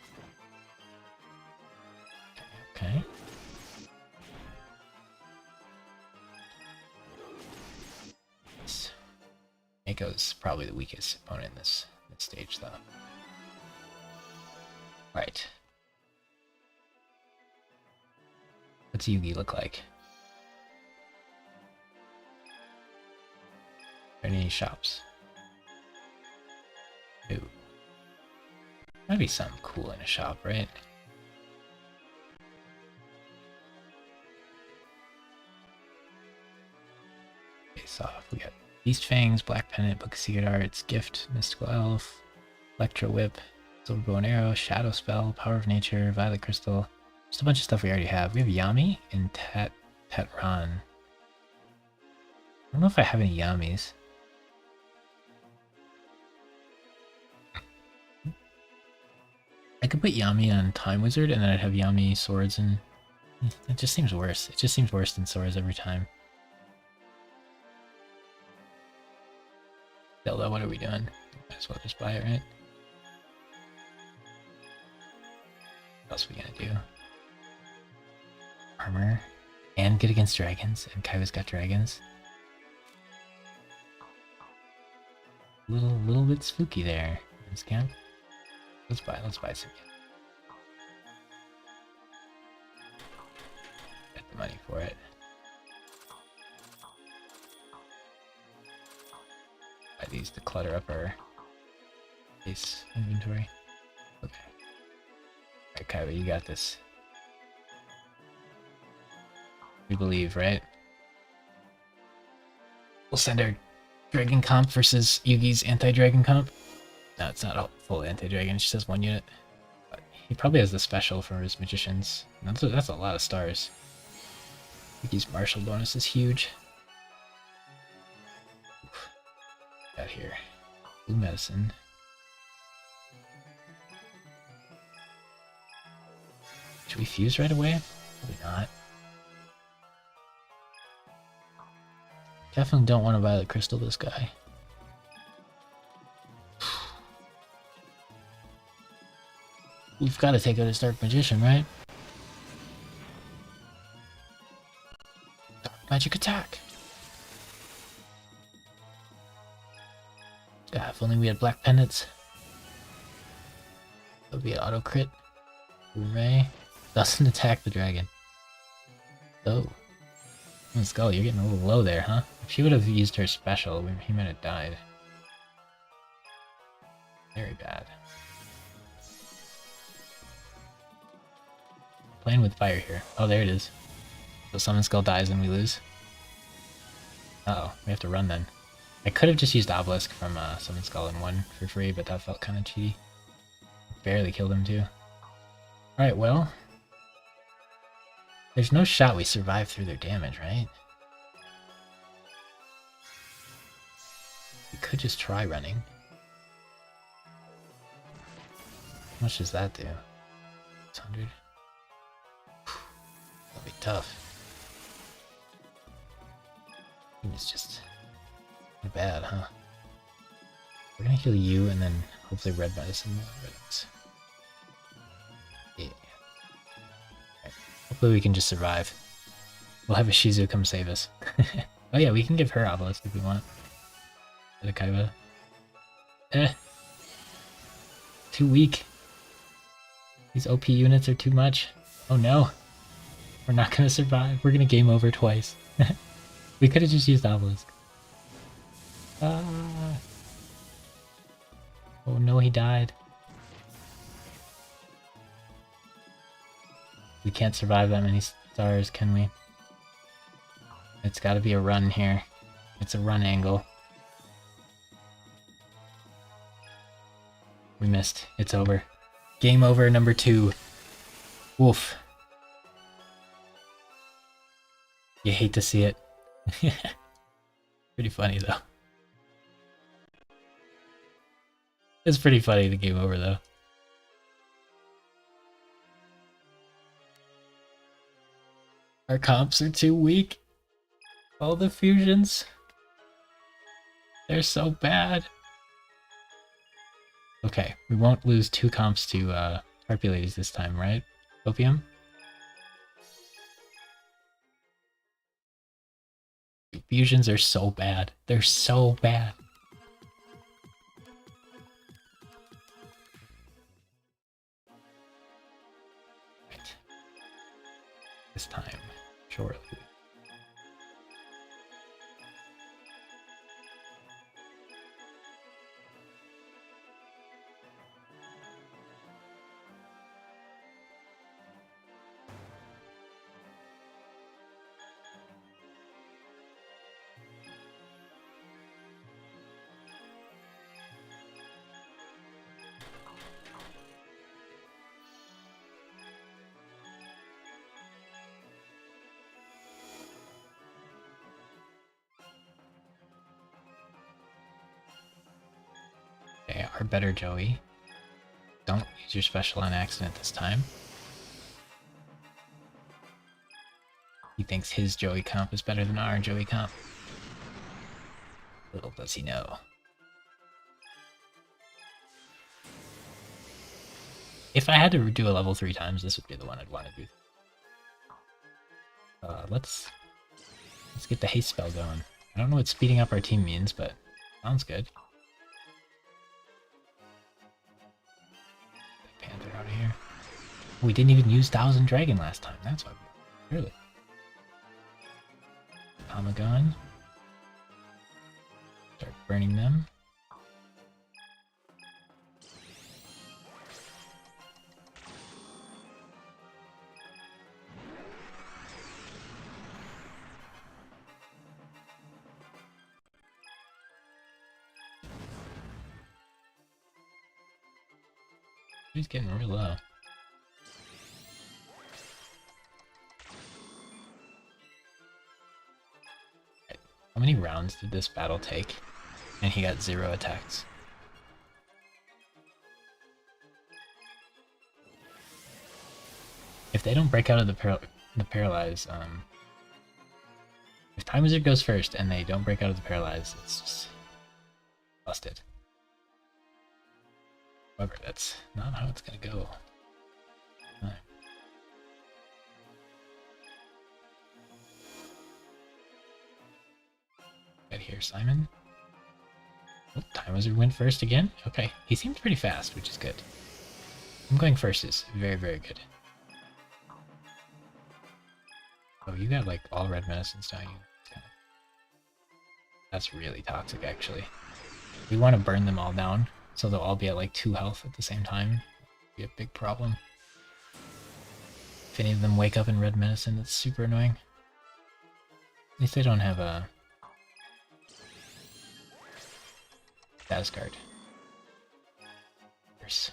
Okay. Mako's probably the weakest opponent in this stage, though. Right. What's Yugi look like? Are there any shops? Ooh. Might be something cool in a shop, right? Face off. We got Beast Fangs, Black Pennant, Book of Secret Arts, Gift, Mystical Elf, Electro Whip, Silver Bow and Arrow, Shadow Spell, Power of Nature, Violet Crystal. Just a bunch of stuff we already have. We have Yami and Tetran. I don't know if I have any Yamis. I could put Yami on Time Wizard and then I'd have Yami swords and It just seems worse. It just seems worse than Sora's every time. Zelda, what are we doing? Might as well just buy it, right? What else are we gonna do? Armor. And good against dragons. And Kaiba's got dragons. Little bit spooky there. This camp. Let's buy some. Get the money for it. Buy these to clutter up our base inventory. Okay. Alright, Kaiba, you got this. We believe, right? We'll send our Dragon comp versus Yugi's anti-Dragon comp. No, it's not a full anti-Dragon, it just has one unit. But he probably has the special for his magicians. That's a lot of stars. Yugi's martial bonus is huge. Got here. Blue medicine. Should we fuse right away? Probably not. Definitely don't want to Violet Crystal this guy. We've got to take out his Dark Magician, right? Dark Magic attack! Yeah, if only we had Black Pendants. That would be an auto crit. Hooray. Doesn't attack the dragon. Oh. Skull, you're getting a little low there, huh? If she would have used her special, he might have died. Very bad. Playing with fire here. Oh, there it is. So Summon Skull dies and we lose. Uh-oh, we have to run then. I could have just used Obelisk from Summon Skull and won for free, but that felt kind of cheaty. Barely killed him too. Alright, well... There's no shot we survive through their damage, right? We could just try running. How much does that do? 600? That'll be tough. It's just bad, huh? We're gonna heal you and then hopefully red medicine. Yeah. Right. Hopefully we can just survive. We'll have a Shizu come save us. Oh yeah, we can give her Obelisk if we want. The Kaiba. Too weak. These OP units are too much. Oh no. We're not gonna survive. We're gonna game over twice. We could have just used Obelisk. Oh no, he died. We can't survive that many stars, can we? It's gotta be a run here. It's a run angle. We missed. It's over. Game over, number 2. Woof. You hate to see it. Pretty funny, though. It's pretty funny, the game over, though. Our comps are too weak. All the fusions. They're so bad. Okay, we won't lose 2 comps to Harpy Ladies this time, right? Opium? Fusions are so bad. They're so bad. Right. This time, surely. Okay, our better Joey. Don't use your special on accident this time. He thinks his Joey comp is better than our Joey comp. Little does he know. If I had to do a level 3 times, this would be the one I'd want to do. Let's get the haste spell going. I don't know what speeding up our team means, but sounds good. Get Panther out of here. We didn't even use Thousand Dragon last time. That's why we really. Amagon. Start burning them. He's getting real low. How many rounds did this battle take? And he got 0 attacks. If they don't break out of the paralyze, if Time Wizard goes first and they don't break out of the paralyze, it's just busted. However, that's not how it's gonna go. Right. Get here, Simon. Oh, Time Wizard went first again? Okay, he seemed pretty fast, which is good. I'm going first is very, very good. Oh, you got like all red medicines, don't you? That's really toxic, actually. We want to burn them all down, so they'll all be at like 2 health at the same time. Be a big problem. If any of them wake up in red medicine, that's super annoying. At least they don't have a Asgard. There's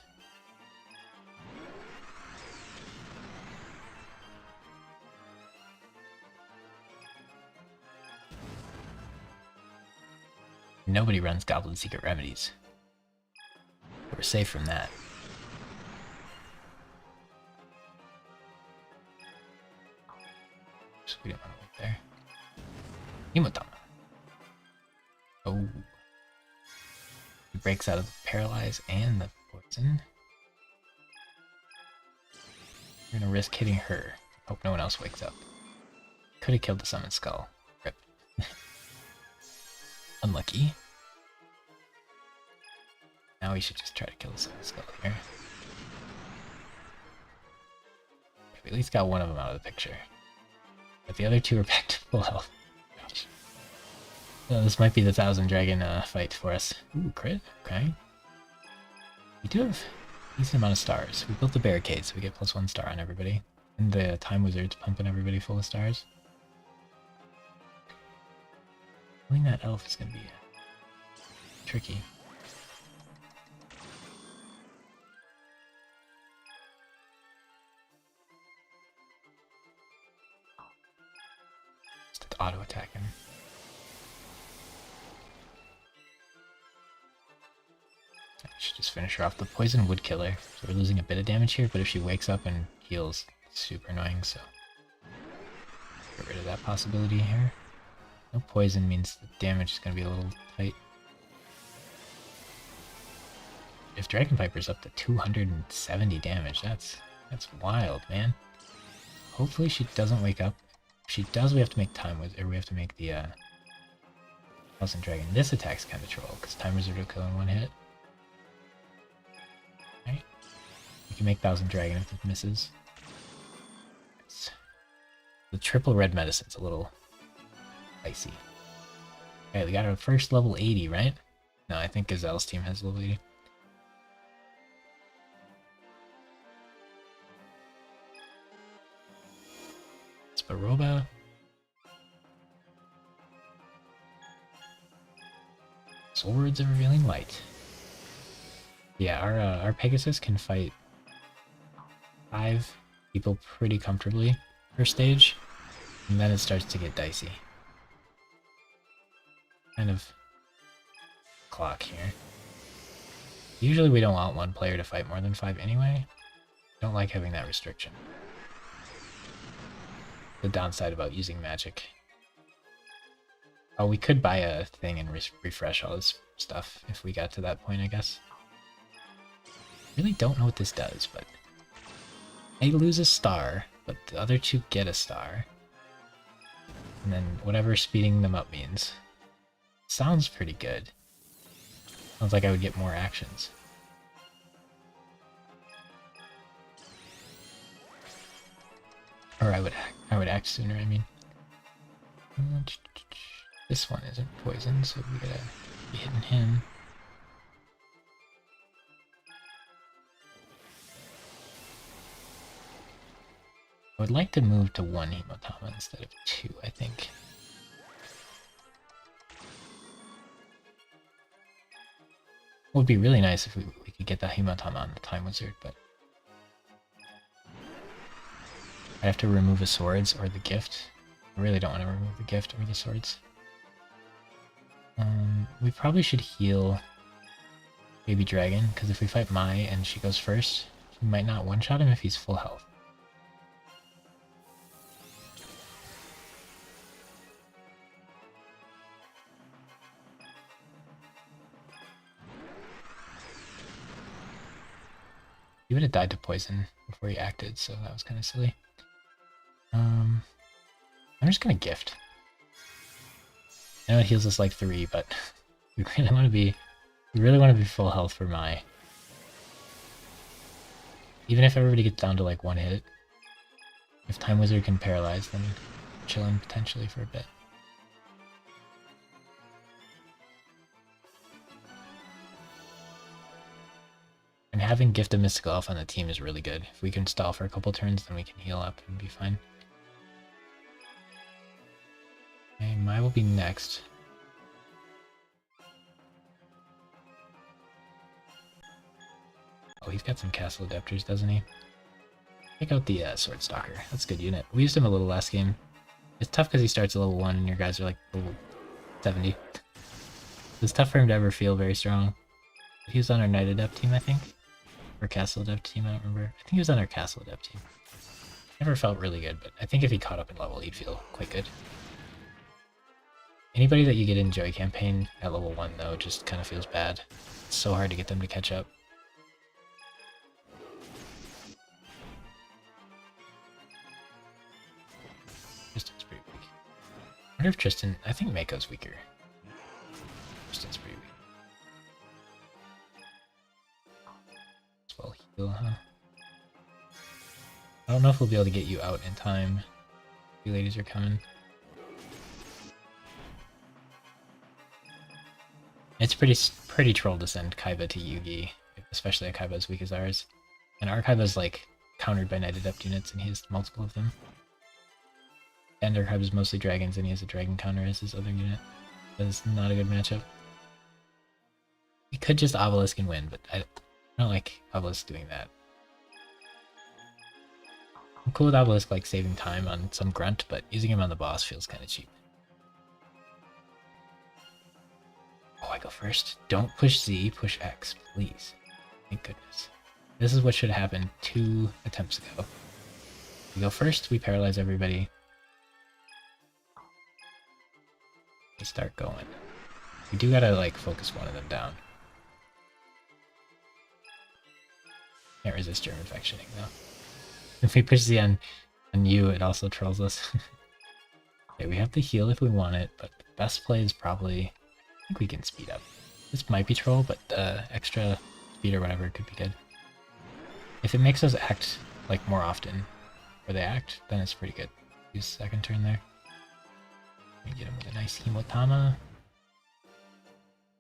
nobody runs Goblin Secret Remedies. We're safe from that. So we don't run away there. Imotama. Oh. He breaks out of the paralyze and the poison. We're gonna risk hitting her. Hope no one else wakes up. Could have killed the Summon Skull. Rip. Unlucky. Now we should just try to kill the Summon Skull here. We at least got one of them out of the picture. But the other 2 are back to full health. Gosh. So this might be the Thousand Dragon fight for us. Ooh, crit. Okay. We do have a decent amount of stars. We built the barricade, so we get +1 star on everybody. And the Time Wizard's pumping everybody full of stars. Killing that elf is going to be tricky. Just auto attack him. I should just finish her off. The poison would kill her, so we're losing a bit of damage here, but if she wakes up and heals, it's super annoying, so get rid of that possibility here. No poison means the damage is going to be a little tight. If Dragon Viper's up to 270 damage, that's wild, man. Hopefully she doesn't wake up. If she does, we have to make Time Wizard, or we have to make the Thousand Dragon. This attack's kind of troll, because Time Wizard will kill in 1 hit. Right? We can make Thousand Dragon if it misses. It's the triple red medicine's a little dicey. Okay, we got our first level 80, right? No, I think Gazelle's team has level 80. Sparoba. Swords of Revealing Light. Yeah, our Pegasus can fight 5 people pretty comfortably per stage, and then it starts to get dicey. Kind of clock here. Usually we don't want 1 player to fight more than 5 anyway. Don't like having that restriction. the downside about using magic. Oh, we could buy a thing and refresh all this stuff if we got to that point, I guess. Really don't know what this does, but they lose a star, but the other two get a star. And then whatever speeding them up means. Sounds pretty good. Sounds like I would get more actions. Or I would act sooner, I mean. This one isn't poisoned, so we gotta be hitting him. I would like to move to 1 Hematama instead of 2, I think. It would be really nice if we could get that Hematama on the Time Wizard, but I have to remove the swords or the gift. I really don't want to remove the gift or the swords. We probably should heal Baby Dragon, because if we fight Mai and she goes first, we might not one-shot him if he's full health. He would have died to poison before he acted, so that was kind of silly. I'm just gonna gift. I know it heals us like 3, but we really want to be full health for Mai. Even if everybody gets down to like 1 hit, if Time Wizard can paralyze, then chilling potentially for a bit. And having Gift of Mystical Elf on the team is really good. If we can stall for a couple turns, then we can heal up and be fine. Okay, Mai will be next. Oh, he's got some Castle Adepters, doesn't he? Check out the Sword Stalker. That's a good unit. We used him a little last game. It's tough because he starts at level 1 and your guys are like level 70. It's tough for him to ever feel very strong. He was on our Knight Adept team, I think. Or Castle Adept team, I don't remember. I think he was on our Castle Adept team. Never felt really good, but I think if he caught up in level, he'd feel quite good. Anybody that you get in Joy Campaign at level 1, though, just kind of feels bad. It's so hard to get them to catch up. Tristan's pretty weak. I wonder if Tristan... I think Mako's weaker. Tristan's pretty weak. As well heal, huh? I don't know if we'll be able to get you out in time. You ladies are coming. It's pretty troll to send Kaiba to Yugi, especially a Kaiba as weak as ours. And our Kaiba's like countered by Knight Adept units and he has multiple of them. And our Kaiba's mostly dragons and he has a dragon counter as his other unit. That's not a good matchup. We could just Obelisk and win, but I don't like Obelisk doing that. I'm cool with Obelisk like saving time on some grunt, but using him on the boss feels kind of cheap. Oh, I go first? Don't push Z, push X, please. Thank goodness. This is what should happen 2 attempts ago. We go first, we paralyze everybody. We start going. We do gotta like focus one of them down. Can't resist germ infectioning though. If we push Z on you, it also trolls us. Okay, we have to heal if we want it, but the best play is probably... I think we can speed up. This might be troll, but extra speed or whatever could be good. If it makes us act like more often, or they act, then it's pretty good. Use second turn there. We get him with a nice Hemotama.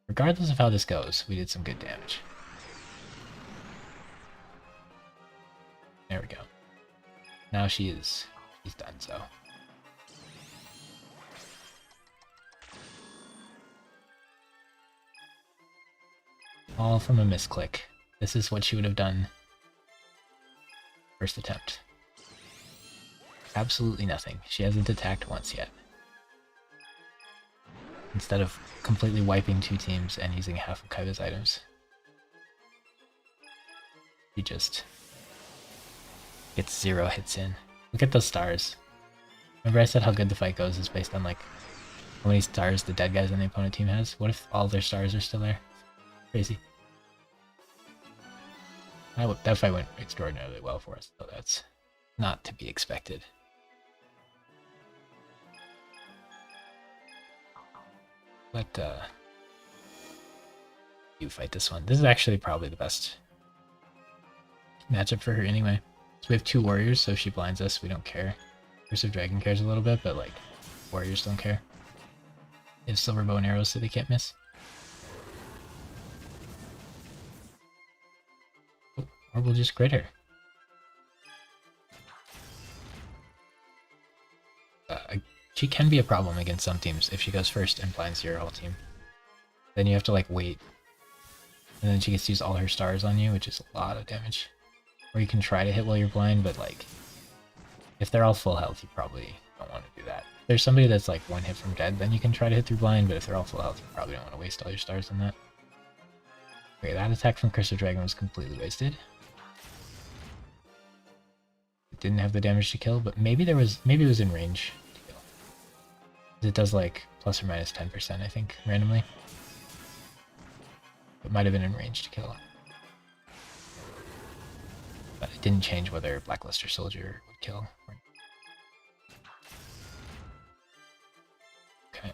Regardless of how this goes, we did some good damage. There we go. Now she's done so. All from a misclick. This is what she would have done first attempt. Absolutely nothing. She hasn't attacked once yet. Instead of completely wiping 2 teams and using half of Kaiba's items. She just gets 0 hits in. Look at those stars. Remember I said how good the fight goes is based on like how many stars the dead guys on the opponent team has? What if all their stars are still there? Crazy. That fight went extraordinarily well for us, so that's not to be expected. Let you fight this one. This is actually probably the best matchup for her anyway. So we have 2 warriors, so if she blinds us, we don't care. Curse of Dragon cares a little bit, but like warriors don't care. They have silver bow and arrows, so they can't miss. Oh, or we'll just grid her. She can be a problem against some teams if she goes first and blinds your whole team. Then you have to like wait, and then she gets to use all her stars on you, which is a lot of damage. Or you can try to hit while you're blind, but like if they're all full health, you probably don't want to do that. If there's somebody that's like 1 hit from dead, then you can try to hit through blind, but if they're all full health, you probably don't want to waste all your stars on that. Okay, that attack from Curse of Dragon was completely wasted. It didn't have the damage to kill, but maybe it was in range to kill. It does like plus or minus 10%, I think, randomly. It might have been in range to kill. But it didn't change whether Blackluster Soldier would kill. Okay.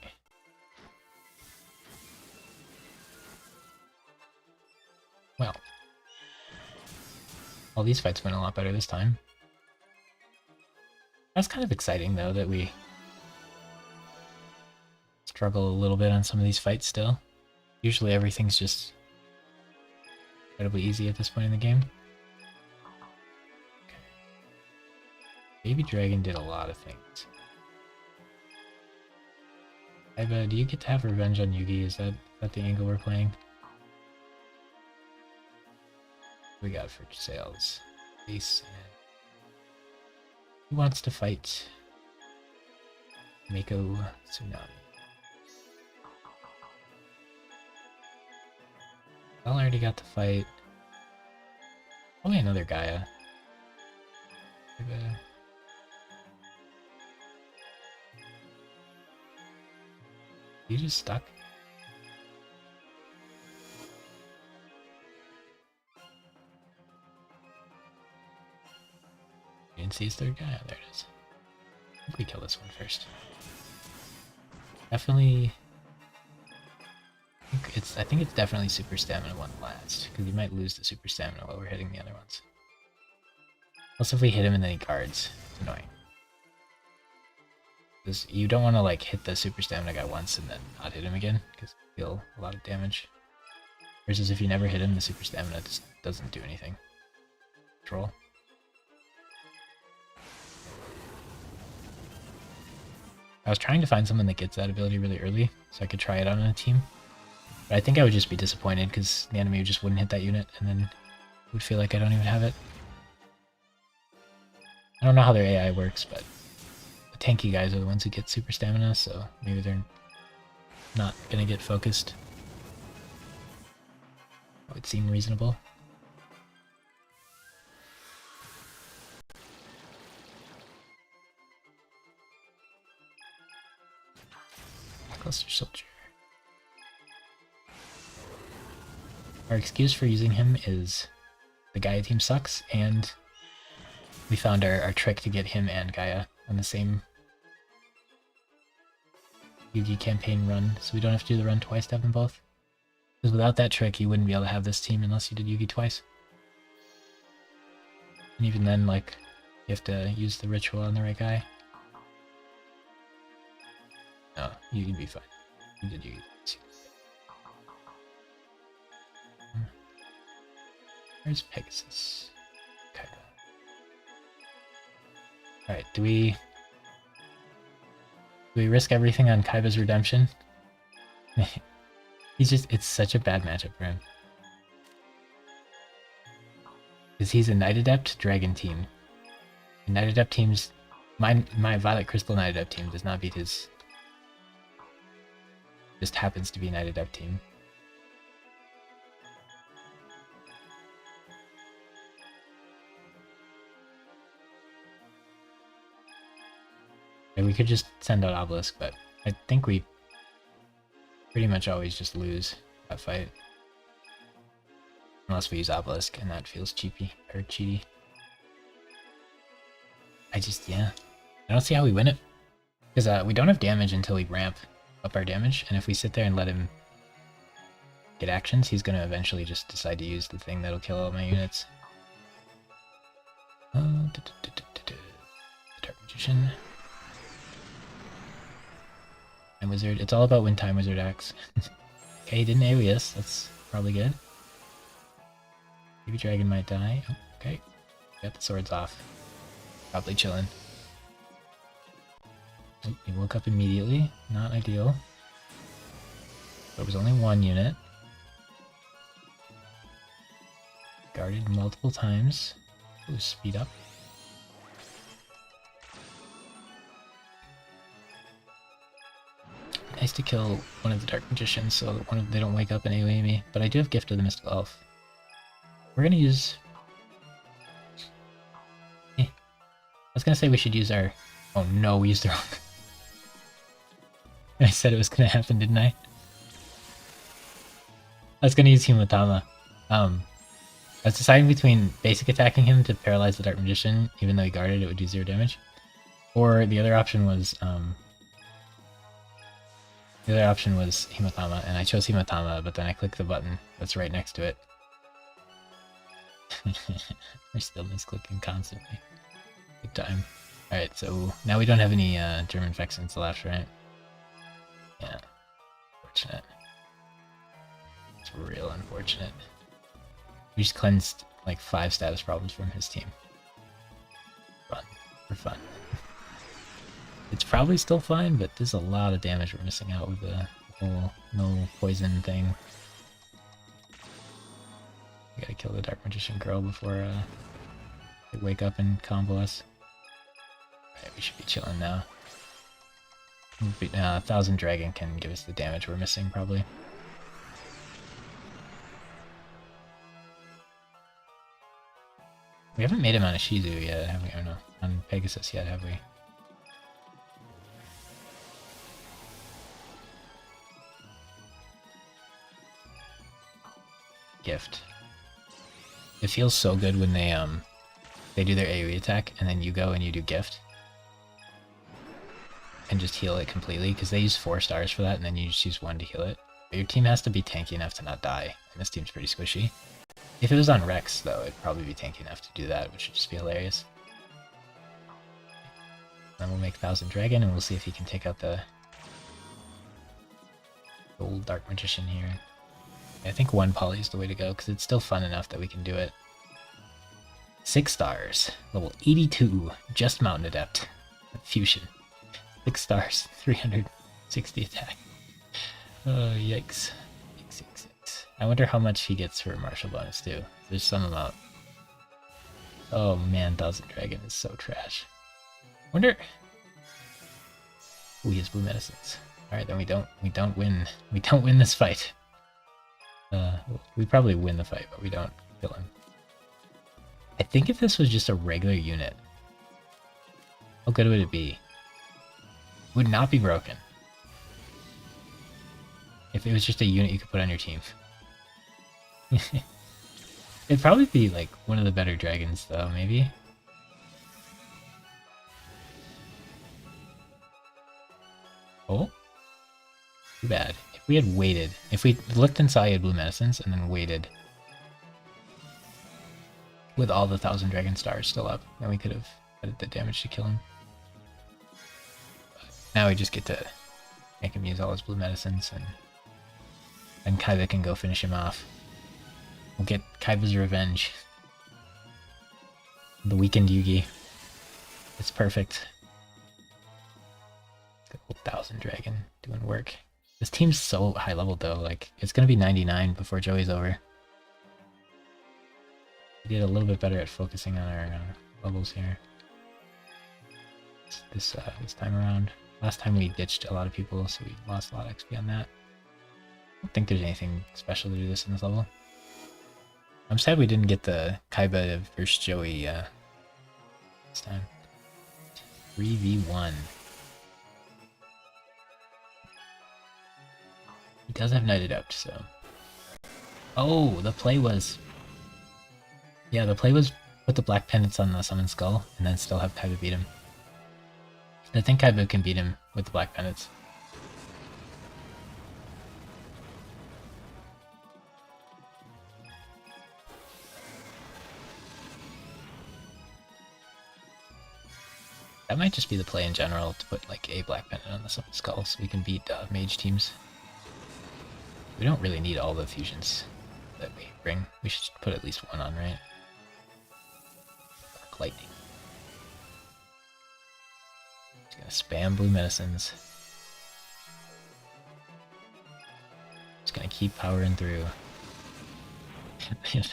Well. All these fights went a lot better this time. That's kind of exciting, though, that we struggle a little bit on some of these fights still. Usually everything's just incredibly easy at this point in the game. Okay. Baby Dragon did a lot of things. Kaiba, do you get to have revenge on Yugi? Is that the angle we're playing? We got for sales. Ace and who wants to fight Mako Tsunami? I already got to fight. Probably another Gaia. You just stuck? You didn't see his third guy? Oh, there it is. I think we kill this one first. Definitely. I think it's definitely super stamina one last, because you might lose the super stamina while we're hitting the other ones. Also, if we hit him and then he guards, it's annoying. Because you don't want to like hit the super stamina guy once and then not hit him again, because you deal a lot of damage. Versus if you never hit him, the super stamina just doesn't do anything. Troll. I was trying to find someone that gets that ability really early, so I could try it on a team. But I think I would just be disappointed, because the enemy just wouldn't hit that unit, and then would feel like I don't even have it. I don't know how their AI works, but the tanky guys are the ones who get super stamina, so maybe they're not gonna get focused. That would seem reasonable. Cluster Soldier. Our excuse for using him is the Gaia team sucks, and we found our trick to get him and Gaia on the same Yugi campaign run, so we don't have to do the run twice to have them both. Because without that trick, you wouldn't be able to have this team unless you did Yugi twice. And even then, like, you have to use the ritual on the right guy. No, you'd be fine. You did Yugi. Where's Pegasus? Kaiba. Alright, do we risk everything on Kaiba's redemption? It's such a bad matchup for him. Because he's a Night Adept Dragon team. And Night Adept teams, my Violet Crystal Night Adept team does not beat his. Just happens to be Night Adept team. I Like, we could just send out Obelisk, but I think we pretty much always just lose that fight. Unless we use Obelisk, and that feels cheapy, or cheaty. Yeah. I don't see how we win it. Because we don't have damage until we ramp up our damage, and if we sit there and let him get actions, he's going to eventually just decide to use the thing that'll kill all my units. The Dark Magician. Time Wizard. It's all about when Time Wizard acts. Okay, he didn't AoE us. That's probably good. Maybe Dragon might die. Oh, okay. Got the swords off. Probably chilling. Oh, he woke up immediately. Not ideal. There was only one unit. Guarded multiple times. Ooh, speed up. Nice to kill one of the Dark Magicians so that they don't wake up and AoE me. But I do have Gift of the Mystical Elf. We're gonna use... I was gonna say we should use our... Oh no, we used the wrong... I said it was gonna happen, didn't I? I was gonna use Himatama. I was deciding between basic attacking him to paralyze the Dark Magician, even though he guarded, it would do 0 damage. Or the other option was Himatama, and I chose Himatama, but then I clicked the button that's right next to it. We're still misclicking constantly. Good time. Alright, so now we don't have any German Vexens left, right? Yeah. Unfortunate. It's real unfortunate. We just cleansed like 5 status problems from his team. Fun. For fun. It's probably still fine, but there's a lot of damage we're missing out with the whole no poison thing. We gotta kill the Dark Magician girl before they wake up and combo us. Alright, we should be chilling now. 1000 Dragon can give us the damage we're missing, probably. We haven't made him on a Shizu yet, have we? Or no, on Pegasus yet, have we? Gift. It feels so good when they do their AoE attack, and then you go and you do Gift. And just heal it completely, because they use 4 stars for that, and then you just use 1 to heal it. But your team has to be tanky enough to not die, and this team's pretty squishy. If it was on Rex, though, it'd probably be tanky enough to do that, which would just be hilarious. Then we'll make 1000 Dragon, and we'll see if he can take out the old Dark Magician here. I think 1 poly is the way to go, because it's still fun enough that we can do it. 6 stars. Level 82. Just Mountain Adept. Fusion. 6 stars. 360 attack. Oh, yikes. Yikes. I wonder how much he gets for martial bonus, too. There's some amount. Oh man, 1000 Dragon is so trash. Wonder... Ooh, he has blue medicines. Alright, then we don't win. We don't win this fight. We probably win the fight, but we don't kill him. I think if this was just a regular unit, how good would it be? It would not be broken. If it was just a unit you could put on your team. It'd probably be like one of the better dragons though, maybe? Oh? Too bad. If we had waited, if we looked and saw he had blue medicines and then waited with all the 1000 Dragon stars still up, then we could have added the damage to kill him. But now we just get to make him use all his blue medicines, and Kaiba can go finish him off. We'll get Kaiba's revenge. The weakened Yugi. It's perfect. Good old 1000 Dragon doing work. This team's so high level though, like, it's gonna be 99 before Joey's over. We did a little bit better at focusing on our levels here. This time around. Last time we ditched a lot of people, so we lost a lot of XP on that. I don't think there's anything special to do this in this level. I'm sad we didn't get the Kaiba versus Joey this time. 3v1. He does have Knight Adept, so... Oh, the play was... Yeah, the play was put the Black Pendants on the Summon Skull, and then still have Kaiba beat him. I think Kaiba can beat him with the Black Pendants. That might just be the play in general, to put like a Black Pendant on the Summon Skull so we can beat mage teams. We don't really need all the fusions that we bring. We should put at least one on, right? Dark Lightning. Just gonna spam blue medicines. Just gonna keep powering through.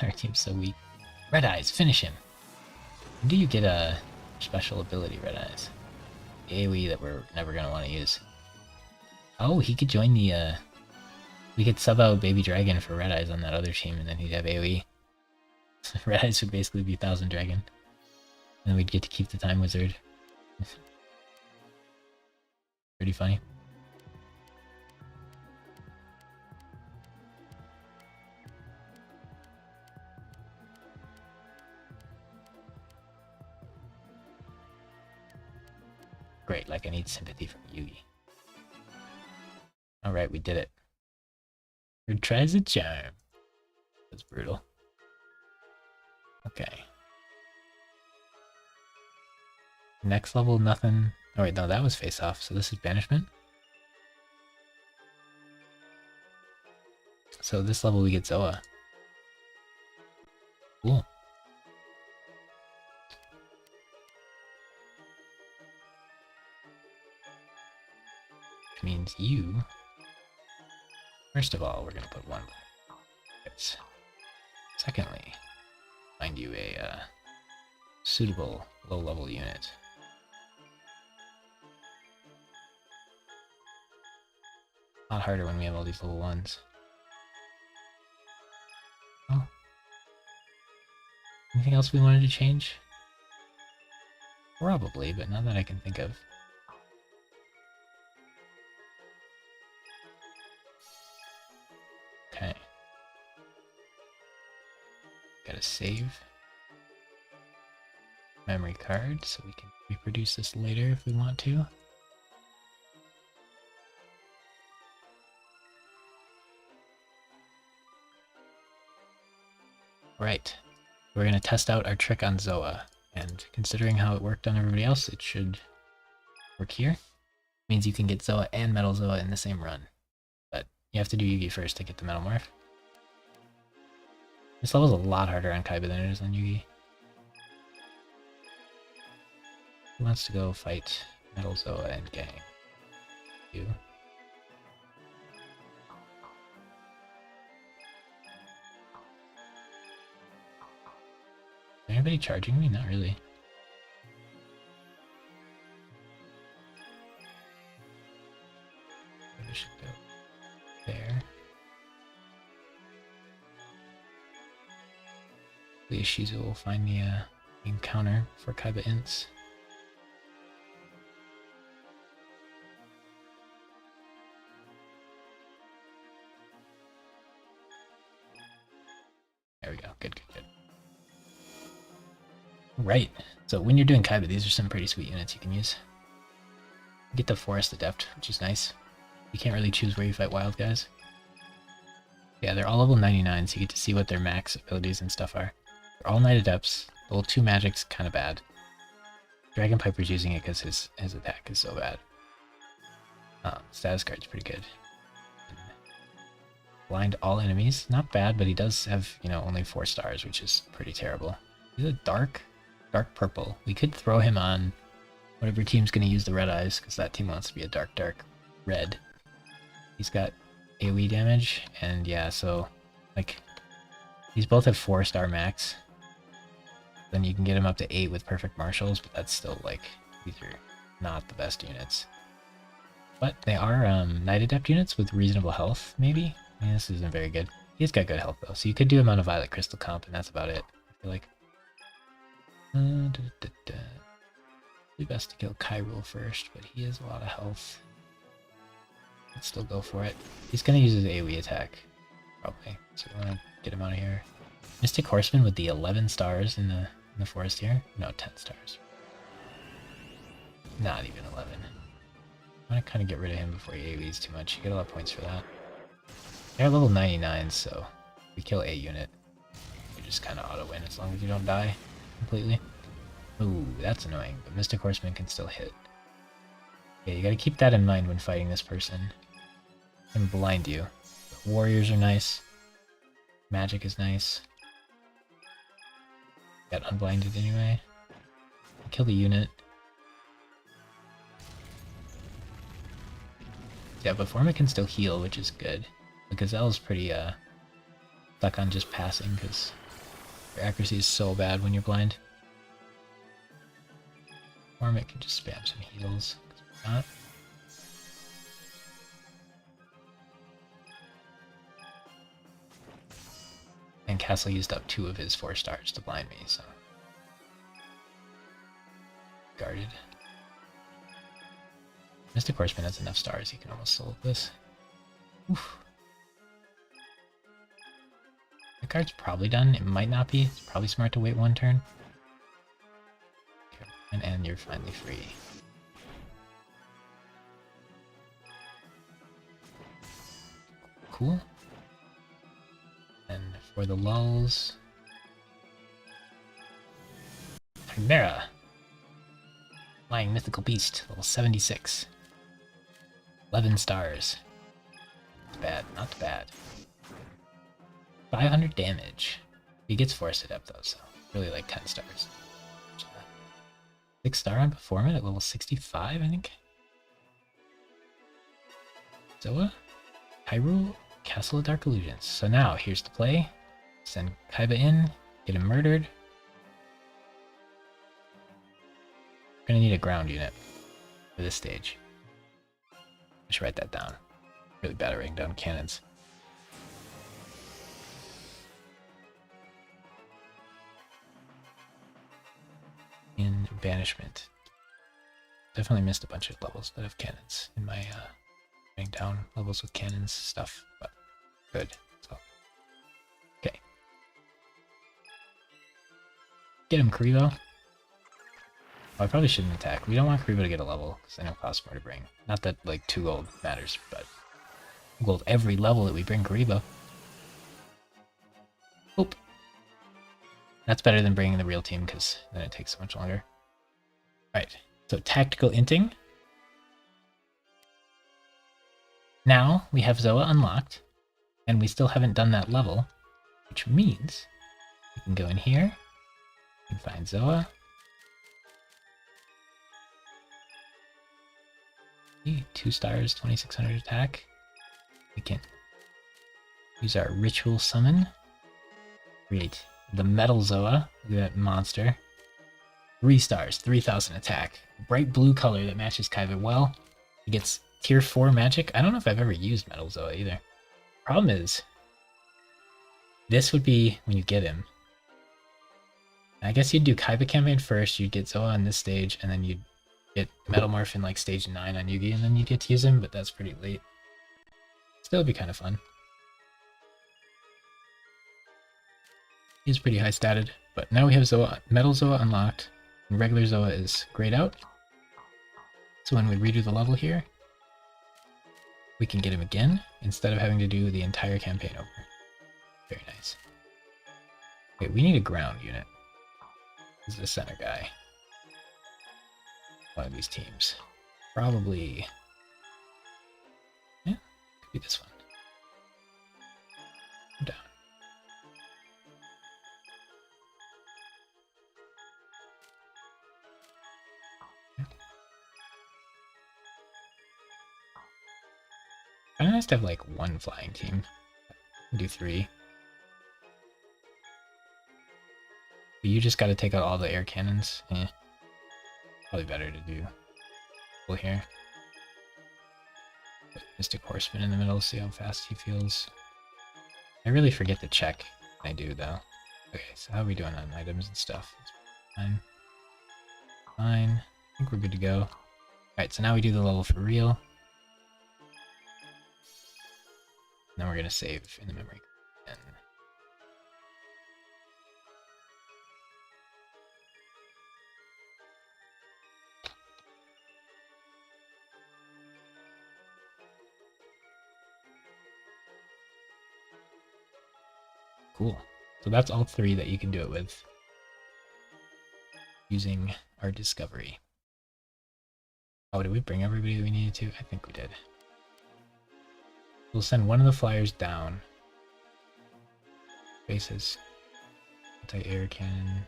Our team's so weak. Red Eyes, finish him! When do you get a special ability, Red Eyes? The AoE that we're never gonna want to use. Oh, he could join the, we could sub out Baby Dragon for Red Eyes on that other team, and then he'd have AoE. Red Eyes would basically be 1000 Dragon. And then we'd get to keep the Time Wizard. Pretty funny. Great, like I need sympathy from Yugi. Alright, we did it. Third tries a charm. That's brutal. Okay. Next level, nothing. Oh wait, no, that was face off, so this is banishment. So this level we get Zoa. Cool. Which means you... First of all, we're gonna put one black. Secondly, find you a suitable low-level unit. A lot harder when we have all these level ones. Oh. Anything else we wanted to change? Probably, but not that I can think of. Okay. Gotta save memory card so we can reproduce this later if we want to. Right. We're gonna test out our trick on Zoa, and considering how it worked on everybody else, it should work here. Means you can get Zoa and Metal Zoa in the same run. But you have to do Yugi first to get the Metal Morph. This level's a lot harder on Kaiba than it is on Yugi. Who wants to go fight Metal Zoa and Gang? You. Is anybody charging me? Not really. I should go there. Hopefully Shizu will find the encounter for Kaiba Ints. There we go. Good, good, good. Right. So when you're doing Kaiba, these are some pretty sweet units you can use. You get the Forest Adept, which is nice. You can't really choose where you fight wild guys. Yeah, they're all level 99, so you get to see what their max abilities and stuff are. They're all Knight Adepts. Level 2 magic's kind of bad. Dragon Piper's using it because his attack is so bad. Status card's pretty good. Blind all enemies. Not bad, but he does have, you know, only 4 stars, which is pretty terrible. He's a dark purple. We could throw him on whatever team's going to use the red eyes, because that team wants to be a dark red. He's got AoE damage, and yeah, so, like, these both have 4-star max. Then you can get him up to 8 with perfect marshals, but that's still, like, these are not the best units. But they are Knight Adept units with reasonable health, maybe? Yeah, this isn't very good. He's got good health, though, so you could do him on a Violet Crystal comp, and that's about it, I feel like. Probably best to kill Kyrule first, but he has a lot of health. Let's still go for it. He's gonna use his AoE attack, probably. So we wanna get him out of here. Mystic Horseman with the 11 stars in the forest here. No, 10 stars. Not even 11. I want to kind of get rid of him before he AoEs too much. You get a lot of points for that. They're level 99, so if we kill a unit, you just kind of auto-win as long as you don't die completely. Ooh, that's annoying, but Mystic Horseman can still hit. Yeah, you gotta keep that in mind when fighting this person. And blind you. The warriors are nice. Magic is nice. Got unblinded anyway. Kill the unit. Yeah, but Forma can still heal, which is good. The Gazelle's pretty stuck on just passing because your accuracy is so bad when you're blind. Forma can just spam some heals. Not. And Castle used up 2 of his 4 stars to blind me, so. Guarded. Mystic Horseman has enough stars, he can almost solo this. Oof. The card's probably done, it might not be. It's probably smart to wait 1 turn. And you're finally free. Cool. And for the lulls... Chimera! Flying Mythical Beast, level 76. 11 stars. Not bad, not bad. 500 damage. He gets Force Adept though, so really like 10 stars. 6 star on Performant at level 65, I think. Zoa? Hyrule? Castle of Dark Illusions. So now, here's the play. Send Kaiba in, get him murdered. We're gonna need a ground unit for this stage. I should write that down. Really bad at writing down cannons. In Banishment. Definitely missed a bunch of levels that have cannons in my writing down levels with cannons stuff, but good. So, okay. Get him, Karibo. Oh, I probably shouldn't attack. We don't want Karibo to get a level, because I know it costs more to bring. Not that, like, 2 gold matters, but gold every level that we bring Karibo. Oop. That's better than bringing the real team, because then it takes so much longer. Alright, so Tactical Inting. Now we have Zoa unlocked, and we still haven't done that level, which means we can go in here and find Zoa. 2 stars, 2600 attack. We can use our Ritual Summon. Create the Metal Zoa. Look at that monster. 3 stars, 3000 attack. Bright blue color that matches Kaiba well. He gets tier 4 magic. I don't know if I've ever used Metal Zoa either. Problem is, this would be when you get him. I guess you'd do Kaiba campaign first, you'd get Zoa on this stage, and then you'd get Metamorph in like stage 9 on Yugi, and then you'd get to use him, but that's pretty late. Still, it'd be kind of fun. He's pretty high statted, but now we have Zoa, Metal Zoa unlocked, and regular Zoa is grayed out. So when we redo the level here, we can get him again, instead of having to do the entire campaign over. Very nice. Okay, we need a ground unit. This is the center guy. One of these teams. Probably... yeah, could be this one. I'm down. Kinda nice to have like 1 flying team. Do 3. But you just gotta take out all the air cannons. Probably better to do full here. Put Mystic Horseman in the middle, see how fast he feels. I really forget to check when I do though. Okay, so how are we doing on items and stuff? Fine. Fine. I think we're good to go. Alright, so now we do the level for real. then we're gonna save in the memory. And cool. So that's all 3 that you can do it with using our discovery. Oh, did we bring everybody we needed to? I think we did. We'll send one of the flyers down. Bases. Anti-air cannon.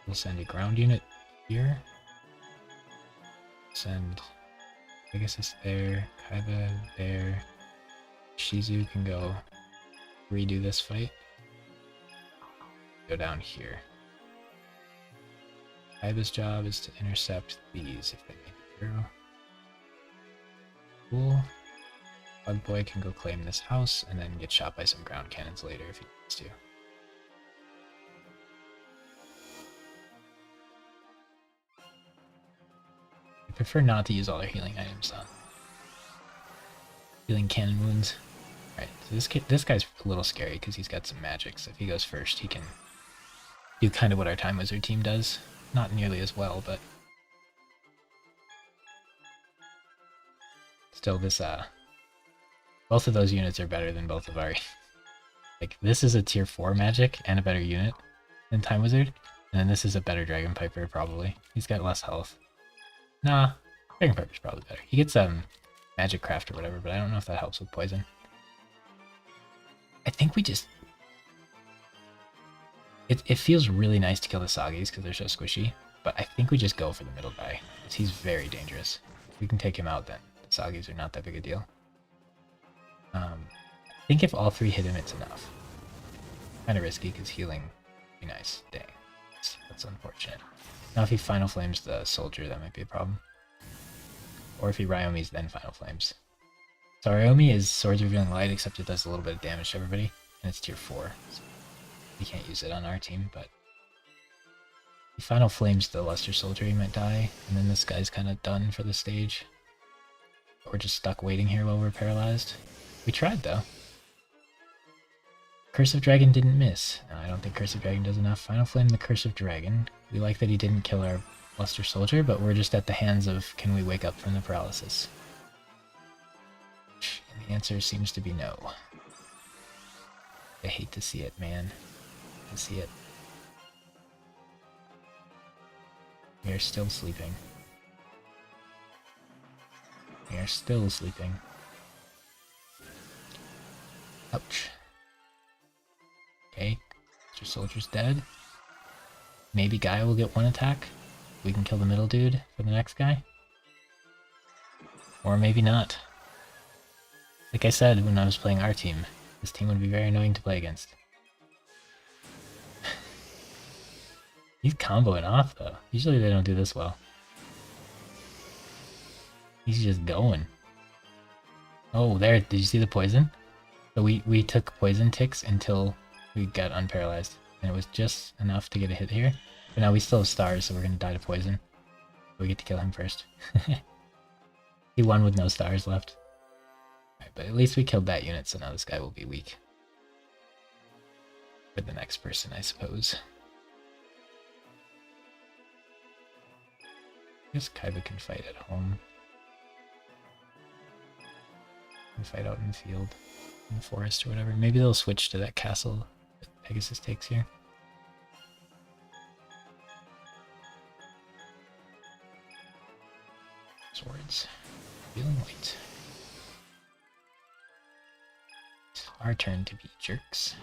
We'll send a ground unit here. Send Pegasus there. Kaiba there. Shizu can go redo this fight. Go down here. Kaiba's job is to intercept these if they make it through. Cool. Bug Boy can go claim this house and then get shot by some ground cannons later if he needs to. I prefer not to use all their healing items on healing cannon wounds. Alright, so this guy's a little scary because he's got some magic, so if he goes first he can do kind of what our Time Wizard team does. Not nearly as well, but still this both of those units are better than both of our like this is a tier 4 magic and a better unit than Time Wizard, and then this is a better Dragon Piper probably. He's got less health. Nah, Dragon Piper's probably better. He gets magic craft or whatever, but I don't know if that helps with poison. I think we just it feels really nice to kill the Sagis because they're so squishy, but I think we just go for the middle guy because he's very dangerous. If we can take him out, then the Sagis are not that big a deal. I think if all 3 hit him, it's enough. Kind of risky because healing would be nice. Dang, that's unfortunate. Now if he Final Flames the soldier, that might be a problem. Or if he Ryomi's then Final Flames. So Ryomi is Swords Revealing Light, except it does a little bit of damage to everybody, and it's tier 4. So we can't use it on our team, but he Final Flames the Luster Soldier, he might die, and then this guy's kind of done for the stage. But we're just stuck waiting here while we're paralyzed. We tried, though. Curse of Dragon didn't miss. No, I don't think Curse of Dragon does enough. Final Flame the Curse of Dragon. We like that he didn't kill our Luster Soldier, but we're just at the hands of can we wake up from the paralysis? And the answer seems to be no. I hate to see it, man. I see it. We are still sleeping. We are still sleeping. Ouch. Okay, Mr. Soldier's dead. Maybe Gaia will get 1 attack. We can kill the middle dude for the next guy. Or maybe not. Like I said when I was playing our team, this team would be very annoying to play against. He's comboing off though. Usually they don't do this well. He's just going. Oh, there, did you see the poison? So we took poison ticks until we got unparalyzed. And it was just enough to get a hit here. But now we still have stars, so we're gonna die to poison. We get to kill him first. He won with no stars left. Right, but at least we killed that unit, so now this guy will be weak. For the next person, I suppose. I guess Kaiba can fight at home. Can fight out in the field, in the forest or whatever. Maybe they'll switch to that castle that Pegasus takes here. Swords. Feeling light. It's our turn to be jerks.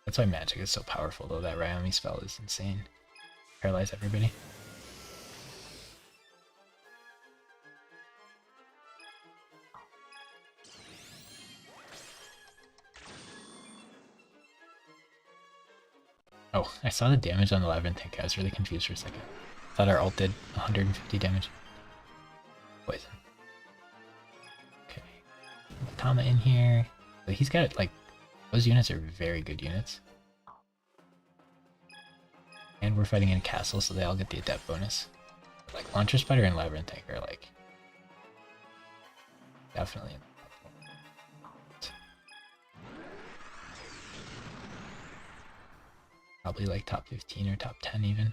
That's why magic is so powerful though, that Ryomi spell is insane. Paralyze everybody. Oh, I saw the damage on the Labyrinth tank. I was really confused for a second. Thought our ult did 150 damage. Poison. Okay. Tama in here. But he's got, like, those units are very good units. And we're fighting in a castle, so they all get the adept bonus. But, like, Launcher Spider and Labyrinth tank are, like, Definitely. Probably like top 15 or top 10 even.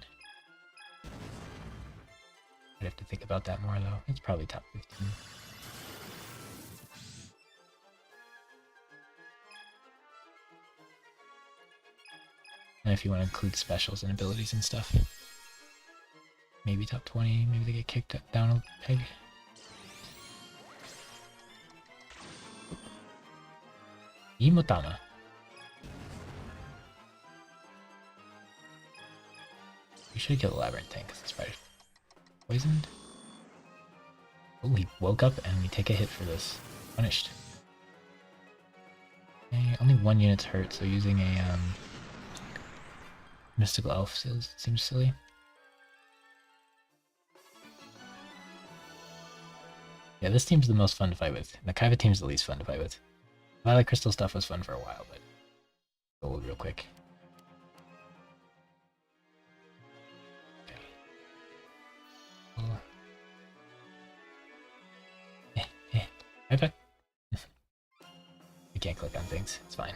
I'd have to think about that more though. It's probably top 15. And if you want to include specials and abilities and stuff. Maybe top 20, maybe they get kicked down a peg. Imotama. We should kill the Labyrinth tank because the spider's poisoned. Oh, he woke up and we take a hit for this. Punished. Okay, only one unit's hurt, so using a Mystical Elf seems silly. Yeah, this team's the most fun to fight with. The Kaiba team's the least fun to fight with. Violet Crystal stuff was fun for a while, but gold real quick. Okay. Kaiba. We can't click on things. It's fine.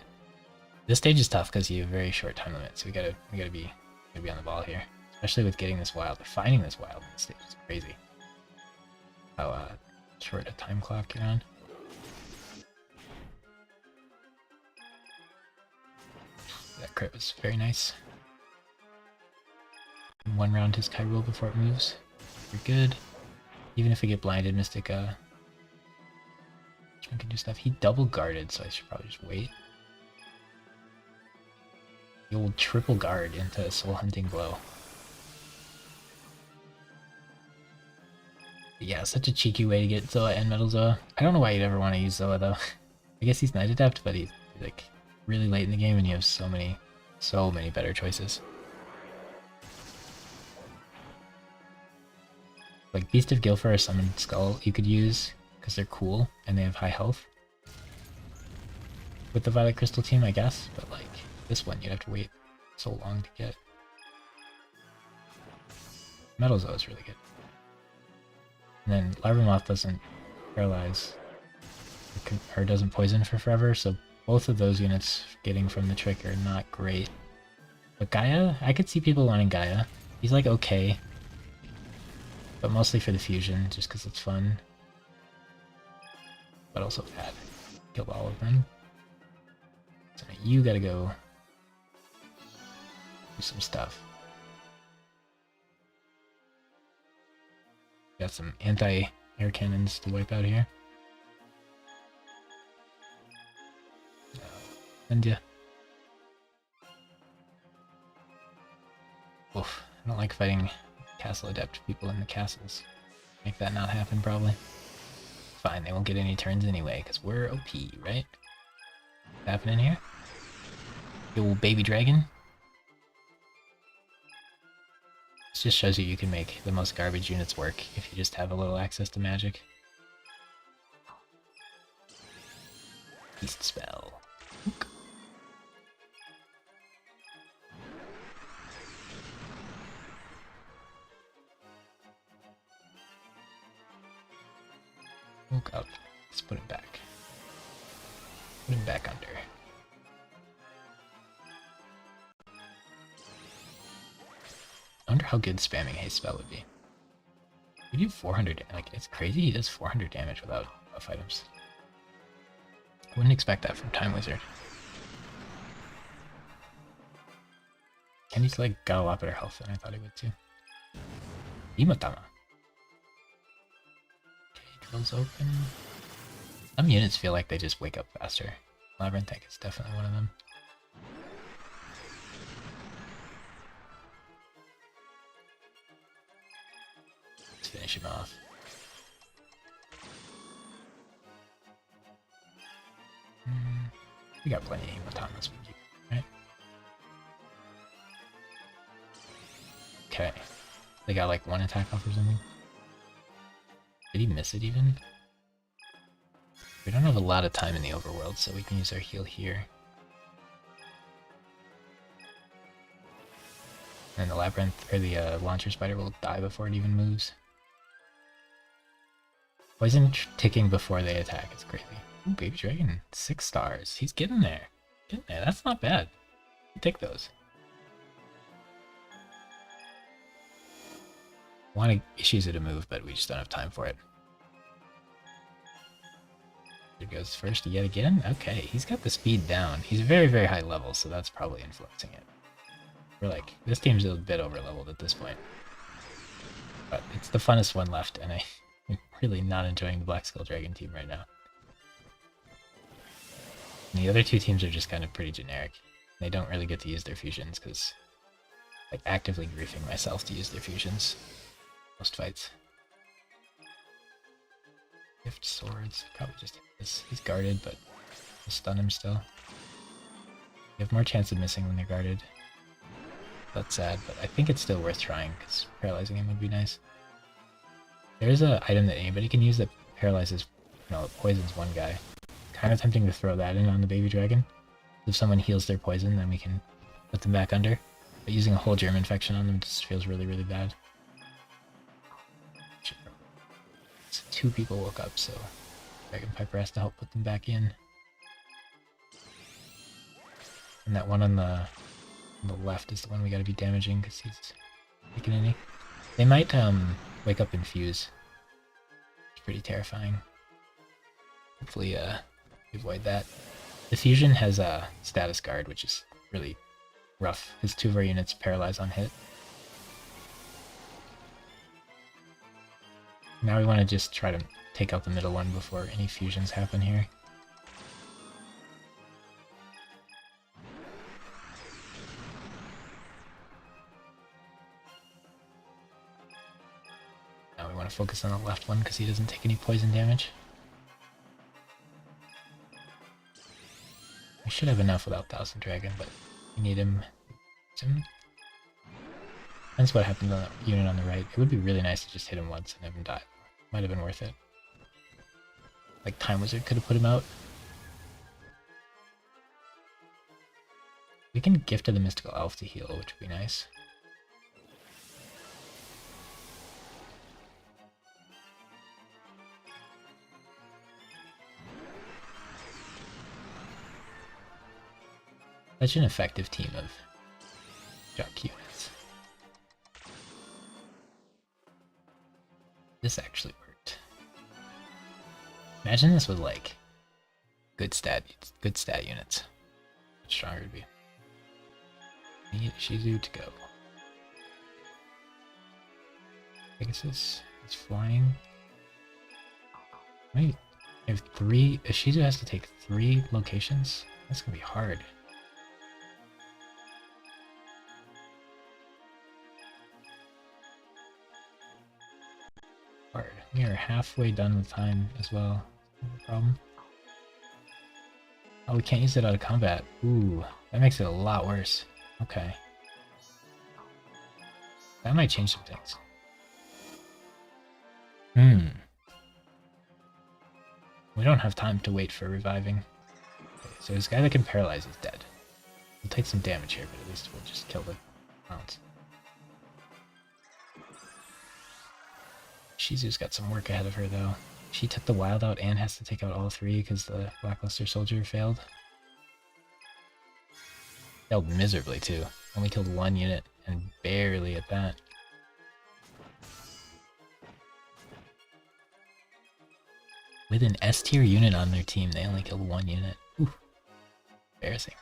This stage is tough because you have a very short time limit, so we gotta be on the ball here, especially with getting this wild. Finding this wild in this stage is crazy. How short a time clock you're on. That crit was very nice. And one round his Kyrule before it moves. You're good. Even if we get blinded, Mystic can do stuff. He double guarded, so I should probably just wait. The old triple guard into a Soul Hunting Blow. But yeah, such a cheeky way to get Zoa and Metal Zoa. I don't know why you'd ever want to use Zoa though. I guess he's Night Adept, but he's like really late in the game and you have so many better choices. Like Beast of Gilfer or Summoned Skull you could use because they're cool and they have high health. With the Violet Crystal team, I guess, but like this one you'd have to wait so long to get. Metal Zoa is really good. And then Larvamoth doesn't paralyze or doesn't poison for forever, so both of those units getting from the trick are not great. But Gaia, I could see people wanting Gaia. He's like okay, but mostly for the fusion, just because it's fun. But also bad. Killed all of them. So now you gotta go do some stuff. Got some anti-air cannons to wipe out here. India. Oof, I don't like fighting castle adept people in the castles. Make that not happen, probably. Fine, they won't get any turns anyway, because we're OP, right? What's happening here? The old baby dragon. This just shows you can make the most garbage units work if you just have a little access to magic. Beast spell. Ook. Woke up. Let's put him back. Put him back under. I wonder how good spamming haste spell would be. We do 400, like it's crazy he does 400 damage without buff items. I wouldn't expect that from Time Wizard. And he's like got a lot better health than I thought he would too. Imatama. Okay, drills open. Some units feel like they just wake up faster. Labyrinth Tank is definitely one of them. Let's finish him off. We got plenty of Imatamas, right? Okay. They got like one attack off or something. Did he miss it even? We don't have a lot of time in the overworld, so we can use our heal here. And the labyrinth, or the launcher spider will die before it even moves. Poison ticking before they attack is crazy. Ooh, Baby Dragon, 6 stars. He's getting there. Getting there. That's not bad. You take those. I want to Ishizu to move, but we just don't have time for it. Here goes first yet again. Okay, he's got the speed down. He's very, very high level, so that's probably influencing it. We're like, this team's a bit over leveled at this point. But it's the funnest one left, and I'm really not enjoying the Black Skull Dragon team right now. And the other two teams are just kind of pretty generic. They don't really get to use their fusions, because like actively griefing myself to use their fusions. Most fights. Gift swords. Probably just hit this. He's guarded, but we'll stun him still. You have more chance of missing when they're guarded. That's sad, but I think it's still worth trying, because paralyzing him would be nice. There's an item that anybody can use that paralyzes, it poisons one guy. Kind of tempting to throw that in on the baby dragon. If someone heals their poison, then we can put them back under. But using a whole germ infection on them just feels really, really bad. So 2 people woke up, so Dragon Piper has to help put them back in. And that one on the left is the one we gotta be damaging because he's taking any. They might wake up and fuse. It's pretty terrifying. Hopefully we avoid that. The fusion has a status guard, which is really rough. His 2 of our units paralyze on hit. Now we want to just try to take out the middle one before any fusions happen here. Now we want to focus on the left one because he doesn't take any poison damage. We should have enough without Thousand Dragon, but we need him. That's what happened on that unit on the right. It would be really nice to just hit him once and have him die. Might have been worth it. Like Time Wizard could have put him out. We can gift to the Mystical Elf to heal, which would be nice. Such an effective team of Jock units. This actually worked. Imagine this with like good stat units. How stronger it'd be. Need Shizu to go. Pegasus is flying. Wait, I have 3. Shizu has to take 3 locations? That's gonna be hard. We are halfway done with time as well. No problem. Oh, we can't use it out of combat. Ooh, that makes it a lot worse. Okay. That might change some things. We don't have time to wait for reviving. Okay, so this guy that can paralyze is dead. We'll take some damage here, but at least we'll just kill the mounts. Shizu's got some work ahead of her, though. She took the wild out and has to take out all 3 because the Blackluster Soldier failed. Failed miserably, too. Only killed 1 unit, and barely at that. With an S-tier unit on their team, they only killed 1 unit. Ooh. Embarrassing.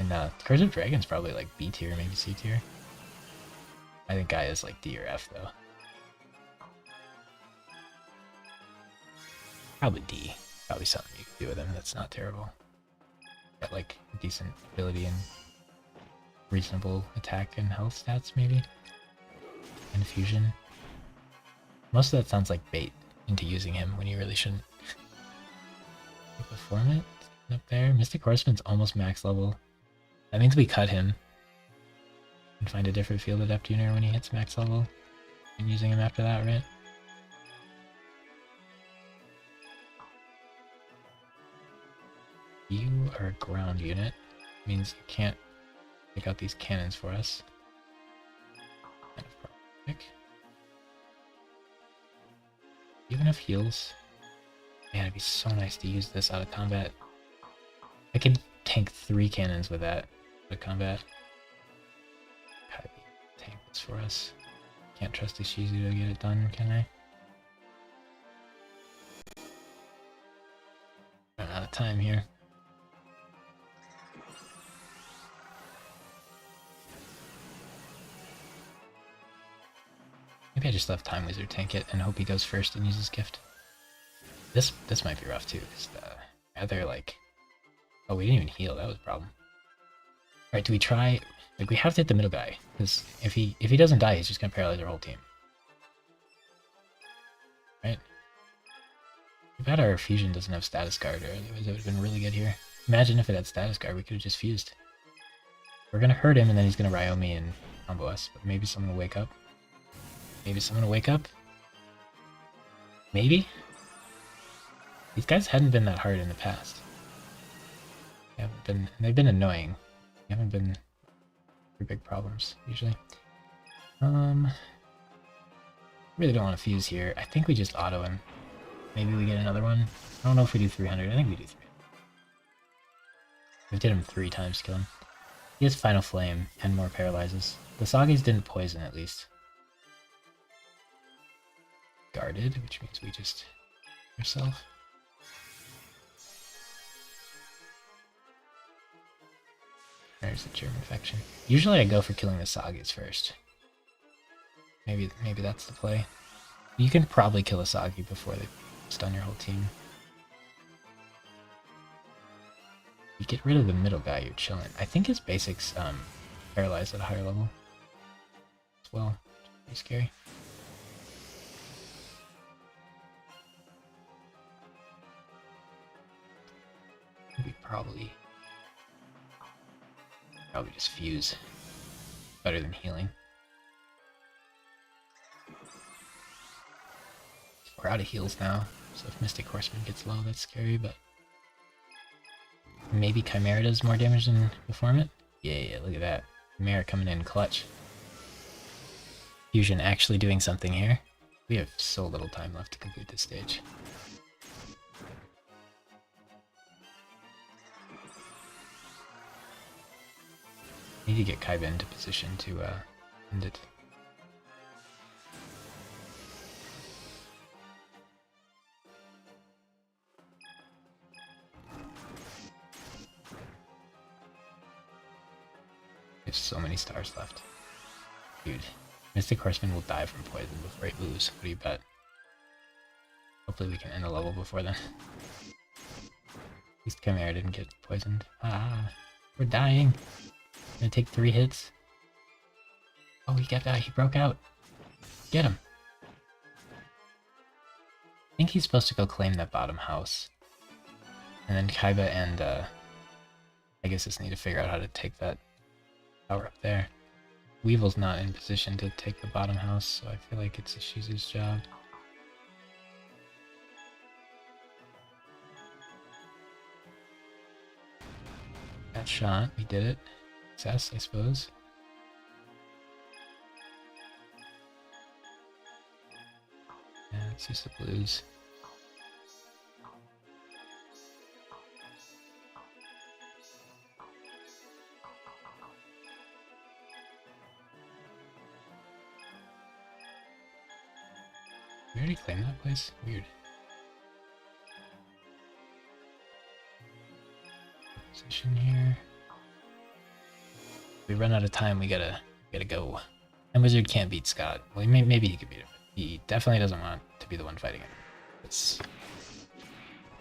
And Curse of Dragon's probably like B-tier, maybe C-tier. I think Guy is like D or F, though. Probably D. Probably something you can do with him that's not terrible. Got like decent ability and reasonable attack and health stats, maybe? And fusion. Most of that sounds like bait into using him when you really shouldn't. Perform it up there. Mystic Horseman's almost max level. That means we cut him and find a different field adept unit when he hits max level. And using him after that, right? You are a ground unit. Means you can't pick out these cannons for us. Kind of problematic. Even if heals. Man, it'd be so nice to use this out of combat. I could tank 3 cannons with that out of combat. Kaiba tank this for us. Can't trust the Shizu to get it done, can I? Run out of time here. Maybe I just left Time Wizard tank it and hope he goes first and uses Gift. This might be rough too, because rather like... Oh, we didn't even heal, that was a problem. Alright, do we try... Like, we have to hit the middle guy, because if he doesn't die, he's just gonna paralyze our whole team. Right? Too bad our fusion doesn't have status guard, or otherwise it would have been really good here. Imagine if it had status guard, we could have just fused. We're gonna hurt him, and then he's gonna Ryomi and combo us, but maybe someone will wake up. Maybe someone will wake up? Maybe? These guys hadn't been that hard in the past. They've been annoying. They haven't been pretty big problems, usually. Really don't want to fuse here. I think we just auto him. Maybe we get another one. I don't know if we do 300. I think we do 300. We did him 3 times to kill him. He has Final Flame and more paralyzes. The Sagas didn't poison, at least. Guarded, which means we just... yourself. There's the German faction. Usually I go for killing the Sagas first. Maybe that's the play. You can probably kill a Sagi before they stun your whole team. You get rid of the middle guy, you're chilling. I think his basics paralyze at a higher level as well. Pretty scary. We probably just fuse. Better than healing. We're out of heals now, so if Mystic Horseman gets low, that's scary, but... Maybe Chimera does more damage than Reform It? Yeah, look at that. Chimera coming in clutch. Fusion actually doing something here. We have so little time left to complete this stage. Need to get Kaiba into position to end it. There's so many stars left. Dude, Mystic Horseman will die from poison before he moves. What do you bet? Hopefully we can end the level before then. At least Chimera didn't get poisoned. Ah, we're dying. Gonna take 3 hits. Oh, he broke out. Get him. I think he's supposed to go claim that bottom house. And then Kaiba and I guess just need to figure out how to take that tower up there. Weevil's not in position to take the bottom house, so I feel like it's Ishizu's job. That shot, we did it. Success, I suppose. Yeah, let's use the blues. We already claimed that place? Weird. Position here. If we run out of time, we gotta go. And Wizard can't beat Scott. Well, maybe he could beat him. He definitely doesn't want to be the one fighting him.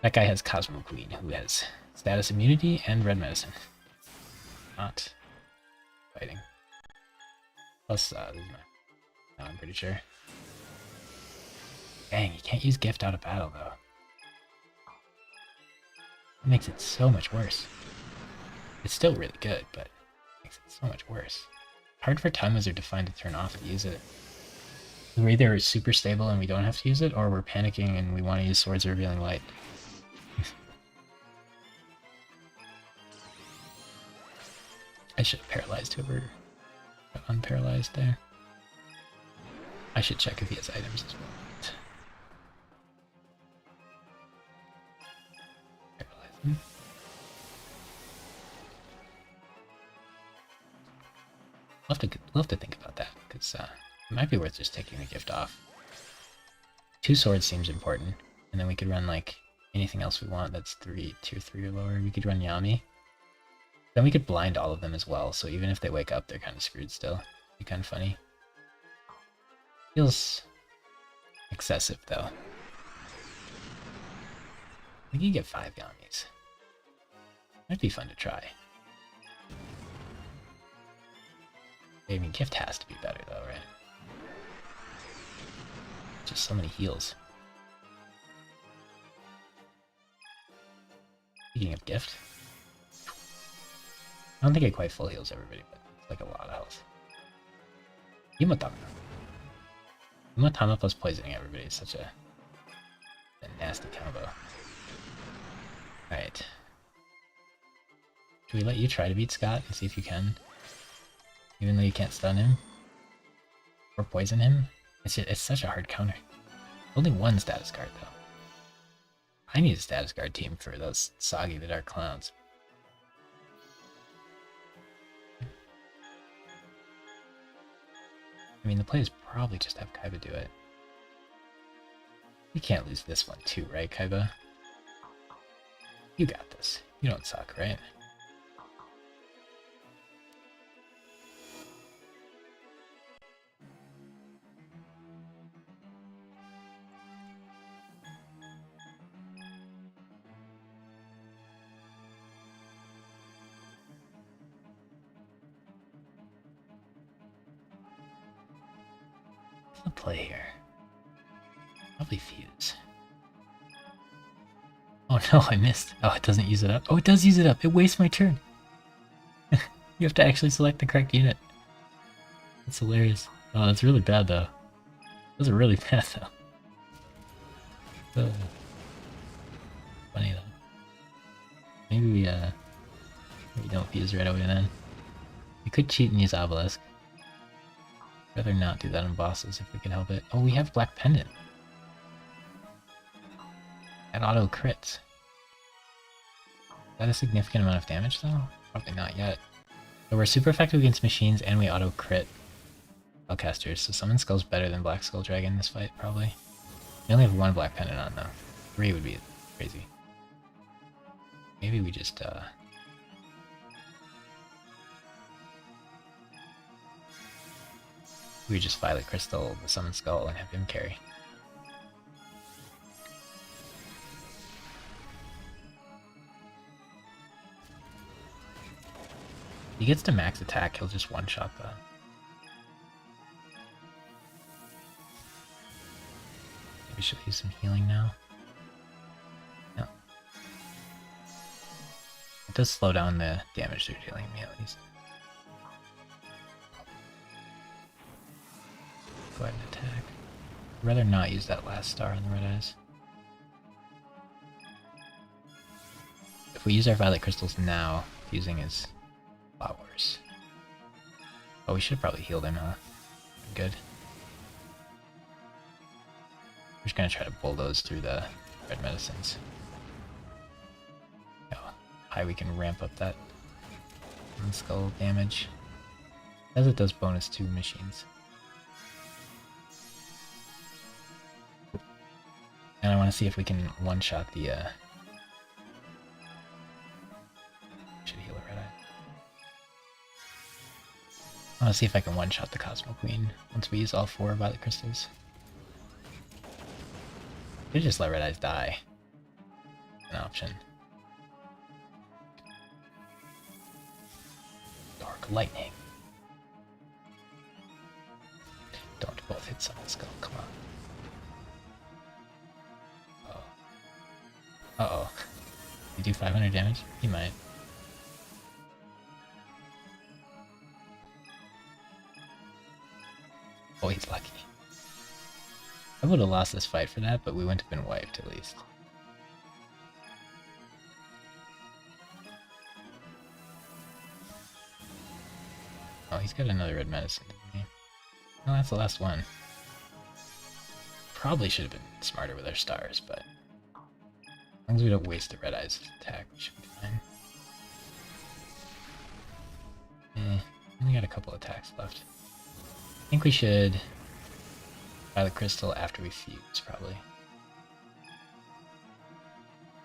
That guy has Cosmo Queen, who has status immunity and red medicine. Not fighting. Plus, this is no, I'm pretty sure. Dang, you can't use gift out of battle, though. It makes it so much worse. It's still really good, but it makes it so much worse. Hard for Time Wizard to find a turn off to use it. We're either super stable and we don't have to use it, or we're panicking and we want to use Swords of Revealing Light. I should have paralyzed whoever got unparalyzed there. I should check if he has items as well. We'll have to think about that, because it might be worth just taking the gift off. 2 swords seems important, and then we could run like anything else we want that's tier 3 or lower. We could run Yami. Then we could blind all of them as well, so even if they wake up, they're kind of screwed still. It'd be kind of funny. Feels excessive, though. We can get 5 Yamis. Might be fun to try. I mean, gift has to be better, though, right? Just so many heals. Speaking of gift, I don't think it quite full heals everybody, but it's like a lot of health. Yumatama. Yumatama plus poisoning everybody is such a nasty combo. Alright. Should we let you try to beat Scott and see if you can? Even though you can't stun him? Or poison him? It's such a hard counter. Only 1 status card, though. I need a status card team for those Soggy the Dark Clowns. I mean, the play is probably just have Kaiba do it. You can't lose this one too, right, Kaiba? You got this. You don't suck, right? What's the play here? Probably Fuse. Oh no, I missed. Oh, it doesn't use it up. Oh, it does use it up. It wastes my turn. You have to actually select the correct unit. That's hilarious. Oh, that's really bad though. Those are really bad though. Funny though. Maybe we don't fuse right away then. We could cheat and use Obelisk. Rather not do that on bosses if we can help it. Oh, we have Black Pendant. That auto crits. Is that a significant amount of damage though? Probably not yet. So we're super effective against machines and we auto crit Spellcasters, so Summon Skull's better than Black Skull Dragon in this fight, probably. We only have 1 Black Pendant on though. 3 would be crazy. Maybe we just Violet Crystal the Summon Skull and have him carry. If he gets to max attack, he'll just one-shot the... Maybe she'll use some healing now. No. It does slow down the damage they're dealing me at least. Go ahead and attack. I'd rather not use that last star on the red eyes. If we use our Violet Crystals now, fusing is a lot worse. Oh, we should have probably healed him, huh? Good. We're just gonna try to bulldoze through the red medicines. How high we can ramp up that skull damage. As it does bonus to machines. And I want to see if we can one-shot the should heal a red eye. I want to see if I can one-shot the Cosmo Queen once we use all 4 Violet Crystals. Could just let Red Eyes die. An option. Dark Lightning. Don't both hit Summon Skull, come on. Uh-oh. You do 500 damage? He might. Oh, he's lucky. I would have lost this fight for that, but we wouldn't have been wiped at least. Oh, he's got another red medicine, doesn't he? No, that's the last one. Probably should have been smarter with our stars, but... long as we don't waste the Red Eyes attack, we should be fine. Only got a couple attacks left. I think we should buy the crystal after we fuse, probably.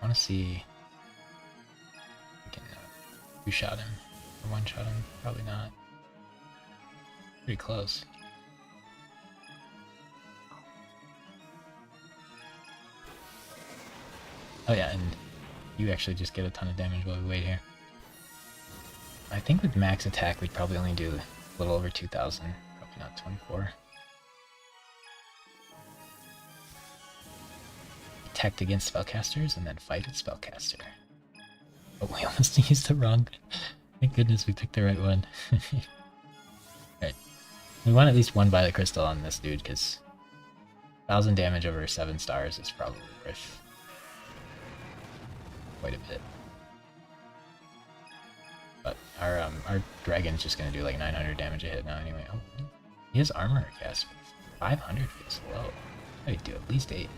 I want to see if we can two-shot him or one-shot him. Probably not. Pretty close. Oh yeah, and you actually just get a ton of damage while we wait here. I think with max attack we'd probably only do a little over 2,000, probably not 24. Protect against spellcasters and then fight with spellcaster. Oh, we almost used the wrong. Thank goodness we picked the right one. Alright. We want at least one Violet Crystal on this dude, because 1,000 damage over 7 stars is probably worth quite a bit. But our dragon's just gonna do like 900 damage a hit now anyway. Oh, he has armor cast. 500 feels low. I'd do at least 8.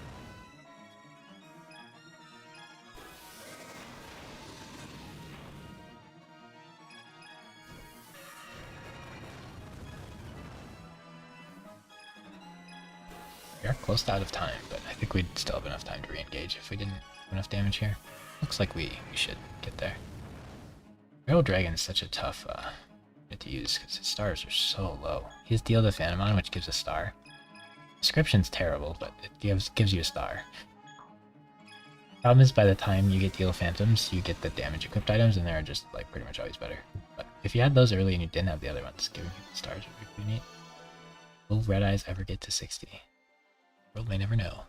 We are close to out of time, but I think we'd still have enough time to re-engage if we didn't have enough damage here. Looks like we should get there. Feral Dragon is such a tough bit to use because his stars are so low. He has Deal the Phantomon, which gives a star. Description's terrible, but it gives you a star. Problem is, by the time you get Deal Phantoms, you get the damage equipped items, and they're just like pretty much always better. But if you had those early and you didn't have the other ones, giving you the stars would be pretty neat. Will Red Eyes ever get to 60? The world may never know.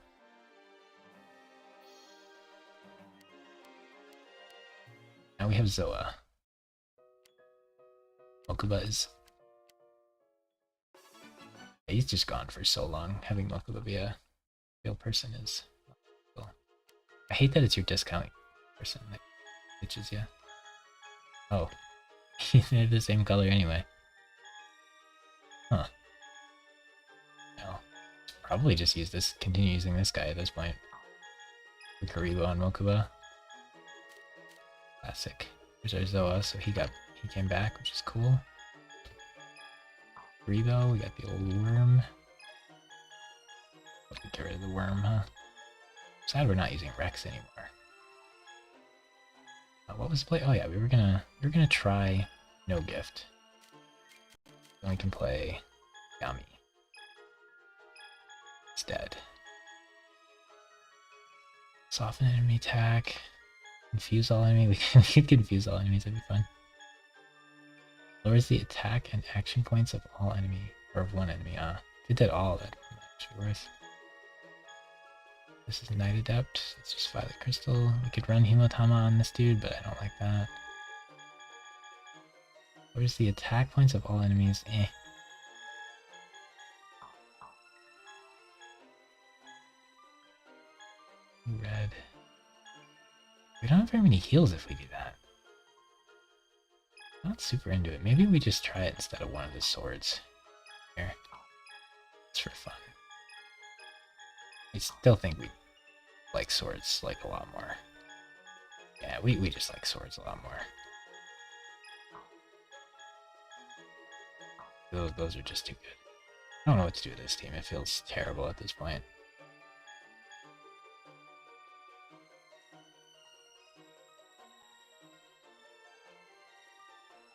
Now we have Zoa. Mokuba is... Yeah, he's just gone for so long. Having Mokuba be a real person is... Cool. I hate that it's your discount person that bitches you. Oh. They're the same color anyway. Huh. I'll probably just use this, continue using this guy at this point. The Karibo on Mokuba. Classic. There's our Zoa, so he came back, which is cool. Karibo, we got the old worm. Get rid of the worm, huh? Sad we're not using Rex anymore. What was the play? Oh yeah, we were gonna try No Gift. Then we can play Yami instead. Soften enemy attack. Confuse all enemy. We could confuse all enemies, that'd be fun. Lowers the attack and action points of all enemy, or of one enemy. Did that all, that should be worth. This is Night Adept. It's just Violet Crystal. We could run Hemotama on this dude, but I don't like that. Lowers the attack points of all enemies. Red. We don't have very many heals if we do that. Not super into it. Maybe we just try it instead of one of the swords. Here. It's for fun. I still think we like swords like a lot more. Yeah, we just like swords a lot more. Those are just too good. I don't know what to do with this team. It feels terrible at this point.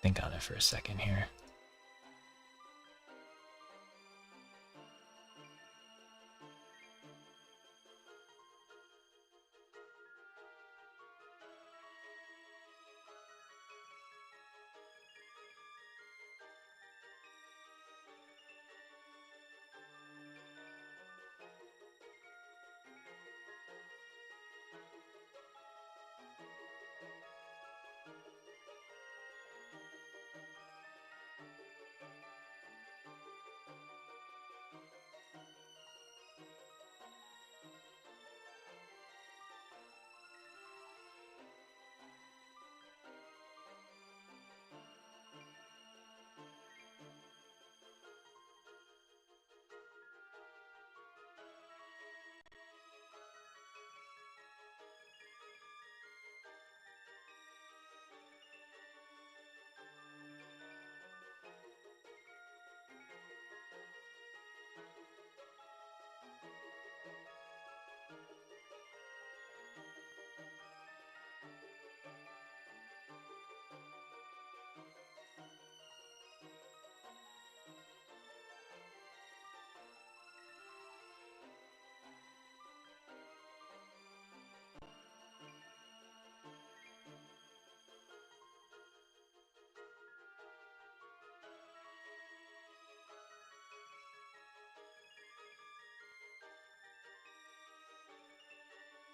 Think on it for a second here.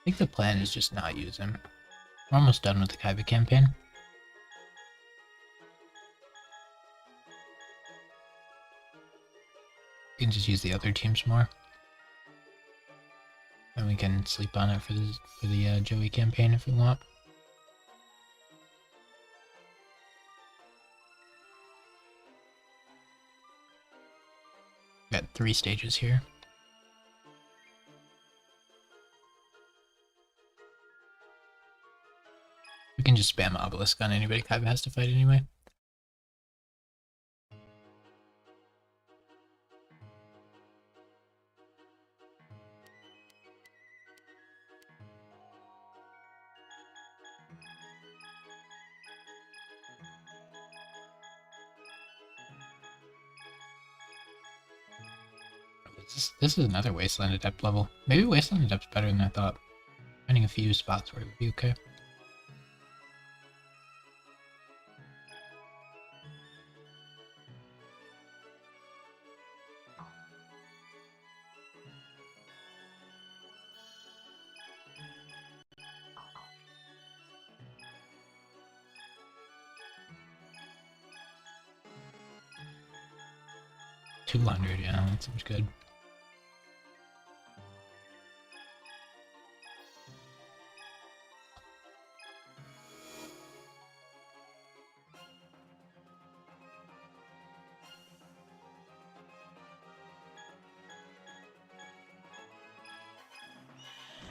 think the plan is just not use him. We're almost done with the Kaiba campaign. We can just use the other teams more. And we can sleep on it for the Joey campaign if we want. Got 3 stages here. We can just spam Obelisk on anybody Kaiba has to fight anyway. This is another Wasteland Adept level. Maybe Wasteland Adept's better than I thought. Finding a few spots where it would be okay. $200, yeah, that seems good.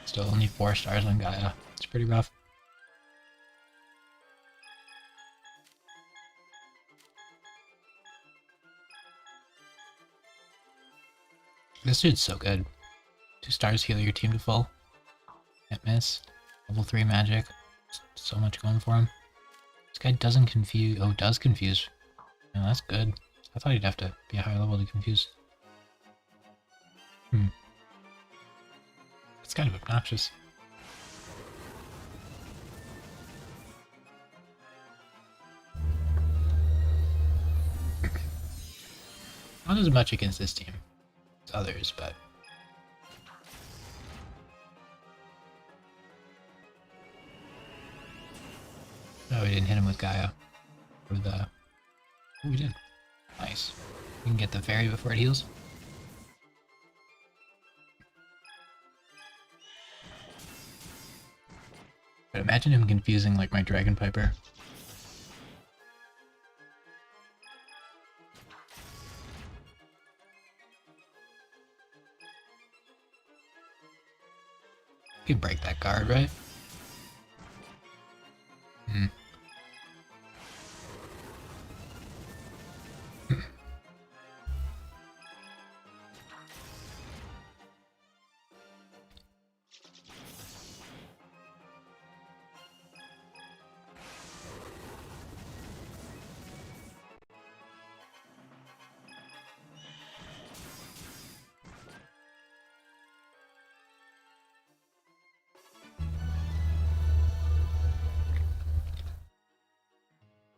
Still only 4 stars on Gaia. It's pretty rough. This dude's so good. 2 stars heal your team to full. Can't miss. Level 3 magic. So much going for him. This guy doesn't confuse. Oh, does confuse. No, that's good. I thought he'd have to be a higher level to confuse. It's kind of obnoxious. Not as much against this team as others, but... No, we didn't hit him with Gaia. Or the... Oh, we did. Nice. We can get the fairy before it heals. But imagine him confusing like my Dragon Piper. You could break that guard, right?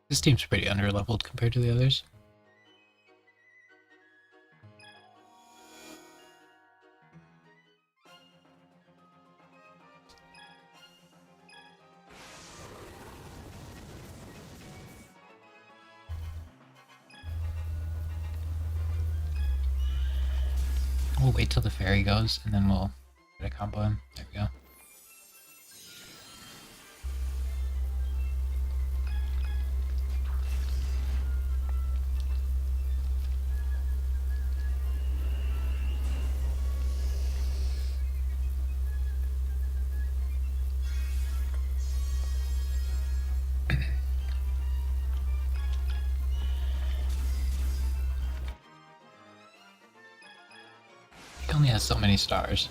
This team's pretty under-leveled compared to the others. We'll wait till the fairy goes, and then we'll try to combo him. There we go. He only has so many stars.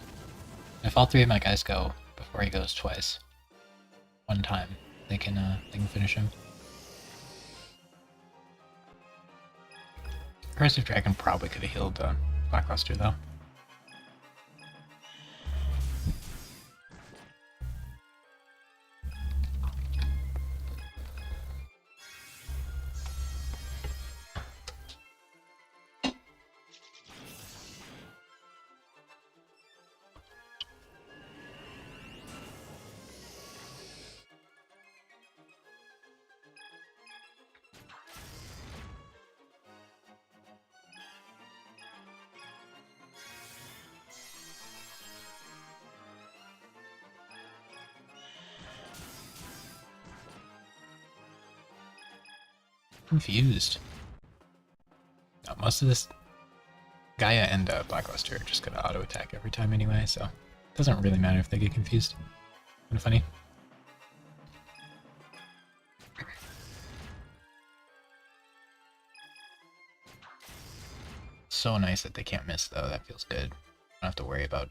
If all 3 of my guys go before he goes twice, one time, they can finish him. Cursive Dragon probably could have healed Blackluster though. confused. Now, most of this Gaia and Blackluster are just gonna auto attack every time anyway, so it doesn't really matter if they get confused. Kind of funny. So nice that they can't miss though. That feels good. I don't have to worry about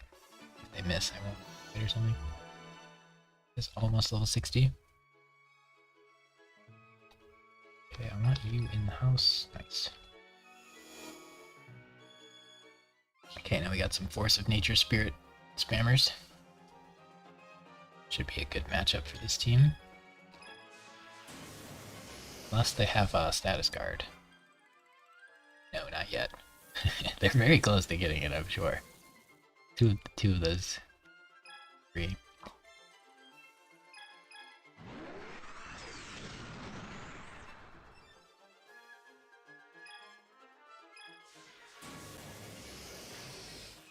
if they miss. I won't hit or something. It's almost level 60. Okay, I want you in the house. Nice. Okay, now we got some Force of Nature Spirit spammers. Should be a good matchup for this team. Unless they have a Status Guard. No, not yet. They're very close to getting it, I'm sure. Two of those. 3.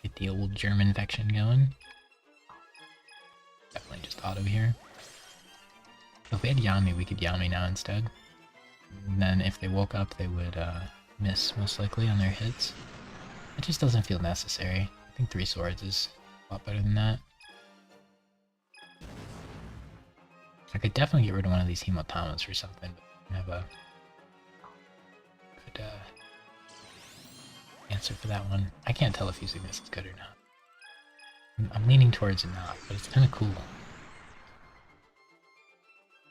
Get the old German faction going. Definitely just auto here. So if we had Yami, we could Yami now instead. And then if they woke up, they would miss most likely on their hits. It just doesn't feel necessary. I think 3 swords is a lot better than that. I could definitely get rid of one of these Hemotamas or something, but I have a good answer for that one. I can't tell if using this is good or not. I'm leaning towards it not, but it's kind of cool.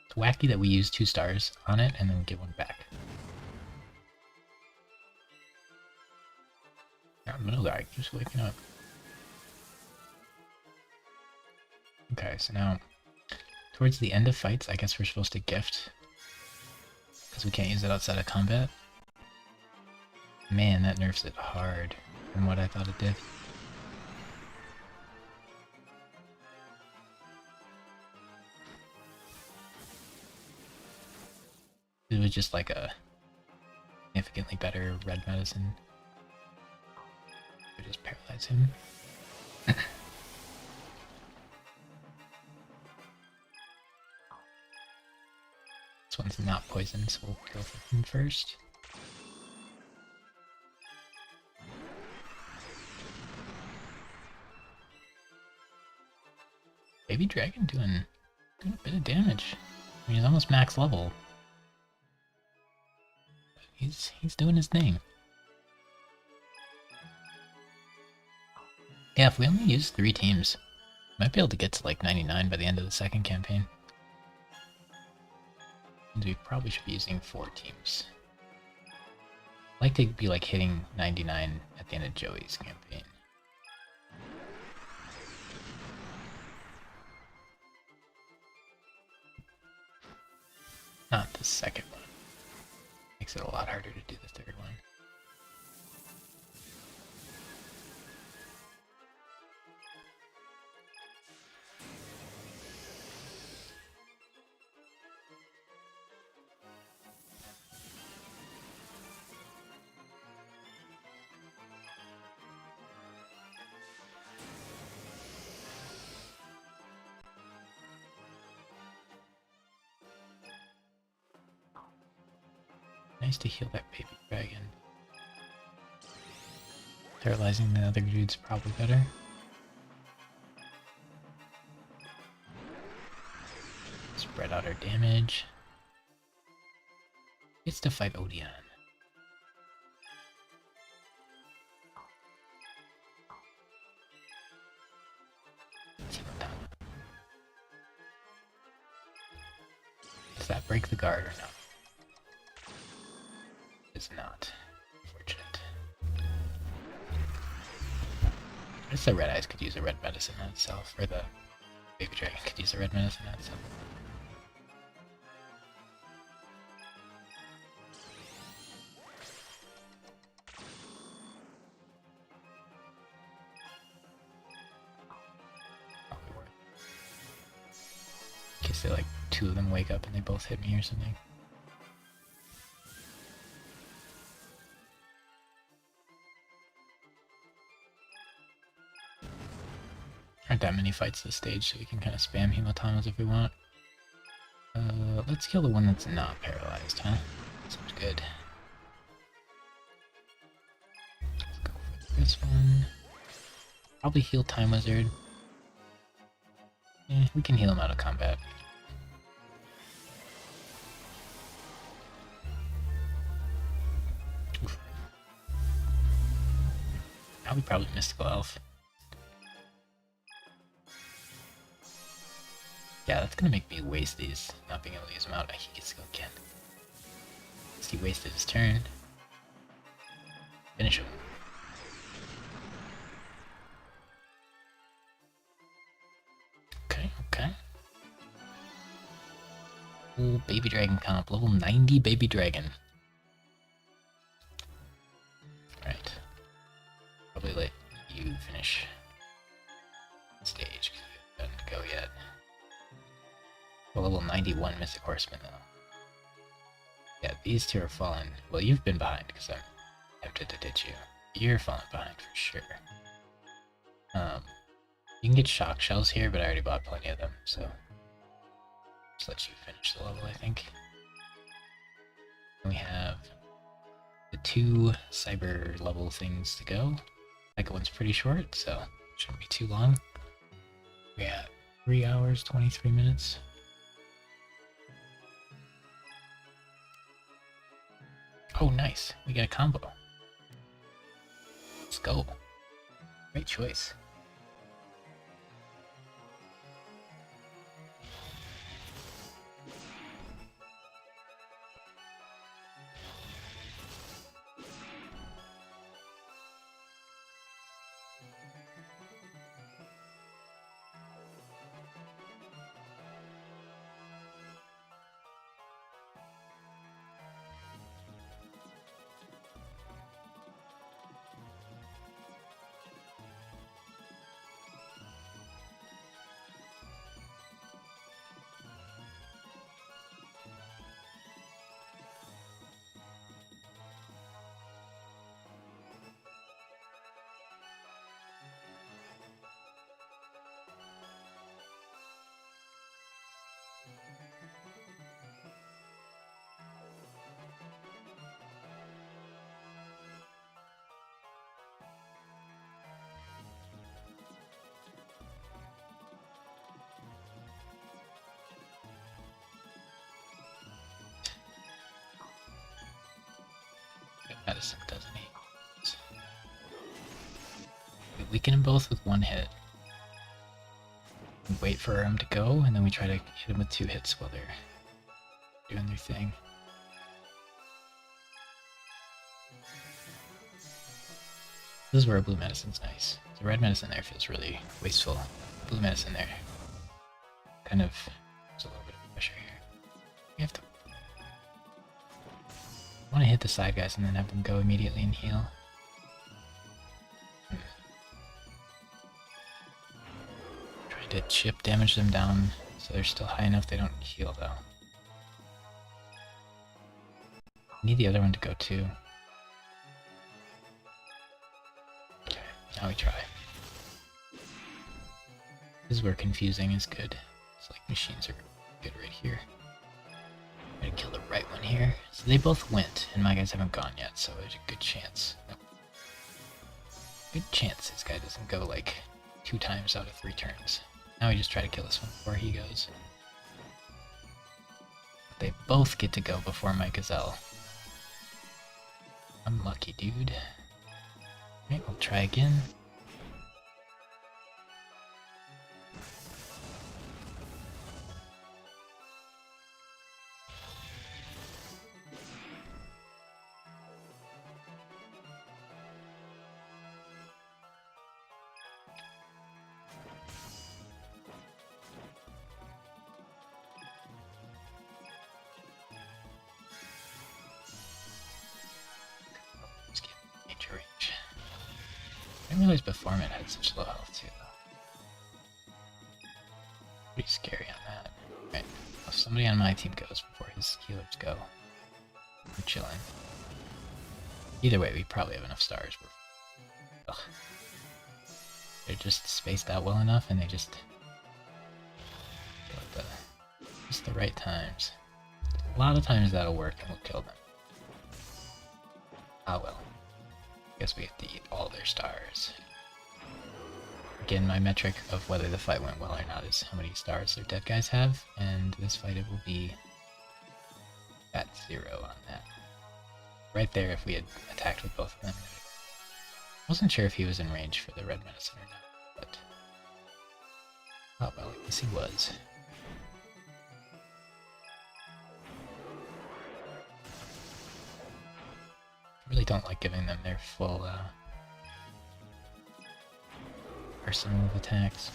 It's wacky that we use 2 stars on it and then get one back. Middle guy, just waking up. Okay, so now, towards the end of fights, I guess we're supposed to gift. Because we can't use it outside of combat. Man, that nerfs it hard from what I thought it did. It was just like a significantly better red medicine. We just paralyze him. This one's not poisoned, so we'll go for him first. Baby Dragon doing a bit of damage. I mean, he's almost max level. But he's doing his thing. Yeah, if we only use 3 teams, we might be able to get to like 99 by the end of the second campaign. And we probably should be using 4 teams. I'd like to be like hitting 99 at the end of Joey's campaign. Not the second one. Makes it a lot harder to do the third one. Nice to heal that baby dragon. Paralyzing the other dude's probably better. Spread out our damage. Gets to fight Odeon. Does that break the guard or not? It's not. Unfortunate. I guess the Red Eyes could use a red medicine on itself, or the Baby Dragon could use a red medicine on itself. Probably worth it. In case they like 2 of them wake up and they both hit me or something. Aren't that many fights this stage, so we can kind of spam Hemotamas if we want. Let's kill the one that's not paralyzed, huh? So good. Let's go for this one. Probably heal Time Wizard. We can heal him out of combat. Oof. Now we probably Mystical Elf. Yeah, that's gonna make me waste these, not being able to use them out. He gets to go again. He wasted his turn. Finish him. Okay. Ooh, Baby Dragon comp, level 90 Baby Dragon. Alright. Probably let you finish the stage, because it doesn't go yet. Well, level 91 Mystic Horseman, though. Yeah, these two are falling. Well, you've been behind, because I'm tempted to ditch you. You're falling behind for sure. You can get Shock Shells here, but I already bought plenty of them, so just let you finish the level, I think. And we have the 2 cyber level things to go. Like one's pretty short, so shouldn't be too long. We have 3 hours, 23 minutes. Oh, nice. We got a combo. Let's go. Great choice. Medicine, doesn't he? We weaken them both with 1 hit. We wait for him to go, and then we try to hit him with 2 hits while they're doing their thing. This is where a blue medicine's nice. The red medicine there feels really wasteful. Blue medicine there kind of there's a little bit of pressure here. We have to want to hit the side guys and then have them go immediately and heal. Trying to chip damage them down so they're still high enough they don't heal though. Need the other one to go too. Okay, now we try. This is where confusing is good. It's like machines are good right here. I'm gonna kill the right one here. So they both went, and my guys haven't gone yet, so there's a good chance. Nope. Good chance this guy doesn't go like 2 times out of 3 turns. Now we just try to kill this one before he goes. But they both get to go before my gazelle. I'm lucky, dude. Alright, we'll try again. I didn't realize before it had such low health too, though. Pretty scary on that. Right, well, somebody on my team goes before his healers go. We're chilling. Either way, we probably have enough stars. Ugh. They're just spaced out well enough, and they just go at just the right times. A lot of times that'll work, and we'll kill them. Ah well. Guess we have to eat all their stars. Again, my metric of whether the fight went well or not is how many stars their dead guys have, and this fight it will be at 0 on that. Right there if we had attacked with both of them. Wasn't sure if he was in range for the red medicine or not, but... oh well, I guess he was. I really don't like giving them their full arsenal of attacks.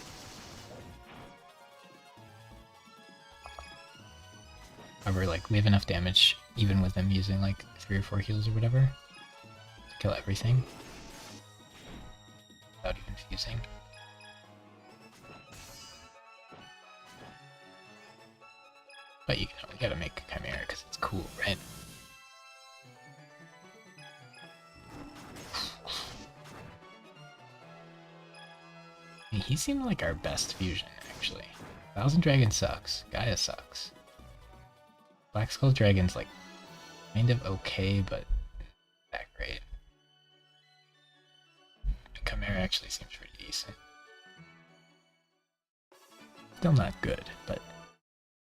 However, like, we have enough damage, even with them using like 3 or 4 heals or whatever, to kill everything. Without even fusing. But you know, we gotta make a Chimera because it's cool, right? He seemed like our best fusion, actually. Thousand Dragon sucks. Gaia sucks. Black Skull Dragon's like kind of okay, but not that great. And Chimera actually seems pretty decent. Still not good, but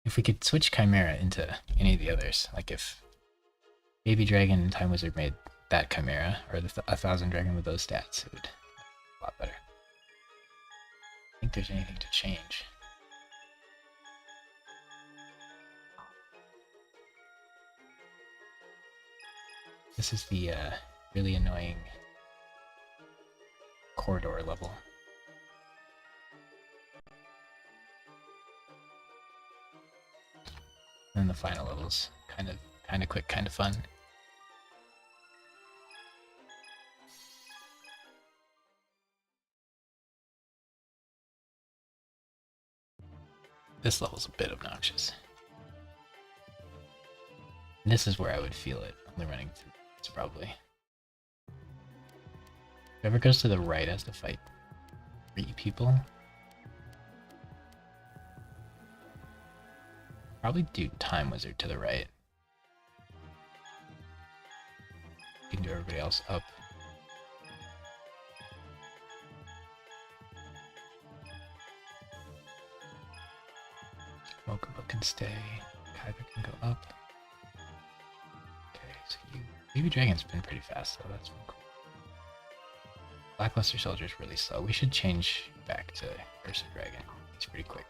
if we could switch Chimera into any of the others, like if Baby Dragon and Time Wizard made that Chimera, or a Thousand Dragon with those stats, it would be a lot better. I think there's anything to change. This is the really annoying corridor level. And the final level's kind of quick, kind of fun. This level's a bit obnoxious. And this is where I would feel it, only running through this probably. Whoever goes to the right has to fight 3 people. Probably do Time Wizard to the right. You can do everybody else up. Mokuba can stay. Kaiba can go up. Okay, so you... Baby Dragon's been pretty fast though, that's been cool. Blackluster Soldier's really slow. We should change back to Curse of Dragon. It's pretty quick.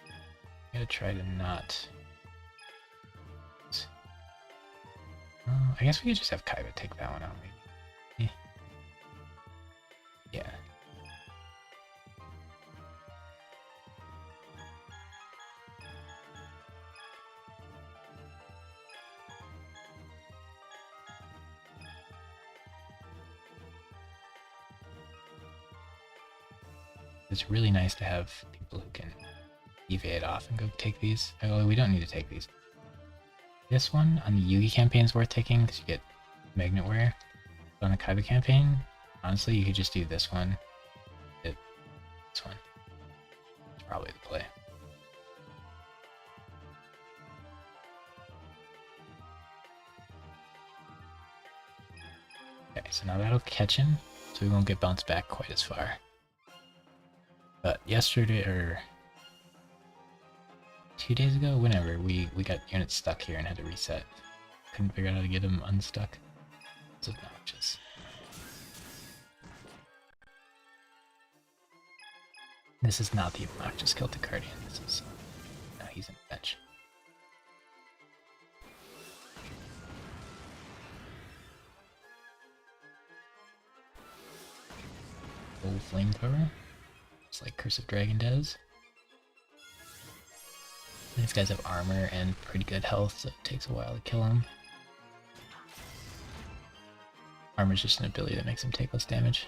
I'm gonna try to not... I guess we could just have Kaiba take that one out, maybe. Yeah. It's really nice to have people who can evade off and go take these. Oh, we don't need to take these. This one on the Yugi campaign is worth taking because you get Magnet Wear. But on the Kaiba campaign, honestly, you could just do this one. This one. It's probably the play. Okay, so now that'll catch him, so we won't get bounced back quite as far. But yesterday, or 2 days ago, whenever, we got units stuck here and had to reset. Couldn't figure out how to get them unstuck. It's obnoxious. This is not the obnoxious Celtic Guardian. This is... no, he's in the bench. Full flamethrower. Just like Curse of Dragon does. These guys have armor and pretty good health, so it takes a while to kill them. Armor's just an ability that makes them take less damage.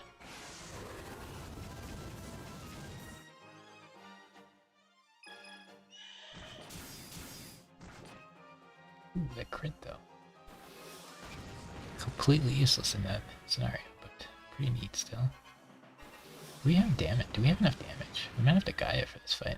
Ooh, that crit though. Completely useless in that scenario, but pretty neat still. Do we have damage? Do we have enough damage? We might have to Gaia for this fight.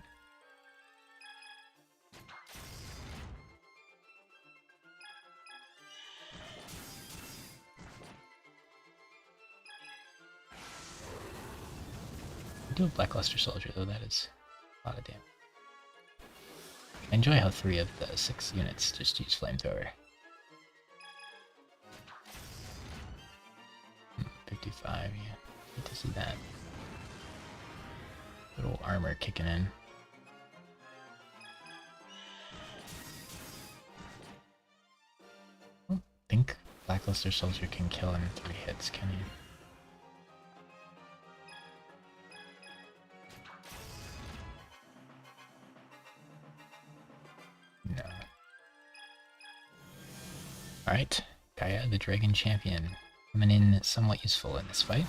I do have Blackluster Soldier though, that is a lot of damage. I enjoy how 3 of the 6 units just use Flamethrower. 55, yeah. Good to see that. Little armor kicking in. I don't think Blackluster Soldier can kill in 3 hits, can he? No. Alright, Kaiba, the Dragon Champion, coming in somewhat useful in this fight.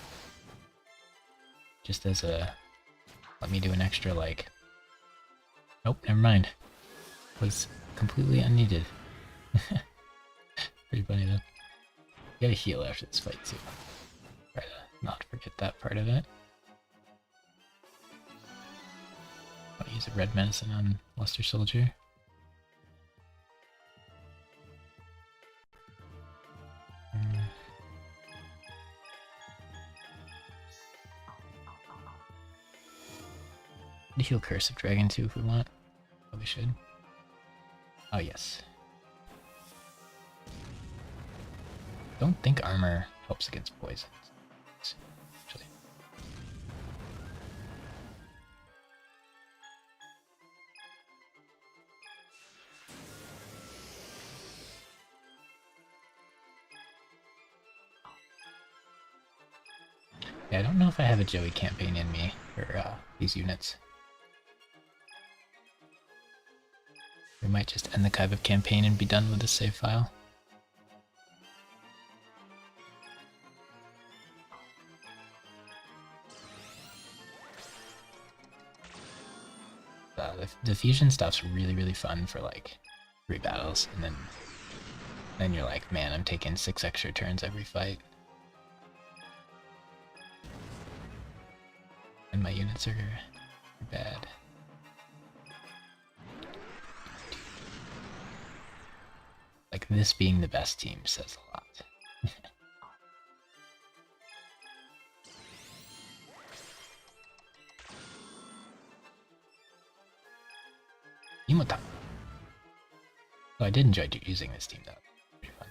Just as a... let me do an extra, like... Nope, never mind. Was completely unneeded. Pretty funny though. You gotta heal after this fight too. Try to not forget that part of it. Want to use a red medicine on Luster Soldier. Heal Curse of Dragon too if we want. Probably should. Oh yes. Don't think armor helps against poisons. Actually. Yeah, I don't know if I have a Joey campaign in me for these units. We might just end the Kaiba campaign and be done with the save file. The fusion stuff's really fun for like 3 battles, and then you're like, man, I'm taking 6 extra turns every fight. And my units are bad. Like, this being the best team says a lot. Imota. Oh, I did enjoy using this team though. Pretty fun.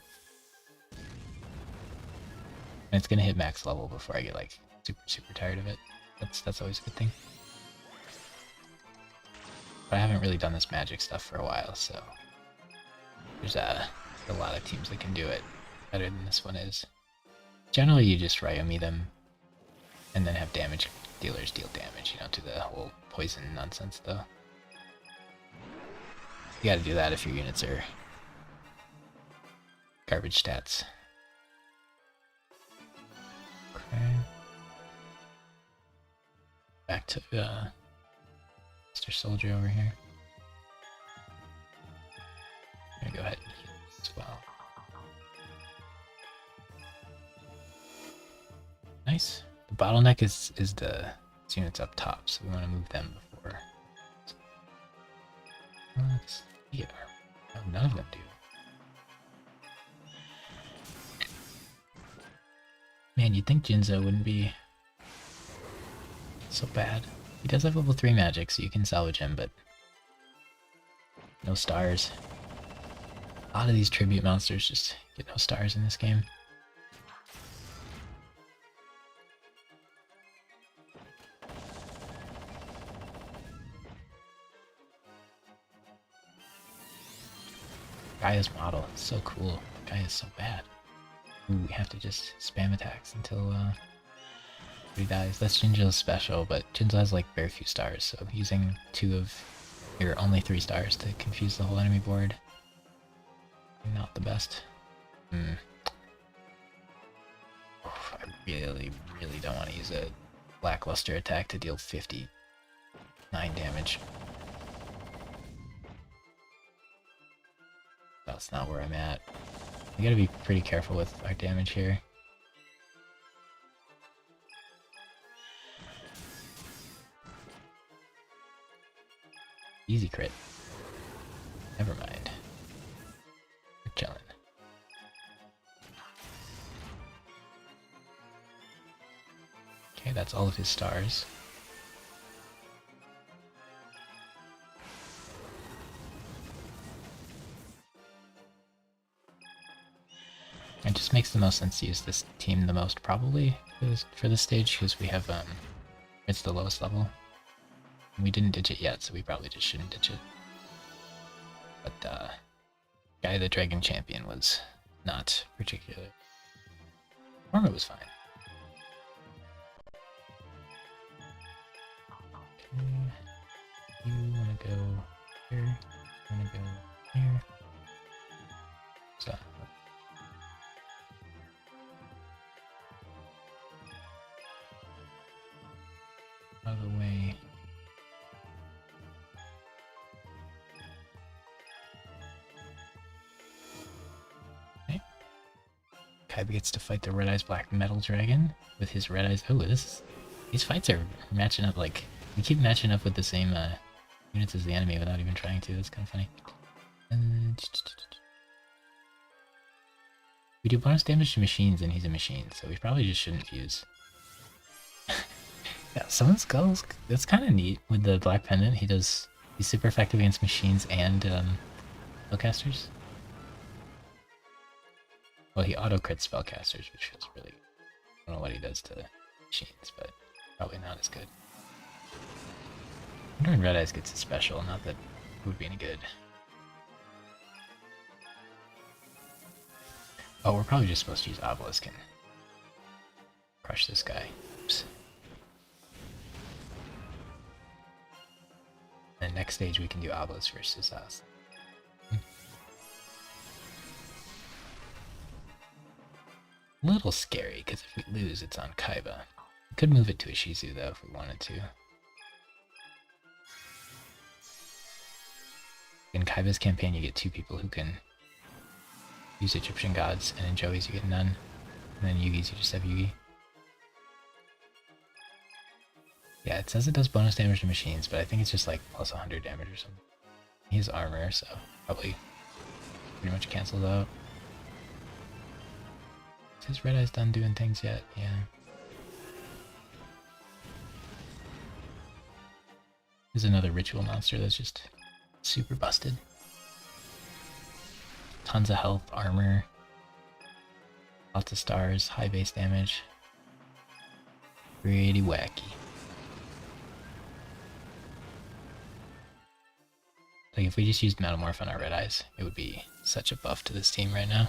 And it's gonna hit max level before I get like super tired of it. That's always a good thing. But I haven't really done this magic stuff for a while, so there's a lot of teams that can do it better than this one is. Generally, you just Ryomi them, and then have damage dealers deal damage. You don't do the whole poison nonsense though. You gotta do that if your units are garbage stats. Okay. Back to Mr. Soldier over here. I'm gonna go ahead and heal as well. Nice. The bottleneck is the units up top, so we want to move them before. Let's see. Oh, none of them do. Man, you'd think Jinzo wouldn't be so bad. He does have level 3 magic, so you can salvage him, but no stars. A lot of these tribute monsters just get no stars in this game. Gaia's model is so cool. Gaia's so bad. Ooh, we have to just spam attacks until he dies. That's Jinjo's special, but Jinzo has like very few stars, so using 2 of your only 3 stars to confuse the whole enemy board, not the best. Oof, I really don't want to use a Blackluster attack to deal 59 damage. That's not where I'm at. We gotta be pretty careful with our damage here. Easy crit. Never mind. We're chilling. Okay, that's all of his stars. It just makes the most sense to use this team the most, probably, for this stage, because we have, it's the lowest level. We didn't ditch it yet, so we probably just shouldn't ditch it. But, Guy the Dragon Champion was not particular. Armor was fine. Okay. You wanna go here, you wanna go here. So, out of the way. Okay. Kaiba gets to fight the Red Eyes Black Metal Dragon with his Red Eyes. Oh, these fights are matching up like we keep matching up with the same units as the enemy without even trying to. That's kind of funny. We do bonus damage to machines, and he's a machine, so we probably just shouldn't fuse. Yeah, Summon Skulls, that's kind of neat with the Black Pendant. He's super effective against machines and spellcasters. Well, he auto-crits spellcasters, which is really... I don't know what he does to machines, but probably not as good. I wonder when Red Eyes gets a special, not that it would be any good. Oh, we're probably just supposed to use Obelisk and crush this guy. Oops. And next stage we can do Obelisk versus us. A little scary, because if we lose, it's on Kaiba. We could move it to Ishizu, though, if we wanted to. In Kaiba's campaign, you get 2 people who can use Egyptian gods, and in Joey's you get none. And then Yugi's, you just have Yugi. Yeah, it says it does bonus damage to machines, but I think it's just like plus 100 damage or something. He has armor, so probably pretty much cancels out. Is his Red Eyes done doing things yet? Yeah. There's another ritual monster that's just super busted. Tons of health, armor, lots of stars, high base damage. Pretty wacky. Like if we just used Metamorph on our Red Eyes, it would be such a buff to this team right now.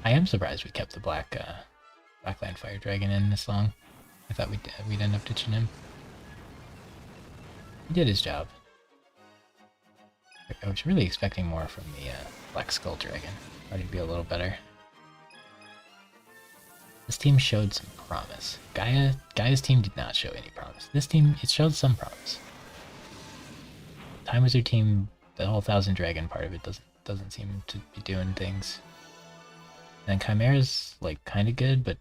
I am surprised we kept the Blackland Fire Dragon in this long. I thought we'd end up ditching him. He did his job. I was really expecting more from the Black Skull Dragon. Thought he'd be a little better. This team showed some promise. Gaia's team did not show any promise. This team, it showed some promise. Time Wizard team, the whole Thousand Dragon part of it doesn't seem to be doing things. And Chimera's like kind of good, but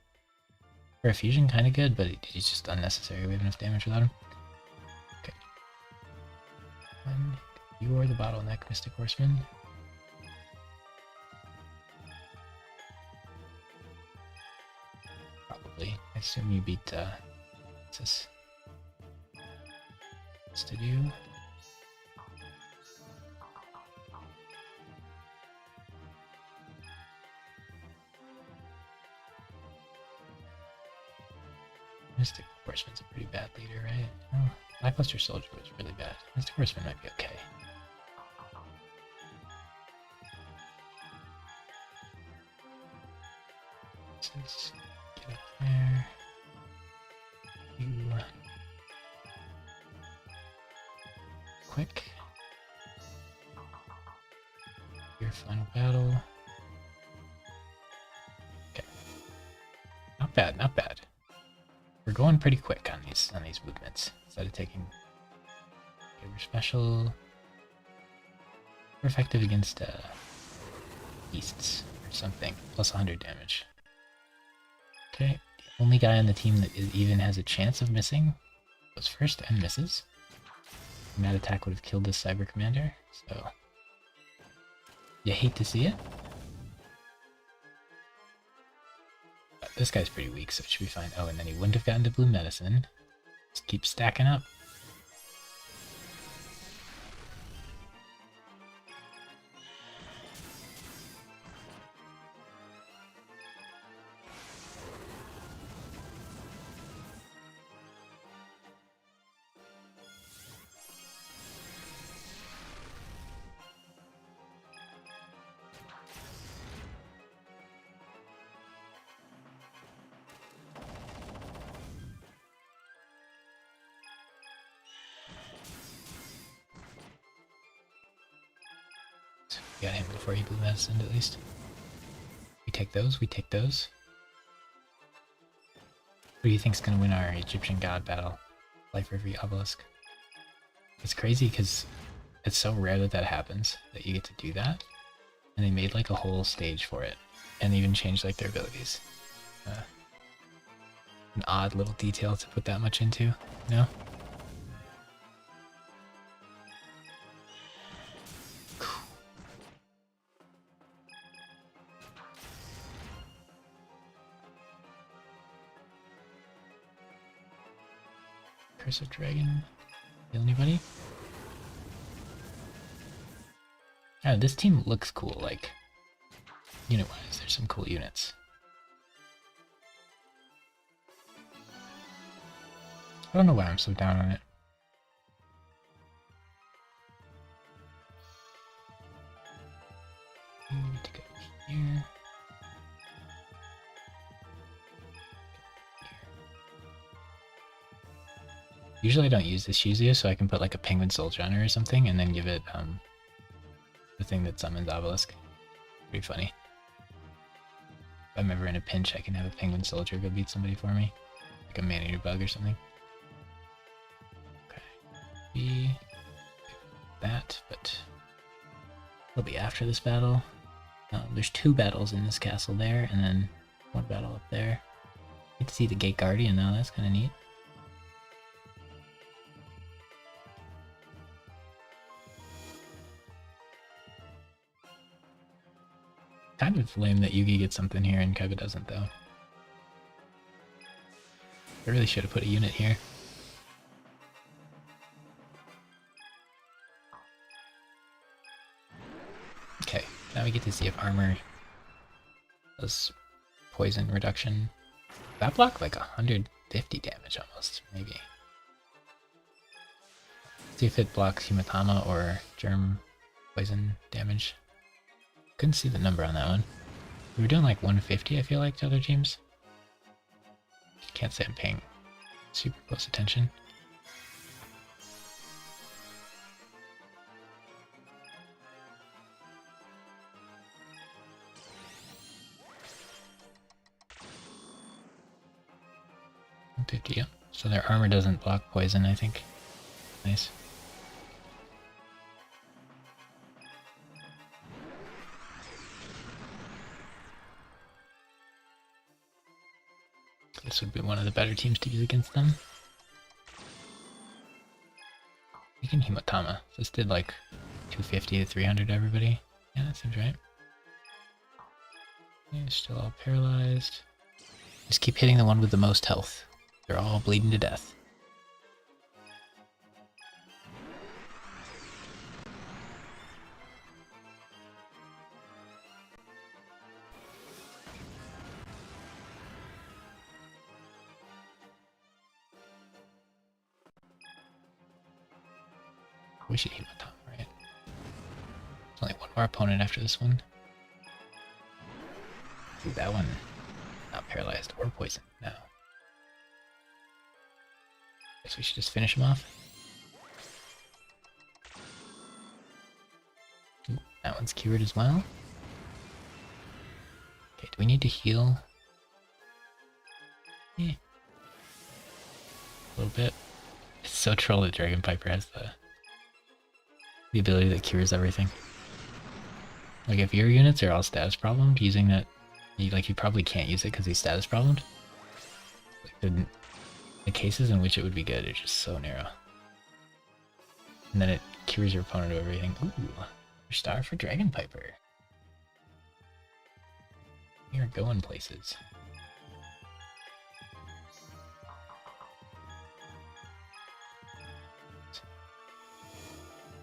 for a fusion, kind of good, but he's just unnecessary. We have enough damage without him. Okay. And you are the bottleneck, Mystic Horseman. Probably. I assume you beat what's this? What's to do? Mystic Horseman's a pretty bad leader, right? Oh, Lackluster Soldier was really bad. Mystic Horseman might be okay. So let's get up there. You quick. Your final battle. Okay. Not bad, not bad. We're going pretty quick on these movements. Instead of taking we're special. We're effective against beasts or something. Plus 100 damage. Okay. The only guy on the team that even has a chance of missing goes first and misses. And that attack would have killed this Cyber Commander, so you hate to see it. This guy's pretty weak, so it should be fine. Oh, and then he wouldn't have gotten to Blue Medicine. Just keep stacking up. got him before he blew medicine, at least. We take those, we take those. Who do you think's gonna win our Egyptian god battle? Life River Obelisk. It's crazy because it's so rare that that happens, that you get to do that. And they made like a whole stage for it. And even changed like their abilities. An odd little detail to put that much into, you know? Curse of Dragon. Kill anybody? Yeah, this team looks cool, like, unit-wise, there's some cool units. I don't know why I'm so down on it. We need to go here. Usually I don't use this Shizia, so I can put like a penguin soldier on her or something, and then give it the thing that summons Obelisk. Pretty funny. If I'm ever in a pinch, I can have a penguin soldier go beat somebody for me. Like a man-eater bug or something. Okay. Be that, but it'll be after this battle. There's 2 battles in this castle there, and then 1 battle up there. Get to see the Gate Guardian now, that's kind of neat. Kind of lame that Yugi gets something here and Kaiba doesn't, though. I really should have put a unit here. Okay, now we get to see if armor does poison reduction. That block like 150 damage almost, maybe. See if it blocks Humatama or germ poison damage. Couldn't see the number on that one. We were doing like 150, I feel like, to other teams. Can't say I'm paying super close attention. $150, yeah. So their armor doesn't block poison, I think. Nice. This would be one of the better teams to use against them. We can Himatama. This did like 250 to 300 to everybody. Yeah, that seems right. Yeah, still all paralyzed. Just keep hitting the one with the most health. They're all bleeding to death. We should Himatama, right? There's only one more opponent after this one. Ooh, that one not paralyzed or poisoned. No. Guess we should just finish him off. Ooh, that one's cured as well. Okay, do we need to heal? Yeah. A little bit. It's so troll that Dragon Piper has the ability that cures everything. Like if your units are all status problemed, using that, you probably can't use it because he's status problemed. Like the cases in which it would be good are just so narrow. And then it cures your opponent of everything. Ooh, star for Dragon Piper. We are going places.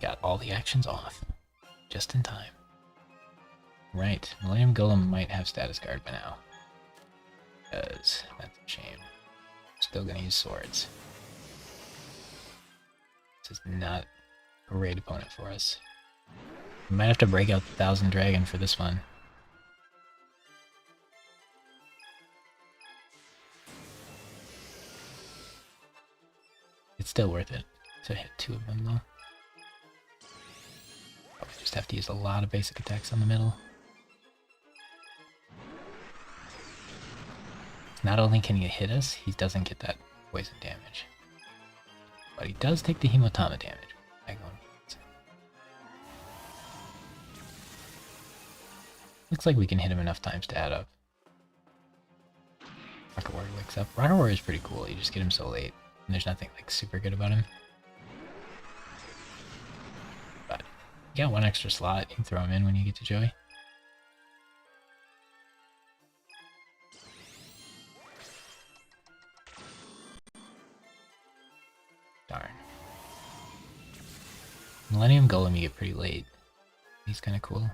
Got all the actions off. Just in time. Right, Millennium Golem might have status guard by now. Because that's a shame. Still gonna use swords. This is not a great opponent for us. We might have to break out the 1000 Dragon for this one. It's still worth it to hit 2 of them though. Probably just just have to use a lot of basic attacks on the middle. Not only can he hit us, he doesn't get that poison damage. But he does take the Hematama damage. Looks like we can hit him enough times to add up. Rocket Warrior wakes up. Rocket Warrior is pretty cool. You just get him so late. And there's nothing like super good about him. But you got one extra slot. You can throw him in when you get to Joey. Darn. Millennium Golem you get pretty late. He's kind of cool.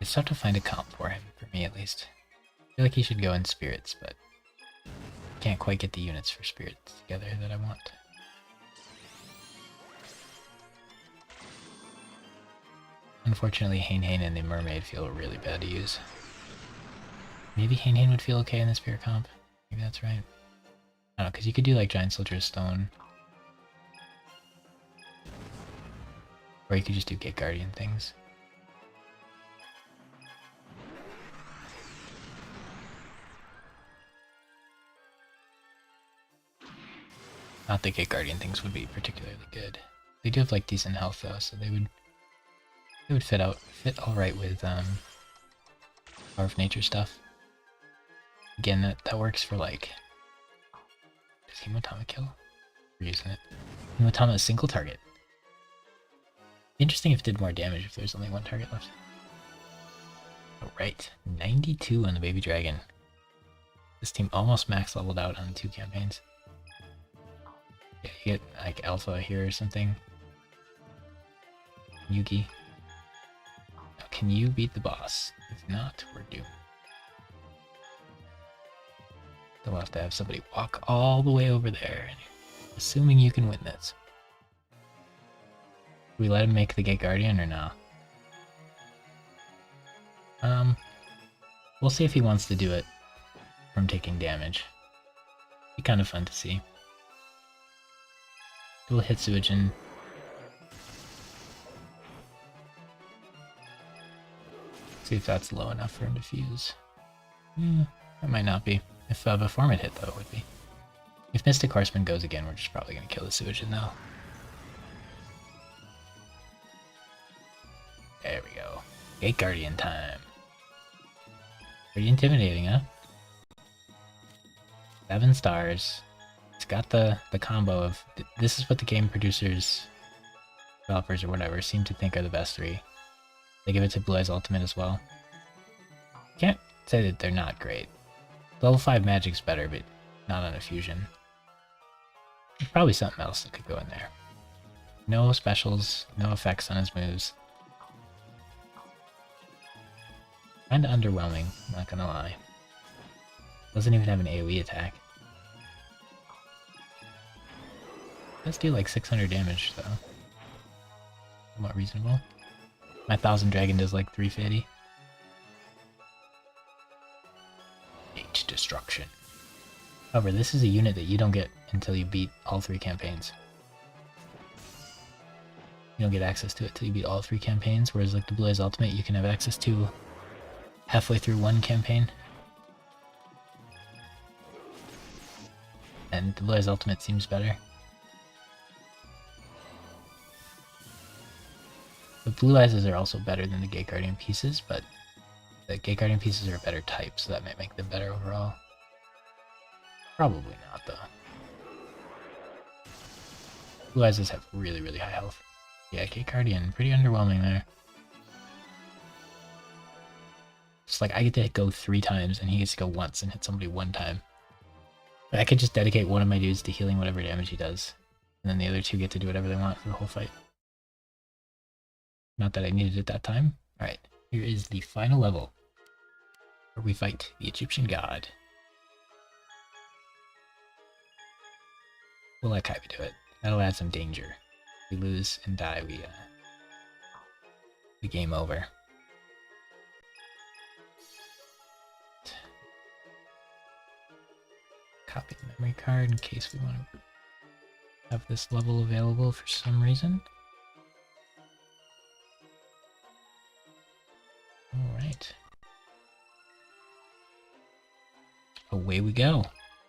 It's tough to find a comp for him, for me at least. I feel like he should go in Spirits, but can't quite get the units for Spirits together that I want. Unfortunately, Hain and the Mermaid feel really bad to use. Maybe Hain would feel okay in the Spirit comp. Maybe that's right. I don't know, because you could do like Giant Soldier of Stone. Or you could just do Gate Guardian things. Not that Gate Guardian things would be particularly good. They do have like decent health though, so they would fit alright with Power of Nature stuff. Again, that works for like, does Hematama kill? We're using it. Hematama is single target. Interesting if it did more damage if there's only one target left. Alright, 92 on the Baby Dragon. This team almost max leveled out on 2 campaigns. Yeah, you get like Alpha here or something. Yugi. Now, can you beat the boss? If not, we're doomed. Then we'll have to have somebody walk all the way over there, assuming you can win this. Do we let him make the Gate Guardian or no? We'll see if he wants to do it from taking damage. Be kind of fun to see. We'll hit Suijin. See if that's low enough for him to fuse. That might not be. If before mid hit though, it would be. If Mystic Horseman goes again, we're just probably gonna kill the Suijin though. There we go. Gate Guardian time. Pretty intimidating, huh? 7 stars. It's got the combo of this is what the game producers, developers or whatever seem to think are the best 3. They give it to Blue Eyes Ultimate as well. Can't say that they're not great. Level 5 Magic's better, but not on a fusion. There's probably something else that could go in there. No specials, no effects on his moves. Kinda underwhelming, not gonna lie. Doesn't even have an AoE attack. Does do like 600 damage though. Somewhat reasonable. My 1000 Dragon does like 350. H Destruction. However, this is a unit that you don't get until you beat all 3 campaigns. You don't get access to it till you beat all 3 campaigns, whereas like the Blue Eyes Ultimate you can have access to halfway through 1 campaign. And the Blue Eyes Ultimate seems better. The Blue Eyes are also better than the Gate Guardian pieces, but the Gate Guardian pieces are a better type, so that might make them better overall. Probably not, though. Blue Eyes have really, really high health. Yeah, Gate Guardian, pretty underwhelming there. It's like I get to go 3 times and he gets to go once and hit somebody 1 time. But I could just dedicate one of my dudes to healing whatever damage he does. And then the other 2 get to do whatever they want for the whole fight. Not that I needed it that time. Alright, here is the final level. Where we fight the Egyptian god. We'll let Kaiba do it. That'll add some danger. If we lose and die, we game over. Copy the memory card in case we want to have this level available for some reason. away we go.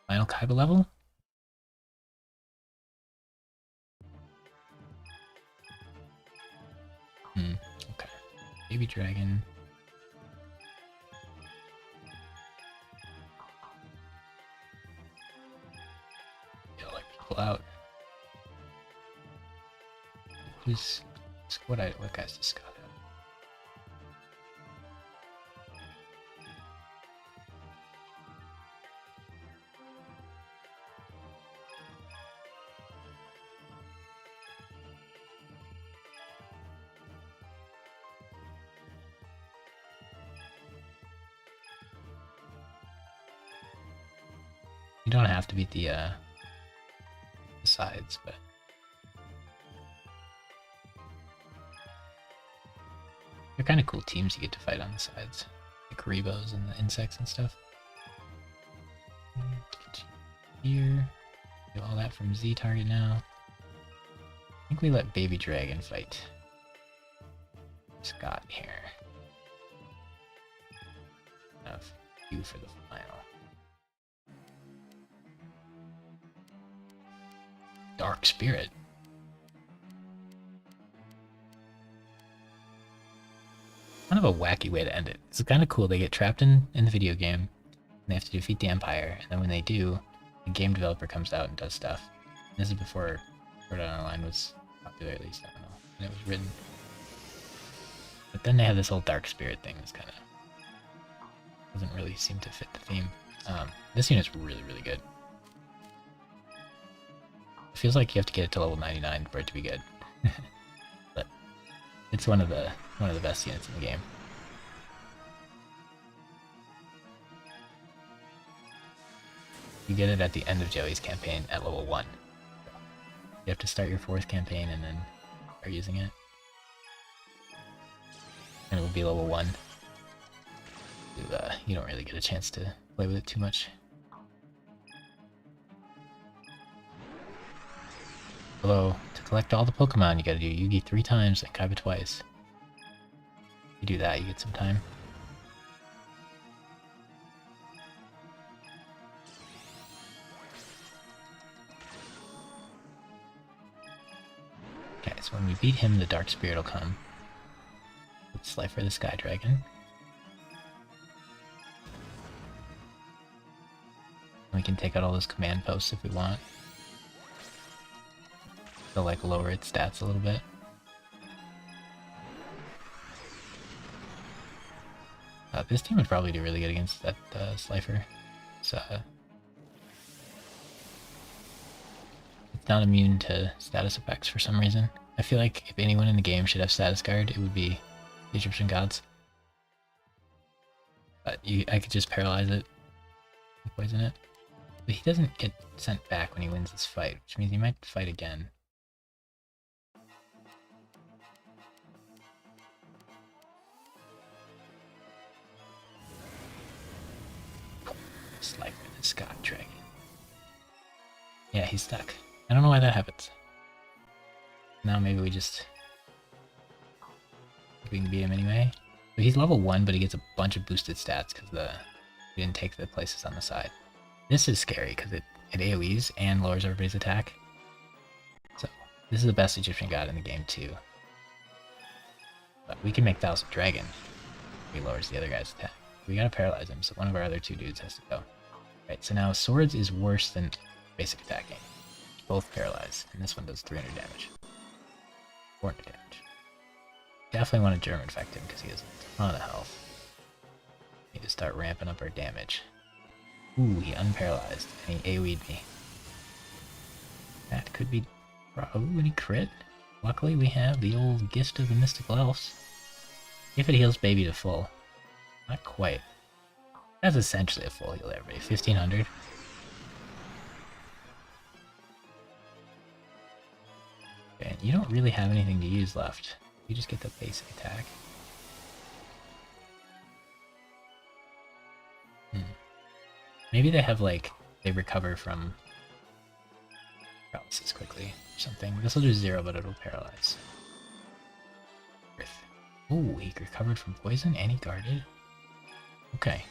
Final Kaiba level. Okay. Baby dragon. Like people out. Who's what guy's the Scott? You don't have to beat the sides, but they're kind of cool teams you get to fight on the sides, like Rebos and the insects and stuff. Here, do all that from Z target now. I think we let Baby Dragon fight Scott here. Have you for the final. Dark Spirit. Kind of a wacky way to end it. It's kind of cool. They get trapped in the video game, and they have to defeat the Empire, and then when they do, the game developer comes out and does stuff. And this is before Sword Art Online was popular, at least, I don't know, when it was written. But then they have this whole Dark Spirit thing that's kind of doesn't really seem to fit the theme. This unit's really, really good. It feels like you have to get it to level 99 for it to be good. But it's one of the best units in the game. You get it at the end of Joey's campaign at level 1. You have to start your 4th campaign and then start using it. And it will be level 1. You don't really get a chance to play with it too much. Although, to collect all the Pokemon, you gotta do Yugi 3 times and Kaiba twice. If you do that, you get some time. Okay, so when we beat him, the Dark Spirit will come. Let's Slifer the Sky Dragon. We can take out all those command posts if we want. They'll like lower its stats a little bit. This team would probably do really good against that Slifer. So, it's not immune to status effects for some reason. I feel like if anyone in the game should have status guard, it would be the Egyptian gods. But I could just paralyze it, and poison it. But he doesn't get sent back when he wins this fight, which means he might fight again. Slifer the Sky Dragon. Yeah, he's stuck. I don't know why that happens. Now maybe we just... we can beat him anyway. But he's level 1, but he gets a bunch of boosted stats because we didn't take the places on the side. This is scary because it AoEs and lowers everybody's attack. So, this is the best Egyptian god in the game too. But we can make Thousand Dragon. He lowers the other guy's attack. We gotta paralyze him, so one of our other 2 dudes has to go. Right, so now Swords is worse than basic attacking. Both paralyze, and this one does 300 damage. 400 damage. Definitely want to Germ Infect him because he has a ton of health. Need to start ramping up our damage. Ooh, he unparalyzed, and he AoE'd me. That could be... ooh, any crit? Luckily we have the old Gift of the Mystical Elves. If it heals baby to full. Not quite. That's essentially a full heal everybody. 1500. Okay, and you don't really have anything to use left. You just get the basic attack. Maybe they have like, they recover from paralysis quickly or something. This will do 0, but it'll paralyze. Earth. Ooh, he recovered from poison and he guarded. Okay.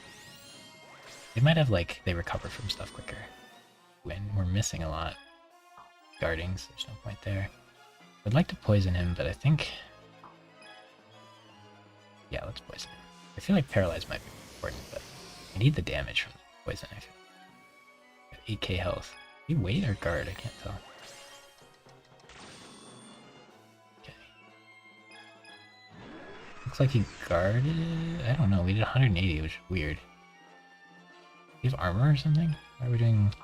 They might have, like, they recover from stuff quicker. When we're missing a lot. Guarding, so there's no point there. I'd like to poison him, but I think... Yeah, let's poison him. I feel like Paralyze might be important, but I need the damage from the poison, I feel. Got 8k health. Do you wait or guard? I can't tell. Okay. Looks like he guarded... I don't know, we did 180, which is weird. Do you have armor or something? Why are we doing...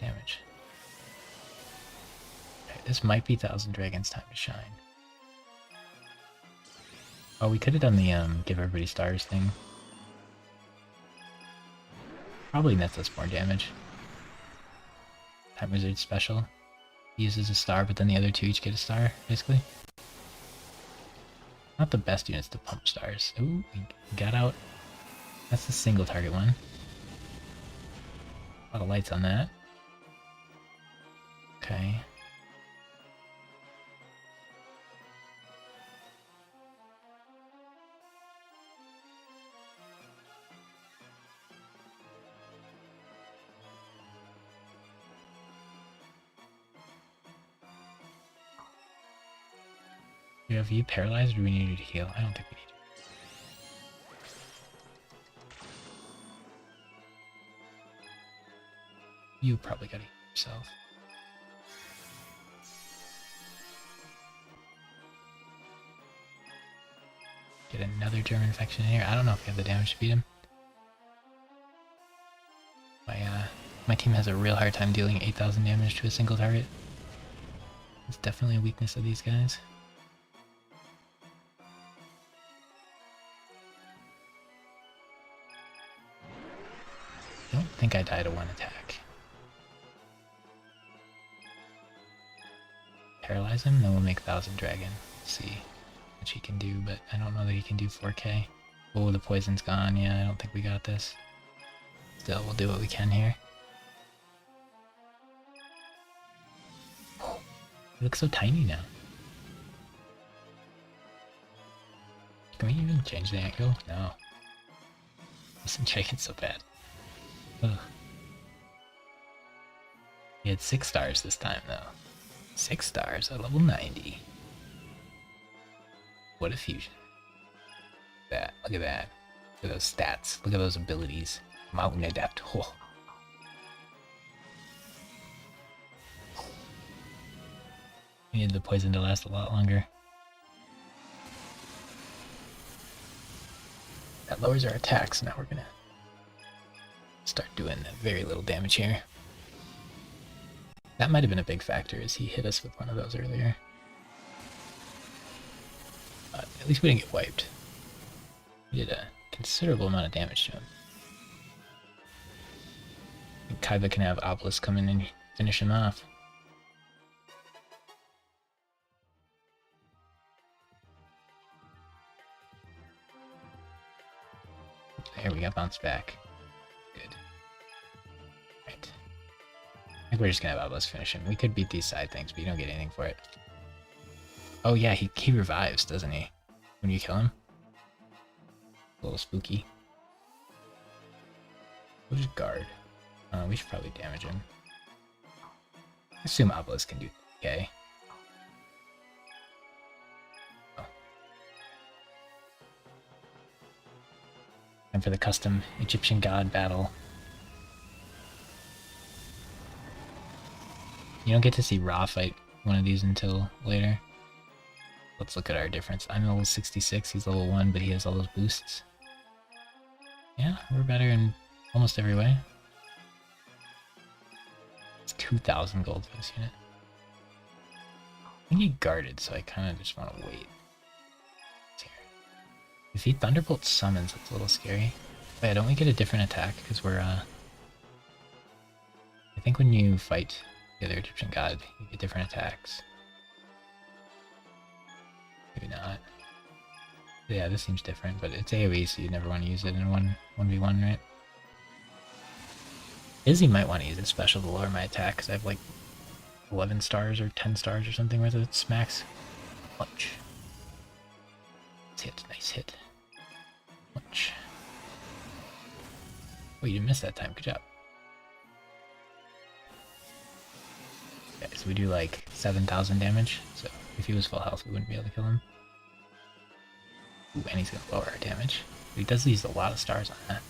damage? Okay, this might be Thousand Dragons' time to shine. Oh, we could have done the give everybody stars thing. Probably nets us more damage. Time Wizard special. He uses a star, but then the other two each get a star, basically. Not the best units to pump stars. Ooh, we got out. That's the single target one. A lot of lights on that. Okay. Have you paralyzed or do we need you to heal? I don't think we need you. You probably gotta heal yourself. Get another German infection in here. I don't know if we have the damage to beat him. My team has a real hard time dealing 8,000 damage to a single target. It's definitely a weakness of these guys. I don't think I die to one attack. Paralyze him, then we'll make Thousand Dragon. See what he can do, but I don't know that he can do 4k. Oh, the poison's gone. Yeah, I don't think we got this. Still, we'll do what we can here. He looks so tiny now. Can we even change the angle? No. Listen, Dragon's so bad. Ugh. He had 6 stars this time, though. 6 stars at level 90. What a fusion. Look at that. Look at those stats. Look at those abilities. Mountain Adept. Oh. We need the poison to last a lot longer. That lowers our attacks. Now we're gonna start doing very little damage here. That might have been a big factor, as he hit us with one of those earlier. But at least we didn't get wiped. We did a considerable amount of damage to him. I think Kaiba can have Obelisk come in and finish him off. There, we got bounced back. Good. Right. I think we're just gonna have Obelisk finish him. We could beat these side things, but you don't get anything for it. Oh yeah, he revives, doesn't he? When you kill him? A little spooky. We'll just guard. We should probably damage him. I assume Obelisk can do okay. Oh. And for the custom Egyptian god battle. You don't get to see Ra fight one of these until later. Let's look at our difference. I'm level 66, he's level 1, but he has all those boosts. Yeah, we're better in almost every way. It's 2,000 gold for this unit. I think he guarded, so I kind of just want to wait. If he Thunderbolt summons, it's a little scary. But yeah, don't we get a different attack? Because we're, I think when you fight the other Egyptian god, you get different attacks. Maybe not. Yeah, this seems different, but it's AoE, so you never want to use it in 1v1, right? Izzy might want to use it special to lower my attack, because I have like 11 stars or 10 stars or something worth of smacks. Punch. Nice hit, nice hit. Punch. Oh, you didn't miss that time. Good job. Okay, so we do like 7,000 damage. So if he was full health, we wouldn't be able to kill him. Ooh, and he's gonna lower our damage. But he does use a lot of stars on that.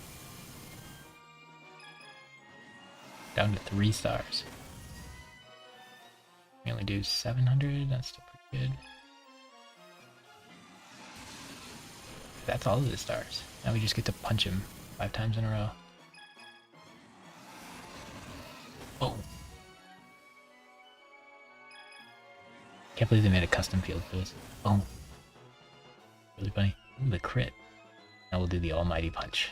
Down to 3 stars. We only do 700. That's still pretty good. That's all of the stars. Now we just get to punch him 5 times in a row. Oh. Can't believe they made a custom field for this. Oh. Really funny. Ooh, the crit. Now we'll do the almighty punch.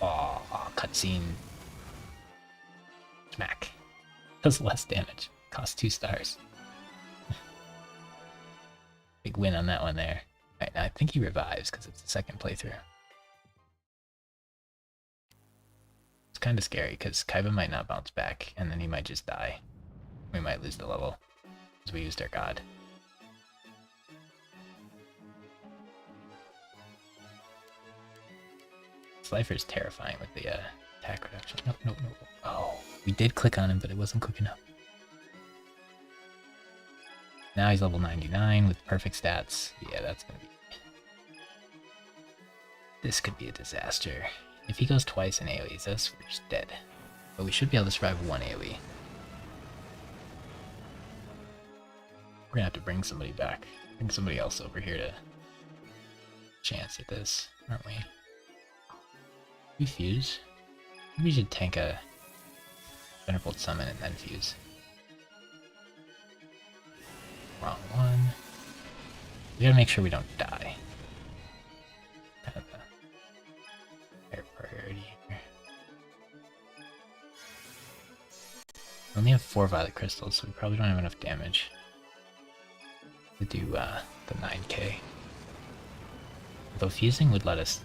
Oh, cutscene. Smack. Does less damage. Costs 2 stars. Big win on that one there. Alright, now I think he revives because it's the second playthrough. It's kind of scary because Kaiba might not bounce back and then he might just die. We might lose the level because we used our god. Slifer's terrifying with the attack reduction. No. Oh, we did click on him, but it wasn't quick enough. Now he's level 99 with perfect stats. Yeah, that's gonna be... This could be a disaster. If he goes twice in AoEs, us, we're just dead. But we should be able to survive 1 AoE. We're gonna have to bring somebody back. Bring somebody else over here to chance at this, aren't we? We fuse. Maybe we should tank a Thunderbolt summon and then fuse. Wrong one. We gotta make sure we don't die. Kind of a higher priority here. We only have 4 violet crystals, so we probably don't have enough damage to do the 9k. Although fusing would let us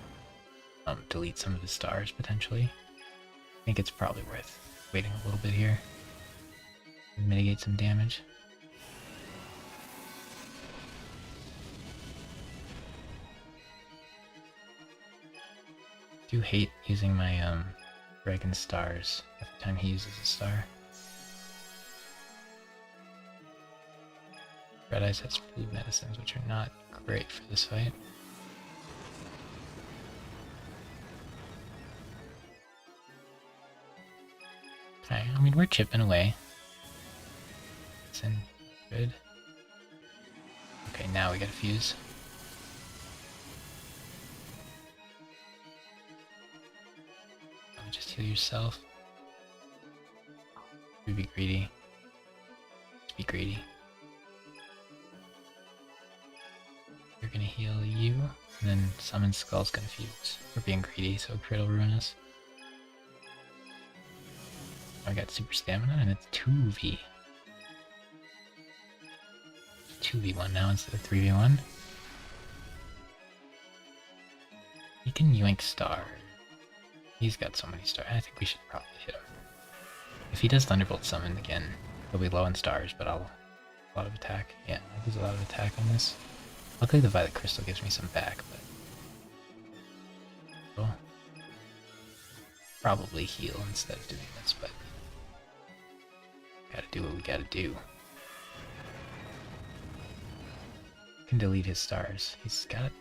delete some of the stars potentially. I think it's probably worth waiting a little bit here and mitigate some damage. I do hate using my dragon stars every time he uses a star. Red Eyes has blue medicines, which are not great for this fight. Okay, I mean, we're chipping away. It's in good. Okay, now we gotta fuse. Just heal yourself. Be greedy. Just be greedy. You're gonna heal you, and then Summon Skull's gonna fuse. We're being greedy, so crit will ruin us. I got super stamina, and it's 2v. 2v1 now instead of 3v1. He can yoink star. He's got so many stars. I think we should probably hit him. If he does Thunderbolt summon again, he'll be low in stars, but I'll a lot of attack. Yeah, there's a lot of attack on this. Luckily the Violet Crystal gives me some back, but we'll probably heal instead of doing this, but gotta do what we gotta do. Can delete his stars. He's got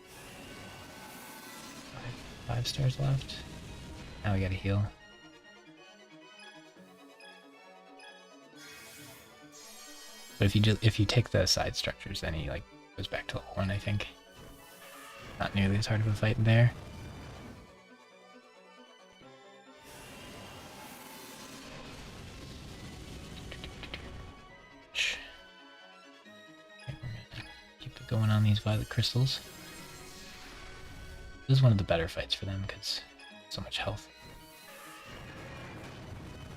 5 stars left. Now we gotta heal. But if you take the side structures, then he like goes back to level 1, I think. Not nearly as hard of a fight there. Okay, we're gonna keep it going on these Violet Crystals. This is one of the better fights for them because so much health.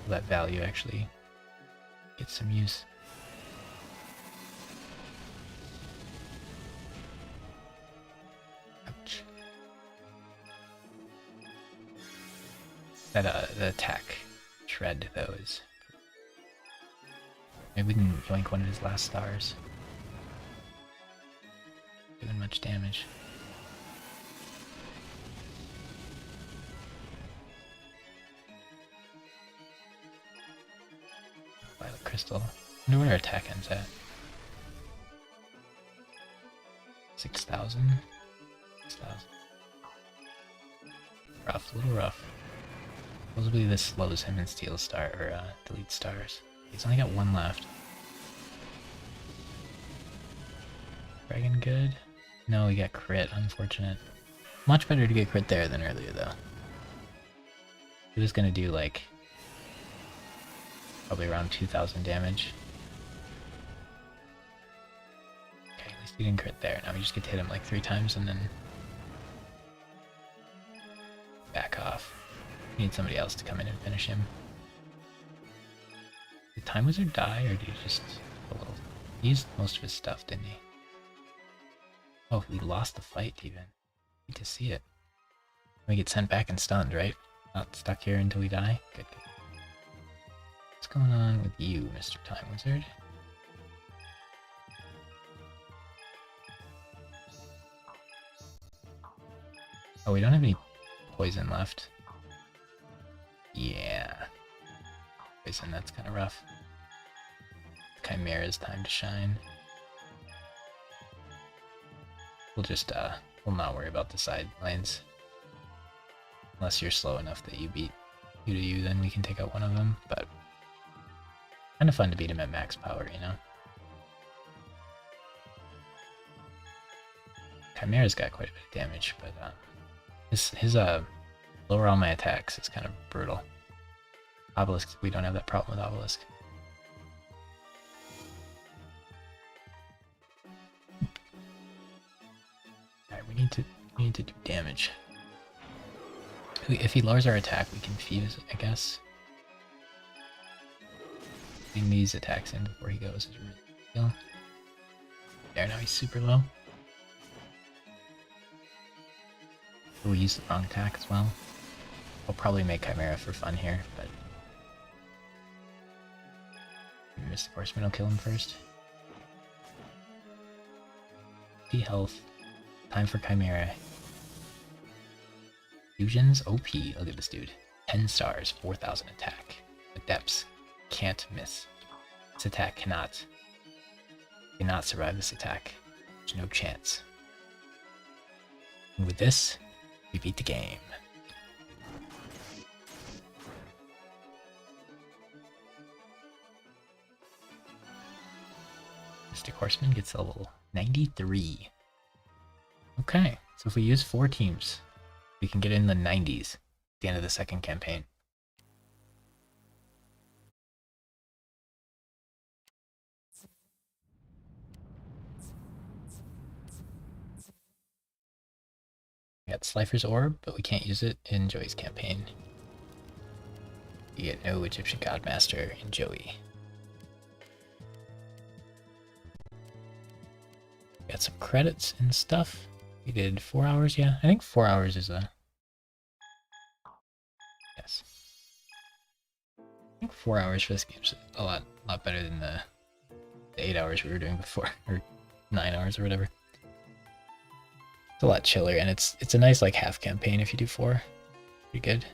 That value actually gets some use. Ouch. That the attack shred though is. Maybe we can yoink one of his last stars. Doing much damage. Violet Crystal. I wonder what our attack ends at. 6,000? 6,000. Rough, a little rough. Supposedly this slows him in Steel Star, or Delete Stars. He's only got one left. Dragon good? No, we got crit, unfortunate. Much better to get crit there than earlier though. He was gonna do like probably around 2,000 damage. Okay, at least he didn't crit there. Now we just get to hit him like 3 times and then back off. We need somebody else to come in and finish him. Did Time Wizard die, or did he just a little? He used most of his stuff, didn't he? Oh, we lost the fight even. Need to see it. We get sent back and stunned, right? Not stuck here until we die? Good, good. What's going on with you, Mr. Time Wizard? Oh, we don't have any poison left. Yeah. Poison, that's kind of rough. Chimera's time to shine. We'll just, we'll not worry about the side lanes. Unless you're slow enough that you beat U to U, then we can take out one of them, but kind of fun to beat him at max power, you know? Chimera's got quite a bit of damage, but his lower all my attacks is kind of brutal. Obelisk, we don't have that problem with Obelisk. Alright, we need to do damage. If he lowers our attack, we can fuse, I guess. Getting these attacks in before he goes is really good. There, now he's super low. We use the wrong attack as well. I'll probably make Chimera for fun here, but Mr. Horseman will kill him first. P health. Time for Chimera. Fusions OP. Look at this dude. 10 stars, 4,000 attack. Adepts can't miss. This attack cannot survive this attack. There's no chance. And with this, we beat the game. Mystic Horseman gets level 93. Okay, so if we use 4 teams, we can get in the 90s at the end of the second campaign. We got Slifer's Orb, but we can't use it in Joey's campaign. You get no Egyptian Godmaster in Joey. Got some credits and stuff. We did 4 hours, yeah. I think 4 hours is a... Yes. I think 4 hours for this game's a lot better than the 8 hours we were doing before, or 9 hours or whatever. It's a lot chiller, and it's a nice like half campaign if you do 4. Pretty good.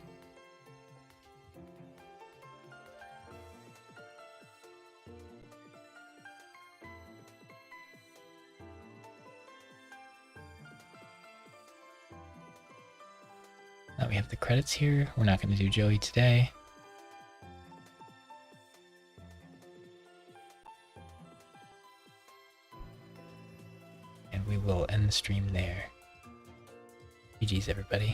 Now we have the credits here. We're not going to do Joey today. And we will end the stream there. GG's everybody.